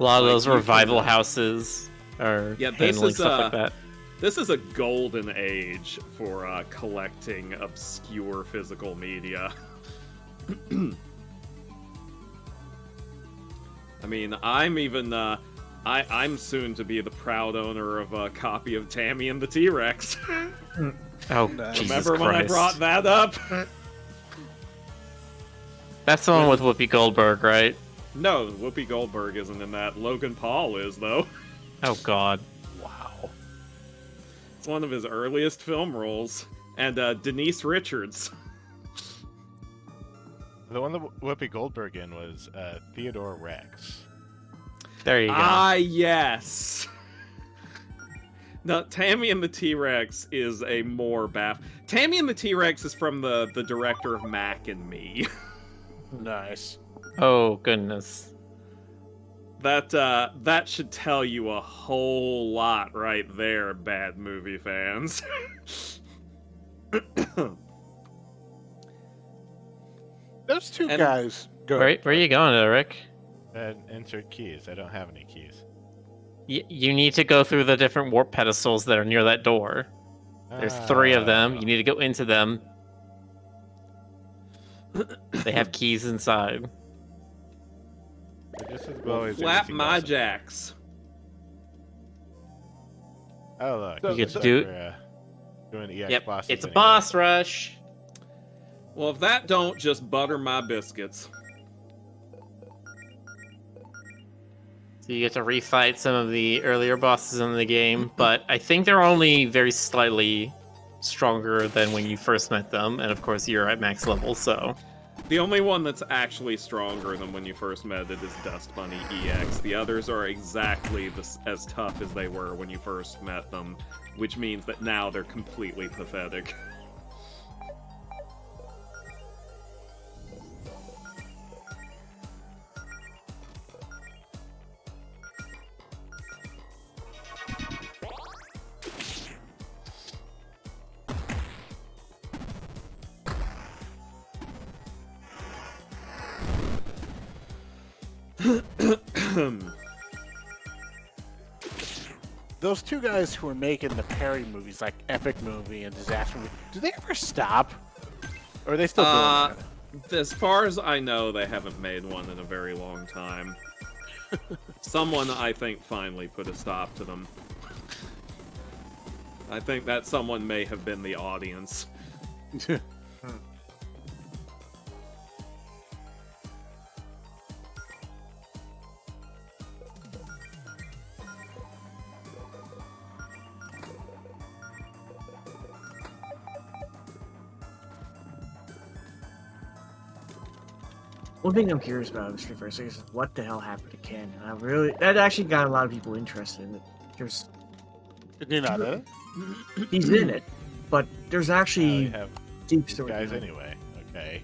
[SPEAKER 1] A lot of
[SPEAKER 4] Like,
[SPEAKER 1] those
[SPEAKER 4] you
[SPEAKER 1] revival
[SPEAKER 4] can-
[SPEAKER 1] houses are
[SPEAKER 4] Yeah, this
[SPEAKER 1] handling
[SPEAKER 4] is,
[SPEAKER 1] stuff like that.
[SPEAKER 4] This is a golden age for collecting obscure physical media. I mean, I'm even I'm soon to be the proud owner of a copy of Tammy and the T-Rex.
[SPEAKER 1] Oh,
[SPEAKER 3] Nice.
[SPEAKER 1] Jesus
[SPEAKER 4] Remember when I
[SPEAKER 1] Christ.
[SPEAKER 4] brought that up?
[SPEAKER 1] That's the one with Whoopi Goldberg, right?
[SPEAKER 4] No, Whoopi Goldberg isn't in that. Logan Paul is, though.
[SPEAKER 1] Oh, God.
[SPEAKER 3] Wow.
[SPEAKER 4] It's one of his earliest film roles. And Denise Richards.
[SPEAKER 2] The one that Whoopi Goldberg in was Theodore Rex.
[SPEAKER 1] There you go.
[SPEAKER 4] Ah, yes. Now, Tammy and the T-Rex is a more Tammy and the T-Rex is from the director of Mac and Me.
[SPEAKER 3] Nice.
[SPEAKER 1] Oh, goodness.
[SPEAKER 4] That should tell you a whole lot right there, bad movie fans.
[SPEAKER 3] Those two
[SPEAKER 4] And-
[SPEAKER 3] guys go.
[SPEAKER 1] Where are you going, Eric?
[SPEAKER 2] Insert keys. I don't have any keys.
[SPEAKER 1] You need to go through the different warp pedestals that are near that door. There's 3 of them. You need to go into them. They have keys inside.
[SPEAKER 2] Just as well as
[SPEAKER 4] Flap
[SPEAKER 2] anything
[SPEAKER 4] my
[SPEAKER 2] else.
[SPEAKER 4] jacks.
[SPEAKER 2] Oh look,
[SPEAKER 3] You
[SPEAKER 1] get to
[SPEAKER 2] looks
[SPEAKER 1] do-
[SPEAKER 2] like we're, doing EX
[SPEAKER 1] Yep,
[SPEAKER 2] bosses
[SPEAKER 1] it's a
[SPEAKER 2] anyway.
[SPEAKER 1] boss rush.
[SPEAKER 4] Well, if that don't, just butter my biscuits.
[SPEAKER 1] So you get to refight some of the earlier bosses in the game, but I think they're only very slightly stronger than when you first met them, and of course you're at max level, so...
[SPEAKER 4] The only one that's actually stronger than when you first met it is Dust Bunny EX. The others are exactly as tough as they were when you first met them, which means that now they're completely pathetic.
[SPEAKER 3] Those two guys who were making the parody movies, like Epic Movie and Disaster Movie, do they ever stop? Or are they still doing that?
[SPEAKER 4] As far as I know, they haven't made one in a very long time. Someone, I think, finally put a stop to them. I think that someone may have been the audience.
[SPEAKER 6] One thing I'm curious about in Street Fighter 6 is what the hell happened to Ken. That actually got a lot of people interested in it. There's
[SPEAKER 3] You're not in it?
[SPEAKER 6] he's in it, but there's
[SPEAKER 2] Now
[SPEAKER 6] actually
[SPEAKER 2] we have
[SPEAKER 6] deep
[SPEAKER 2] these
[SPEAKER 6] story.
[SPEAKER 2] guys
[SPEAKER 6] behind it.
[SPEAKER 2] anyway. Okay.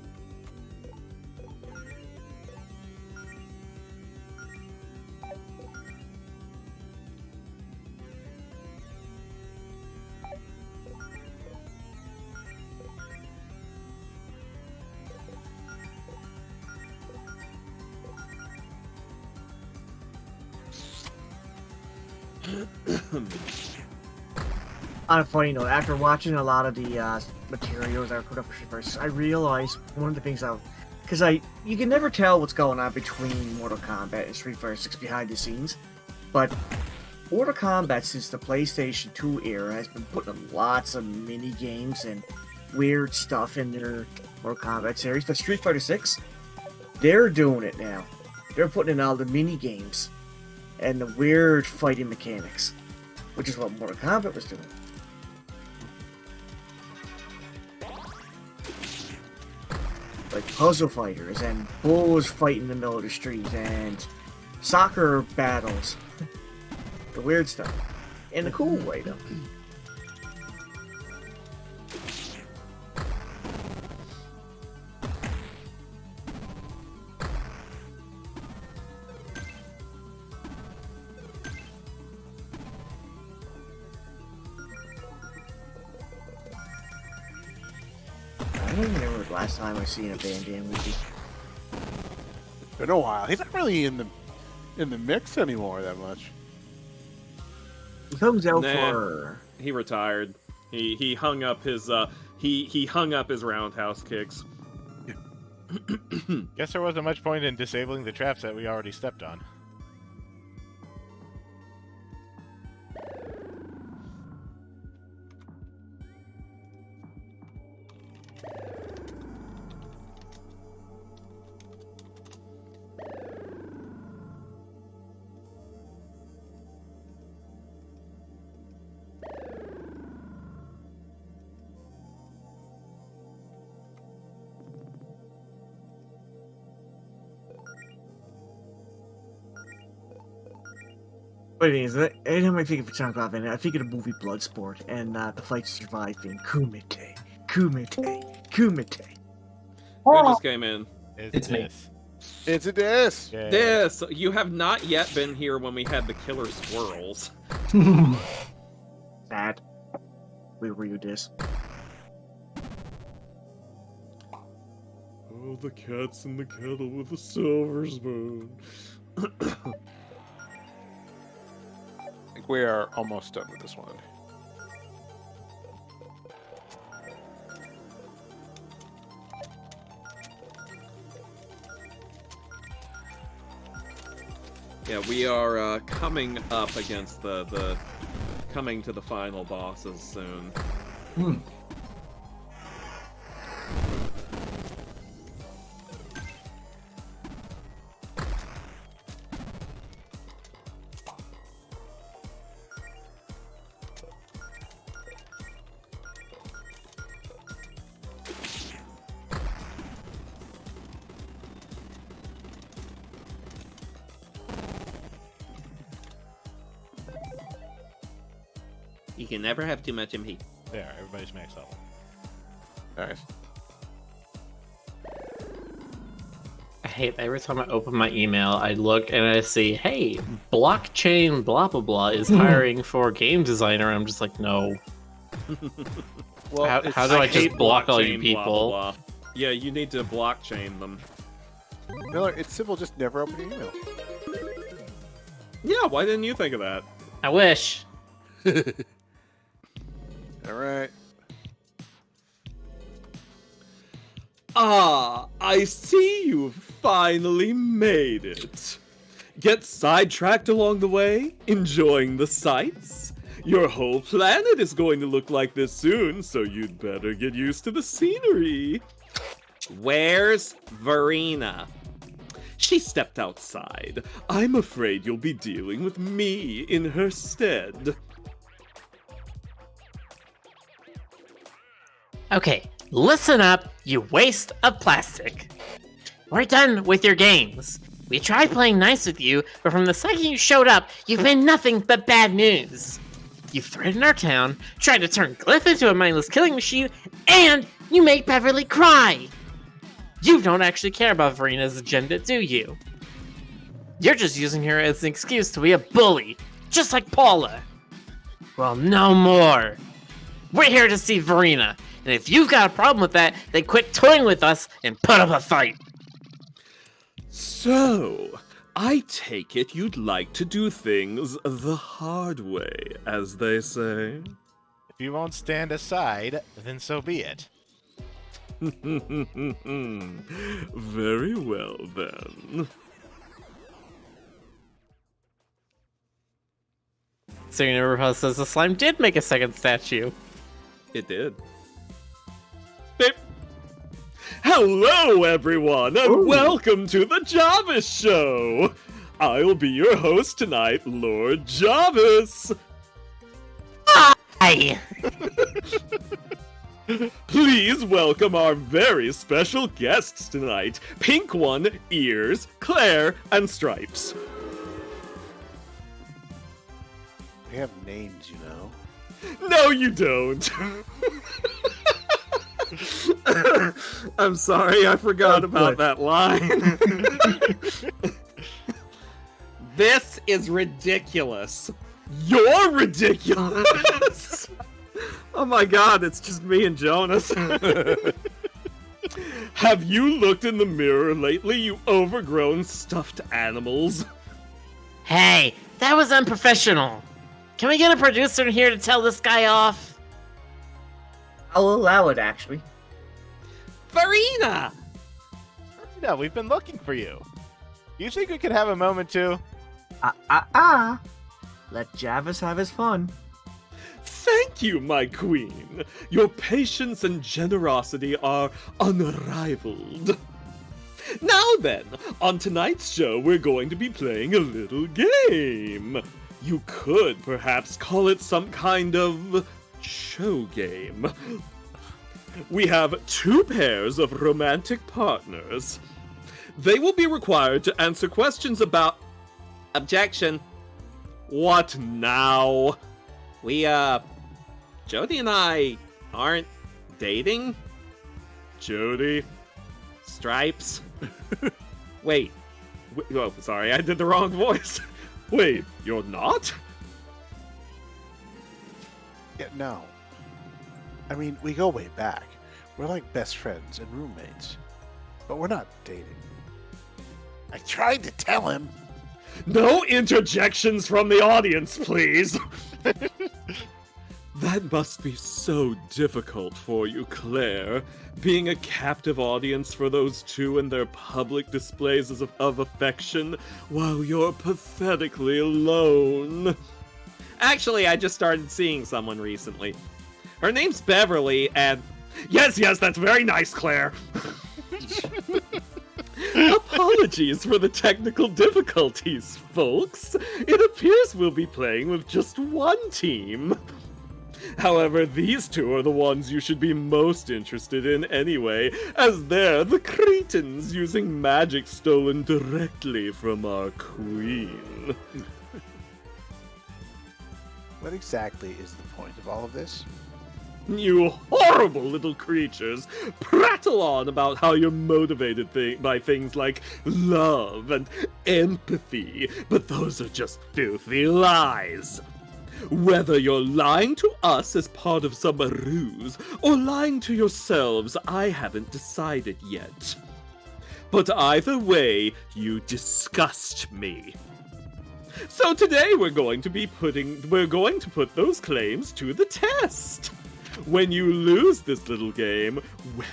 [SPEAKER 6] On a funny note, after watching a lot of the materials that were put up for Street Fighter 6, I realized one of the things because you can never tell what's going on between Mortal Kombat and Street Fighter 6 behind the scenes, but Mortal Kombat since the PlayStation 2 era has been putting lots of mini games and weird stuff in their Mortal Kombat series. But Street Fighter 6, they're doing it now. They're putting in all the mini games and the weird fighting mechanics, which is what Mortal Kombat was doing. like puzzle fighters and bulls fighting in the middle of the street and soccer battles. The weird stuff. In a cool way, though. I don't even remember the last time I seen a Van Damme movie.
[SPEAKER 3] Been a while. He's not really in the mix anymore that much.
[SPEAKER 6] He comes out
[SPEAKER 4] Nah.
[SPEAKER 6] for...
[SPEAKER 4] He retired. He hung up his he hung up his roundhouse kicks.
[SPEAKER 2] Guess there wasn't much point in disabling the traps that we already stepped on.
[SPEAKER 6] But it is, every time I think of a Chunk Off, I think of the movie Bloodsport and the fight to survive being Kumite, Kumite, Kumite.
[SPEAKER 4] Who just came in?
[SPEAKER 1] It's me.
[SPEAKER 3] It's a diss.
[SPEAKER 2] Yeah.
[SPEAKER 4] This, you have not yet been here when we had the killer squirrels.
[SPEAKER 6] Sad. Where were you, Dis?
[SPEAKER 5] Oh, the cat's in the kettle with a silver spoon.
[SPEAKER 3] I think we are almost done with this one.
[SPEAKER 4] Yeah, we are coming up against the coming to the final bosses soon. You can never have too much MP.
[SPEAKER 2] There, everybody's max level.
[SPEAKER 3] Nice.
[SPEAKER 1] I hate every time I open my email, I look and I see, hey, blockchain blah blah blah is hiring for a game designer. I'm just like, no.
[SPEAKER 3] Well,
[SPEAKER 1] How do I just
[SPEAKER 4] hate
[SPEAKER 1] block all you
[SPEAKER 4] blockchain,
[SPEAKER 1] people?
[SPEAKER 4] blah, blah, blah. Yeah, you need to blockchain them.
[SPEAKER 3] Miller, it's simple. Just never open your email.
[SPEAKER 4] Yeah, why didn't you think of that?
[SPEAKER 1] I wish.
[SPEAKER 3] All right.
[SPEAKER 4] Ah, I see you've finally made it. Get sidetracked along the way, enjoying the sights? Your whole planet is going to look like this soon, so you'd better get used to the scenery. Where's Verena? She stepped outside. I'm afraid you'll be dealing with me in her stead.
[SPEAKER 1] Okay, listen up, you waste of plastic. We're done with your games. We tried playing nice with you, but from the second you showed up, you've been nothing but bad news. You threatened our town, tried to turn Glyph into a mindless killing machine, and you made Beverly cry. You don't actually care about Verena's agenda, do you? You're just using her as an excuse to be a bully, just like Paula. Well, no more. We're here to see Verena, and if you've got a problem with that, then quit toying with us and put up a fight.
[SPEAKER 4] So, I take it you'd like to do things the hard way, as they say.
[SPEAKER 2] If you won't stand aside, then so be it.
[SPEAKER 4] Very well, then.
[SPEAKER 1] So you never says the slime did make a second statue.
[SPEAKER 4] It did. Beep. Hello, everyone, and welcome to the Jarvis Show! I'll be your host tonight, Lord Jarvis!
[SPEAKER 1] Hi!
[SPEAKER 5] Please welcome our very special guests tonight. Pink One, Ears, Claire, and Stripes.
[SPEAKER 3] We have names, you know.
[SPEAKER 5] No, you don't. I'm sorry, I forgot about that line. This is ridiculous. You're ridiculous. Oh my god, it's just me and Jonas. Have you looked in the mirror lately, you overgrown stuffed animals?
[SPEAKER 1] Hey, that was unprofessional. Can we get a producer in here to tell this guy off?
[SPEAKER 6] I'll allow it, actually.
[SPEAKER 5] Farina!
[SPEAKER 2] No, we've been looking for you. You think we could have a moment too?
[SPEAKER 6] Let Javis have his fun.
[SPEAKER 5] Thank you, my queen. Your patience and generosity are unrivaled. Now then, on tonight's show, we're going to be playing a little game. You could perhaps call it some kind of show game. We have 2 pairs of romantic partners. They will be required to answer questions about... Objection. What now? Jody and I aren't dating? Jody? Stripes? Wait. Oh, sorry, I did the wrong voice. Wait, you're not?
[SPEAKER 3] Yeah, no. I mean, we go way back. We're like best friends and roommates. But we're not dating. I tried to tell him.
[SPEAKER 5] No interjections from the audience, please! That must be so difficult for you, Claire, being a captive audience for those 2 and their public displays of affection, while you're pathetically alone. Actually, I just started seeing someone recently. Her name's Beverly, and... Yes, that's very nice, Claire! Apologies for the technical difficulties, folks. It appears we'll be playing with just 1 team. However, these 2 are the ones you should be most interested in anyway, as they're the cretins using magic stolen directly from our queen.
[SPEAKER 3] What exactly is the point of all of this?
[SPEAKER 5] You horrible little creatures prattle on about how you're motivated by things like love and empathy, but those are just filthy lies. Whether you're lying to us as part of some ruse, or lying to yourselves, I haven't decided yet. But either way, you disgust me. So today we're going to put those claims to the test. When you lose this little game, well,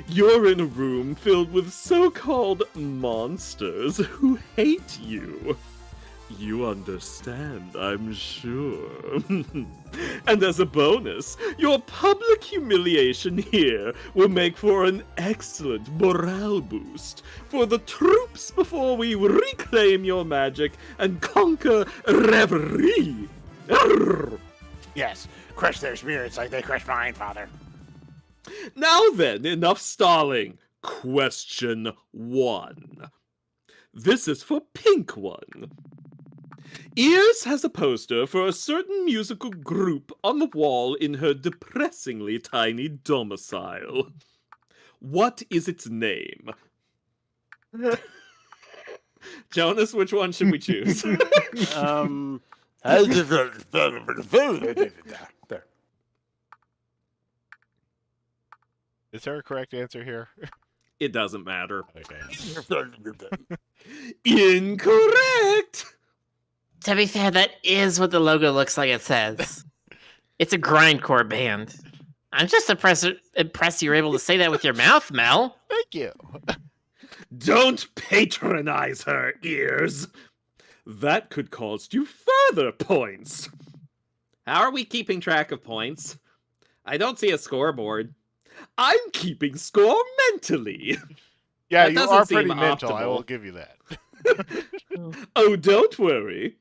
[SPEAKER 5] you're in a room filled with so-called monsters who hate you. You understand, I'm sure. And as a bonus, your public humiliation here will make for an excellent morale boost for the troops before we reclaim your magic and conquer Reverie.
[SPEAKER 3] Yes, crush their spirits like they crushed mine, Father.
[SPEAKER 5] Now then, enough stalling. Question 1. This is for Pink One. Ears has a poster for a certain musical group on the wall in her depressingly tiny domicile. What is its name? Jonas, which one should we choose?
[SPEAKER 3] There.
[SPEAKER 2] Is there a correct answer here?
[SPEAKER 5] It doesn't matter.
[SPEAKER 2] Okay.
[SPEAKER 5] Incorrect!
[SPEAKER 1] To be fair, that is what the logo looks like it says. It's a grindcore band. I'm just impressed you're able to say that with your mouth, Mel.
[SPEAKER 2] Thank you.
[SPEAKER 5] Don't patronize her, Ears. That could cost you further points. How are we keeping track of points? I don't see a scoreboard. I'm keeping score mentally.
[SPEAKER 2] Yeah,
[SPEAKER 5] That
[SPEAKER 2] you
[SPEAKER 5] doesn't
[SPEAKER 2] are
[SPEAKER 5] seem
[SPEAKER 2] pretty mental. I
[SPEAKER 5] optimal.
[SPEAKER 2] will give you that.
[SPEAKER 5] Oh, don't worry.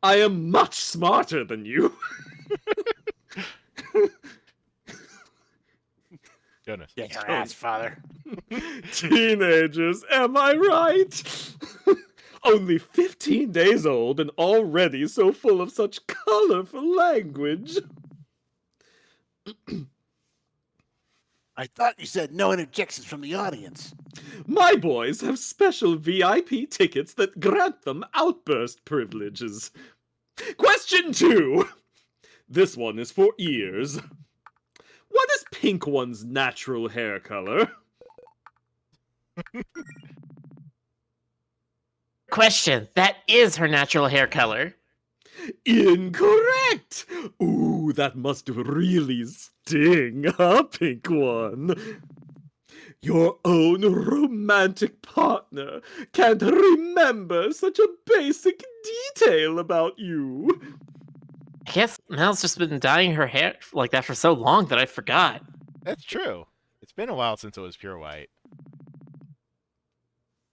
[SPEAKER 5] I am much smarter than you.
[SPEAKER 2] Goodness.
[SPEAKER 3] Get your ass, father.
[SPEAKER 5] Teenagers, am I right? Only 15 days old and already so full of such colorful language.
[SPEAKER 3] I thought you said no interjections from the audience.
[SPEAKER 5] My boys have special VIP tickets that grant them outburst privileges. Question 2. This one is for ears. What is Pink One's natural hair color?
[SPEAKER 1] Question. That is her natural hair color.
[SPEAKER 5] Incorrect! Ooh, that must really sting, huh, Pink One? Your own romantic partner can't remember such a basic detail about you.
[SPEAKER 1] I guess Mel's just been dyeing her hair like that for so long that I forgot.
[SPEAKER 2] That's true. It's been a while since it was pure white.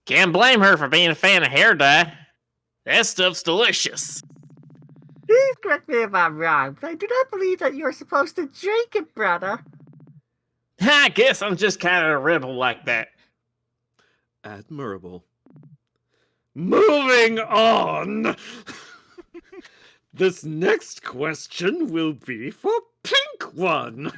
[SPEAKER 1] Can't blame her for being a fan of hair dye. That stuff's delicious.
[SPEAKER 6] Please correct me if I'm wrong, but I do not believe that you're supposed to drink it, brother.
[SPEAKER 1] I guess I'm just kind of a rebel like that.
[SPEAKER 5] Admirable. Moving on! This next question will be for Pink One.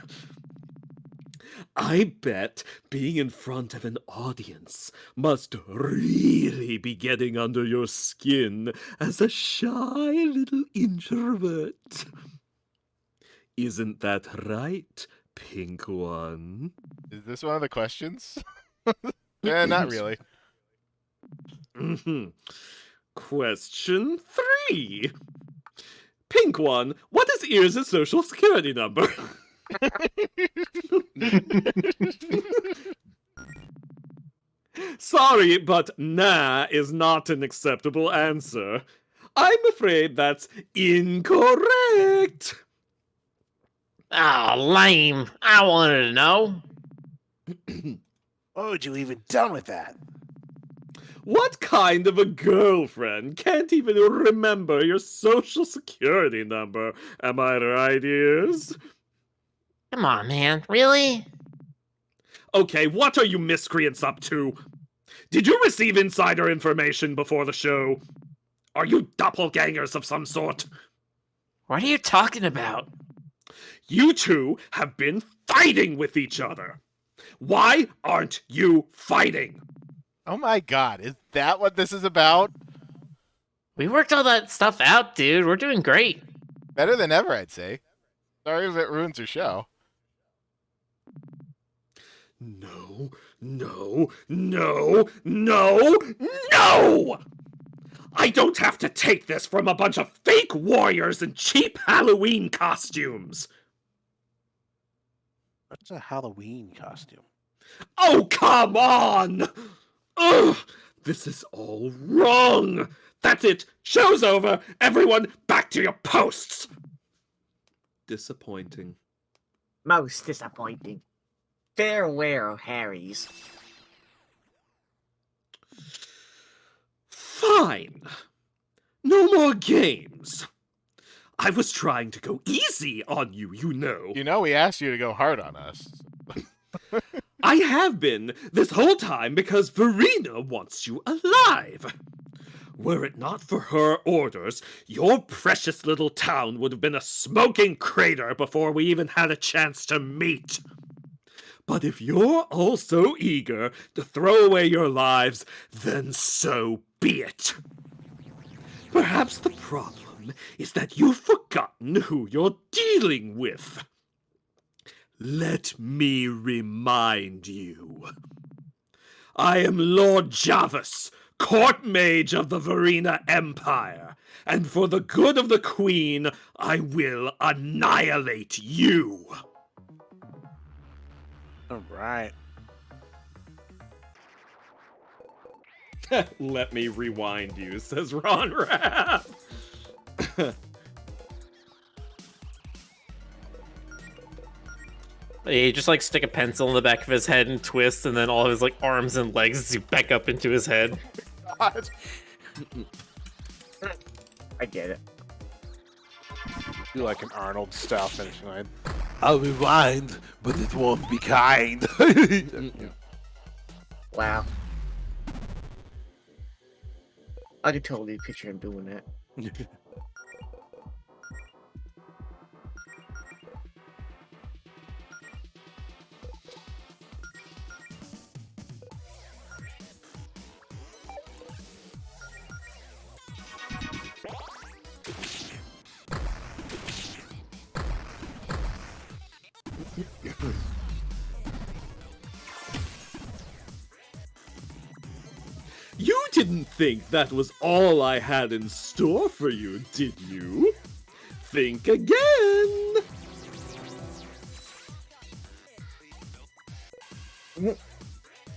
[SPEAKER 5] I bet being in front of an audience must really be getting under your skin as a shy little introvert. Isn't that right, Pink One?
[SPEAKER 2] Is this one of the questions? Not really.
[SPEAKER 5] Question 3. Pink One, what is Ears' social security number? Sorry, but nah is not an acceptable answer. I'm afraid that's incorrect.
[SPEAKER 1] Oh, lame. I wanted to know.
[SPEAKER 3] What would you even done with that?
[SPEAKER 5] What kind of a girlfriend can't even remember your social security number? Am I right, Ears?
[SPEAKER 1] Come on, man. Really?
[SPEAKER 5] Okay, what are you miscreants up to? Did you receive insider information before the show? Are you doppelgangers of some sort?
[SPEAKER 1] What are you talking about?
[SPEAKER 5] You two have been fighting with each other. Why aren't you fighting?
[SPEAKER 2] Oh my god, is that what this is about?
[SPEAKER 1] We worked all that stuff out, dude. We're doing great.
[SPEAKER 2] Better than ever, I'd say. Sorry if it ruins your show.
[SPEAKER 5] No, no, no, no, no! I don't have to take this from a bunch of fake warriors in cheap Halloween costumes.
[SPEAKER 3] What's a Halloween costume?
[SPEAKER 5] Oh, come on! Ugh, this is all wrong. That's it. Show's over. Everyone back to your posts. Disappointing.
[SPEAKER 6] Most disappointing. Farewell, Harry's.
[SPEAKER 5] Fine. No more games. I was trying to go easy on you, you know.
[SPEAKER 2] You know we asked you to go hard on us.
[SPEAKER 5] I have been this whole time because Verena wants you alive. Were it not for her orders, your precious little town would have been a smoking crater before we even had a chance to meet. But if you're all so eager to throw away your lives, then so be it. Perhaps the problem is that you've forgotten who you're dealing with. Let me remind you. I am Lord Javas, court mage of the Verena Empire, and for the good of the Queen, I will annihilate you.
[SPEAKER 3] All right.
[SPEAKER 5] Let me rewind you, says Ron Rapp.
[SPEAKER 1] You just like stick a pencil in the back of his head and twist, and then all of his like arms and legs zoom back up into his head.
[SPEAKER 2] God.
[SPEAKER 6] I get it.
[SPEAKER 3] Do like an Arnold style finishing line. I'll rewind, but it won't be kind.
[SPEAKER 6] Wow. I could totally picture him doing that.
[SPEAKER 5] You didn't think that was all I had in store for you, did you? Think again!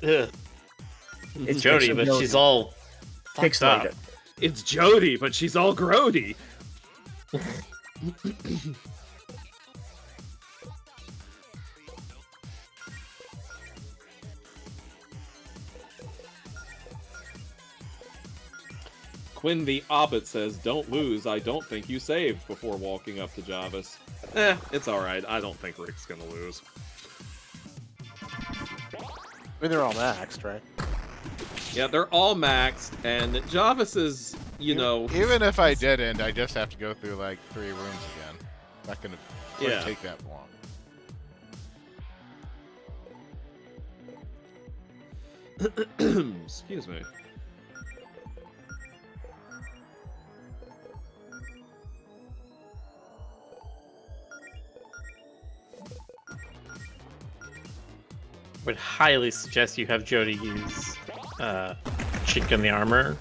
[SPEAKER 7] Ugh. It's Jody, but she's all fucked up.
[SPEAKER 6] Pixelated.
[SPEAKER 5] It's Jody, but she's all grody. Quinn the Obbit says, "Don't lose. I don't think you saved," before walking up to Javis. It's alright. I don't think Rick's gonna lose.
[SPEAKER 2] I mean, they're all maxed, right?
[SPEAKER 5] Yeah, they're all maxed, and Javis is, you know...
[SPEAKER 2] Even if I didn't, I just have to go through like 3 rooms again. Not gonna
[SPEAKER 5] Yeah.
[SPEAKER 2] take that long.
[SPEAKER 5] Excuse me.
[SPEAKER 7] Would highly suggest you have Jody use Chink in the armor.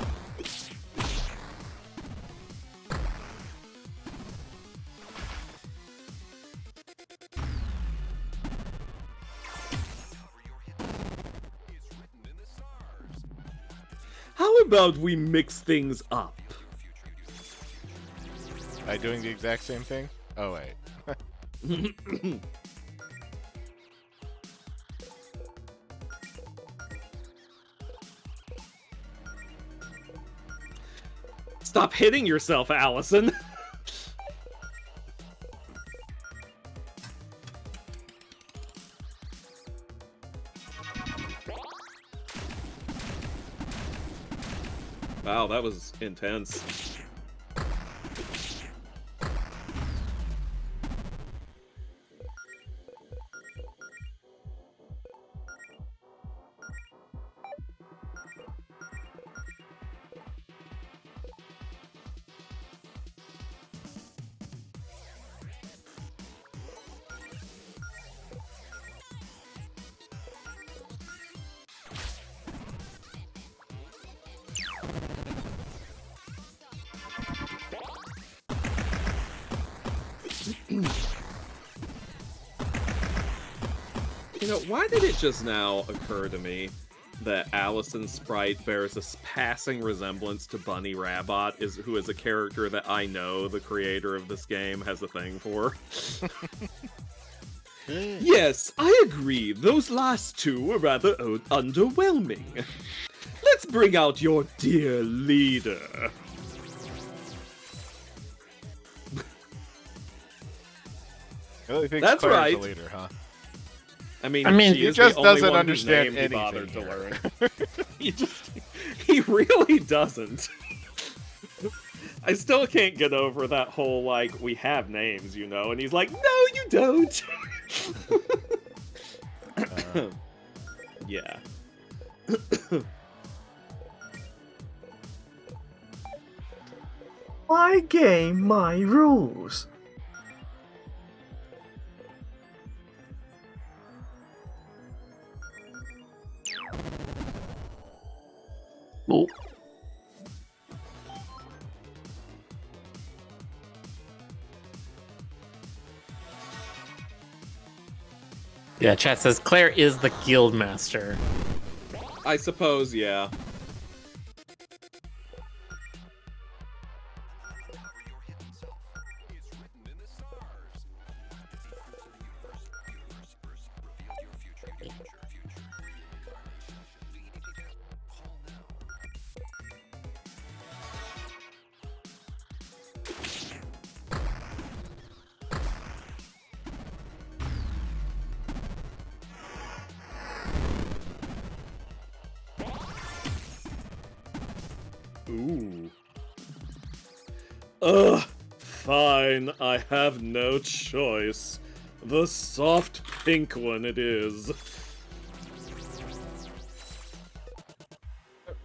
[SPEAKER 5] How about we mix things up?
[SPEAKER 2] Am I doing the exact same thing? Oh wait.
[SPEAKER 5] Stop hitting yourself, Allison! Wow, that was intense. You know, why did it just now occur to me that Allison's sprite bears a passing resemblance to Bunny Rabbit, who is a character that I know the creator of this game has a thing for? Yes, I agree. Those last two were rather underwhelming. Let's bring out your dear leader.
[SPEAKER 2] I really think
[SPEAKER 5] That's
[SPEAKER 2] Claire's
[SPEAKER 5] right.
[SPEAKER 2] the leader, huh?
[SPEAKER 5] I mean,
[SPEAKER 7] he
[SPEAKER 5] she is
[SPEAKER 2] just
[SPEAKER 5] the only
[SPEAKER 2] doesn't
[SPEAKER 5] one
[SPEAKER 2] understand
[SPEAKER 5] whose name he bothered
[SPEAKER 2] anything
[SPEAKER 5] to
[SPEAKER 2] here.
[SPEAKER 5] learn. He really doesn't. I still can't get over that whole, like, we have names, you know, and he's like, no, you don't! Yeah.
[SPEAKER 6] My game, my rules.
[SPEAKER 7] Oh. Yeah, chat says Claire is the guild master.
[SPEAKER 5] I suppose, yeah. Ooh. Ugh. Fine, I have no choice. The soft pink one it is.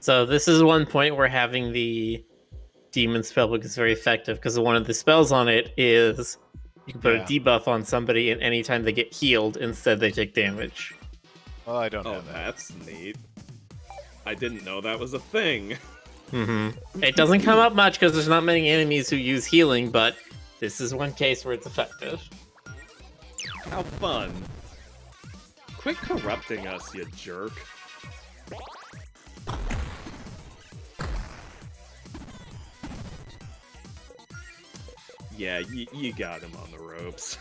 [SPEAKER 1] So this is one point where having the demon spellbook is very effective because one of the spells on it is you can put a debuff on somebody, and anytime they get healed, instead they take damage.
[SPEAKER 2] Well, I don't
[SPEAKER 4] Oh,
[SPEAKER 2] have that.
[SPEAKER 4] that's neat. I didn't know that was a thing.
[SPEAKER 1] It doesn't come up much because there's not many enemies who use healing, but this is one case where it's effective.
[SPEAKER 4] How fun. Quit corrupting us, you jerk. Yeah, you got him on the ropes.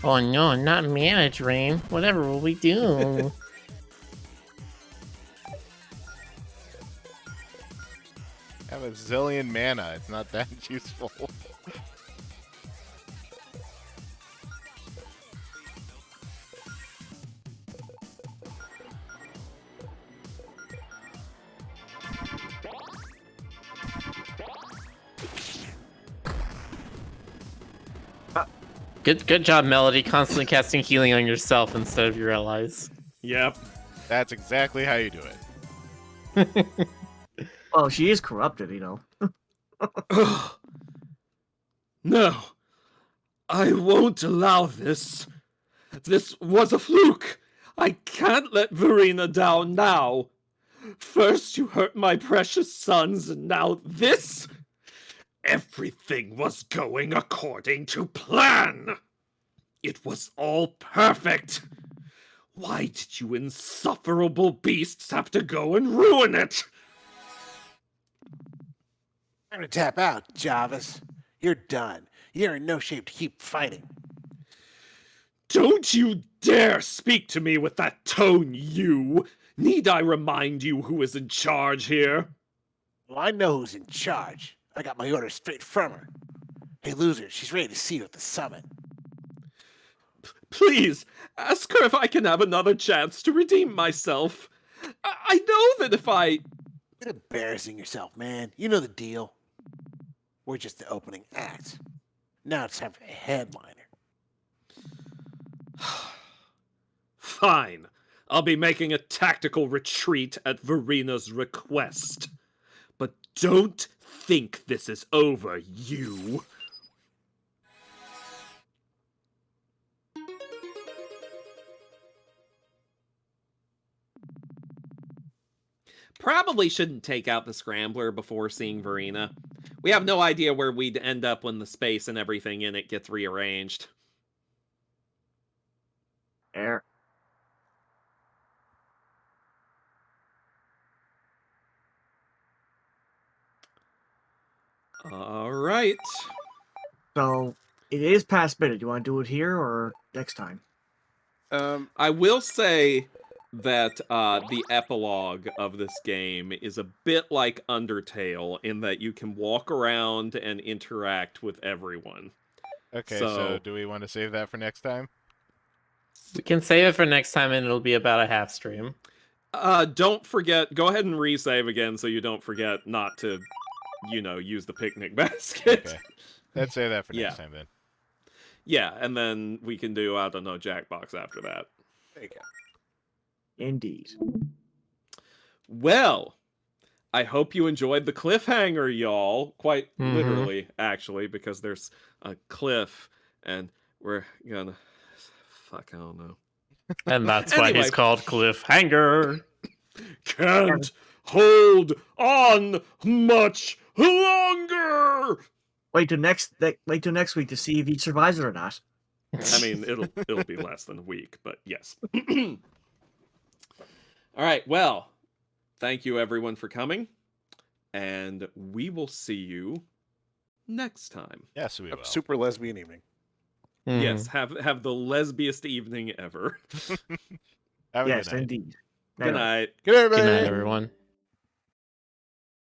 [SPEAKER 1] Oh no, not mana drain. Whatever will we do?
[SPEAKER 2] I have a zillion mana. It's not that useful.
[SPEAKER 1] Good job, Melody. Constantly casting healing on yourself instead of your allies.
[SPEAKER 4] Yep.
[SPEAKER 2] That's exactly how you do it.
[SPEAKER 6] Well, she is corrupted, you know.
[SPEAKER 5] No, I won't allow this. This was a fluke. I can't let Verena down now. First you hurt my precious sons, and now this? Everything was going according to plan. It was all perfect. Why did you insufferable beasts have to go and ruin it?
[SPEAKER 3] I'm gonna tap out, Jarvis. You're done. You're in no shape to keep fighting.
[SPEAKER 5] Don't you dare speak to me with that tone, you! Need I remind you who is in charge here?
[SPEAKER 3] Well, I know who's in charge. I got my orders straight from her. Hey, loser, she's ready to see you at the summit.
[SPEAKER 5] Please, ask her if I can have another chance to redeem myself. I know that if I...
[SPEAKER 3] Quit embarrassing yourself, man. You know the deal. We're just the opening act. Now it's time for the headliner.
[SPEAKER 5] Fine. I'll be making a tactical retreat at Verena's request. But don't think this is over, you.
[SPEAKER 4] Probably shouldn't take out the Scrambler before seeing Verena. We have no idea where we'd end up when the space and everything in it gets rearranged.
[SPEAKER 6] There.
[SPEAKER 4] Alright.
[SPEAKER 6] So it is past minute. Do you want to do it here or next time?
[SPEAKER 4] I will say that the epilogue of this game is a bit like Undertale in that you can walk around and interact with everyone.
[SPEAKER 2] Okay,
[SPEAKER 4] So-
[SPEAKER 2] so do we want to save that for next time?
[SPEAKER 1] We can save it for next time, and it'll be about a half stream.
[SPEAKER 4] Don't forget, go ahead and resave again so you don't forget not to, use the picnic basket.
[SPEAKER 2] Okay. Let's save that for next
[SPEAKER 4] Yeah.
[SPEAKER 2] time then.
[SPEAKER 4] Yeah, and then we can do, I don't know, Jackbox after that.
[SPEAKER 3] There you go.
[SPEAKER 6] Indeed.
[SPEAKER 4] Well, I hope you enjoyed the cliffhanger, y'all. Quite
[SPEAKER 1] Mhm.
[SPEAKER 4] literally, actually, because there's a cliff, and we're gonna... Fuck, I don't know.
[SPEAKER 1] And that's why
[SPEAKER 4] Anyway.
[SPEAKER 1] he's called Cliffhanger.
[SPEAKER 5] Can't hold on much longer!
[SPEAKER 6] Wait till next week to see if he survives it or not.
[SPEAKER 4] I mean, it'll be less than a week, but yes. All right, well, thank you everyone for coming, and we will see you next time.
[SPEAKER 2] Yes, we will.
[SPEAKER 3] Super lesbian evening.
[SPEAKER 1] Mhm.
[SPEAKER 4] Yes, have the lesbiest evening ever.
[SPEAKER 2] Have a
[SPEAKER 6] Yes,
[SPEAKER 2] good night.
[SPEAKER 6] indeed.
[SPEAKER 4] Good night.
[SPEAKER 3] Good night,
[SPEAKER 1] Good
[SPEAKER 3] everybody.
[SPEAKER 1] night, everyone.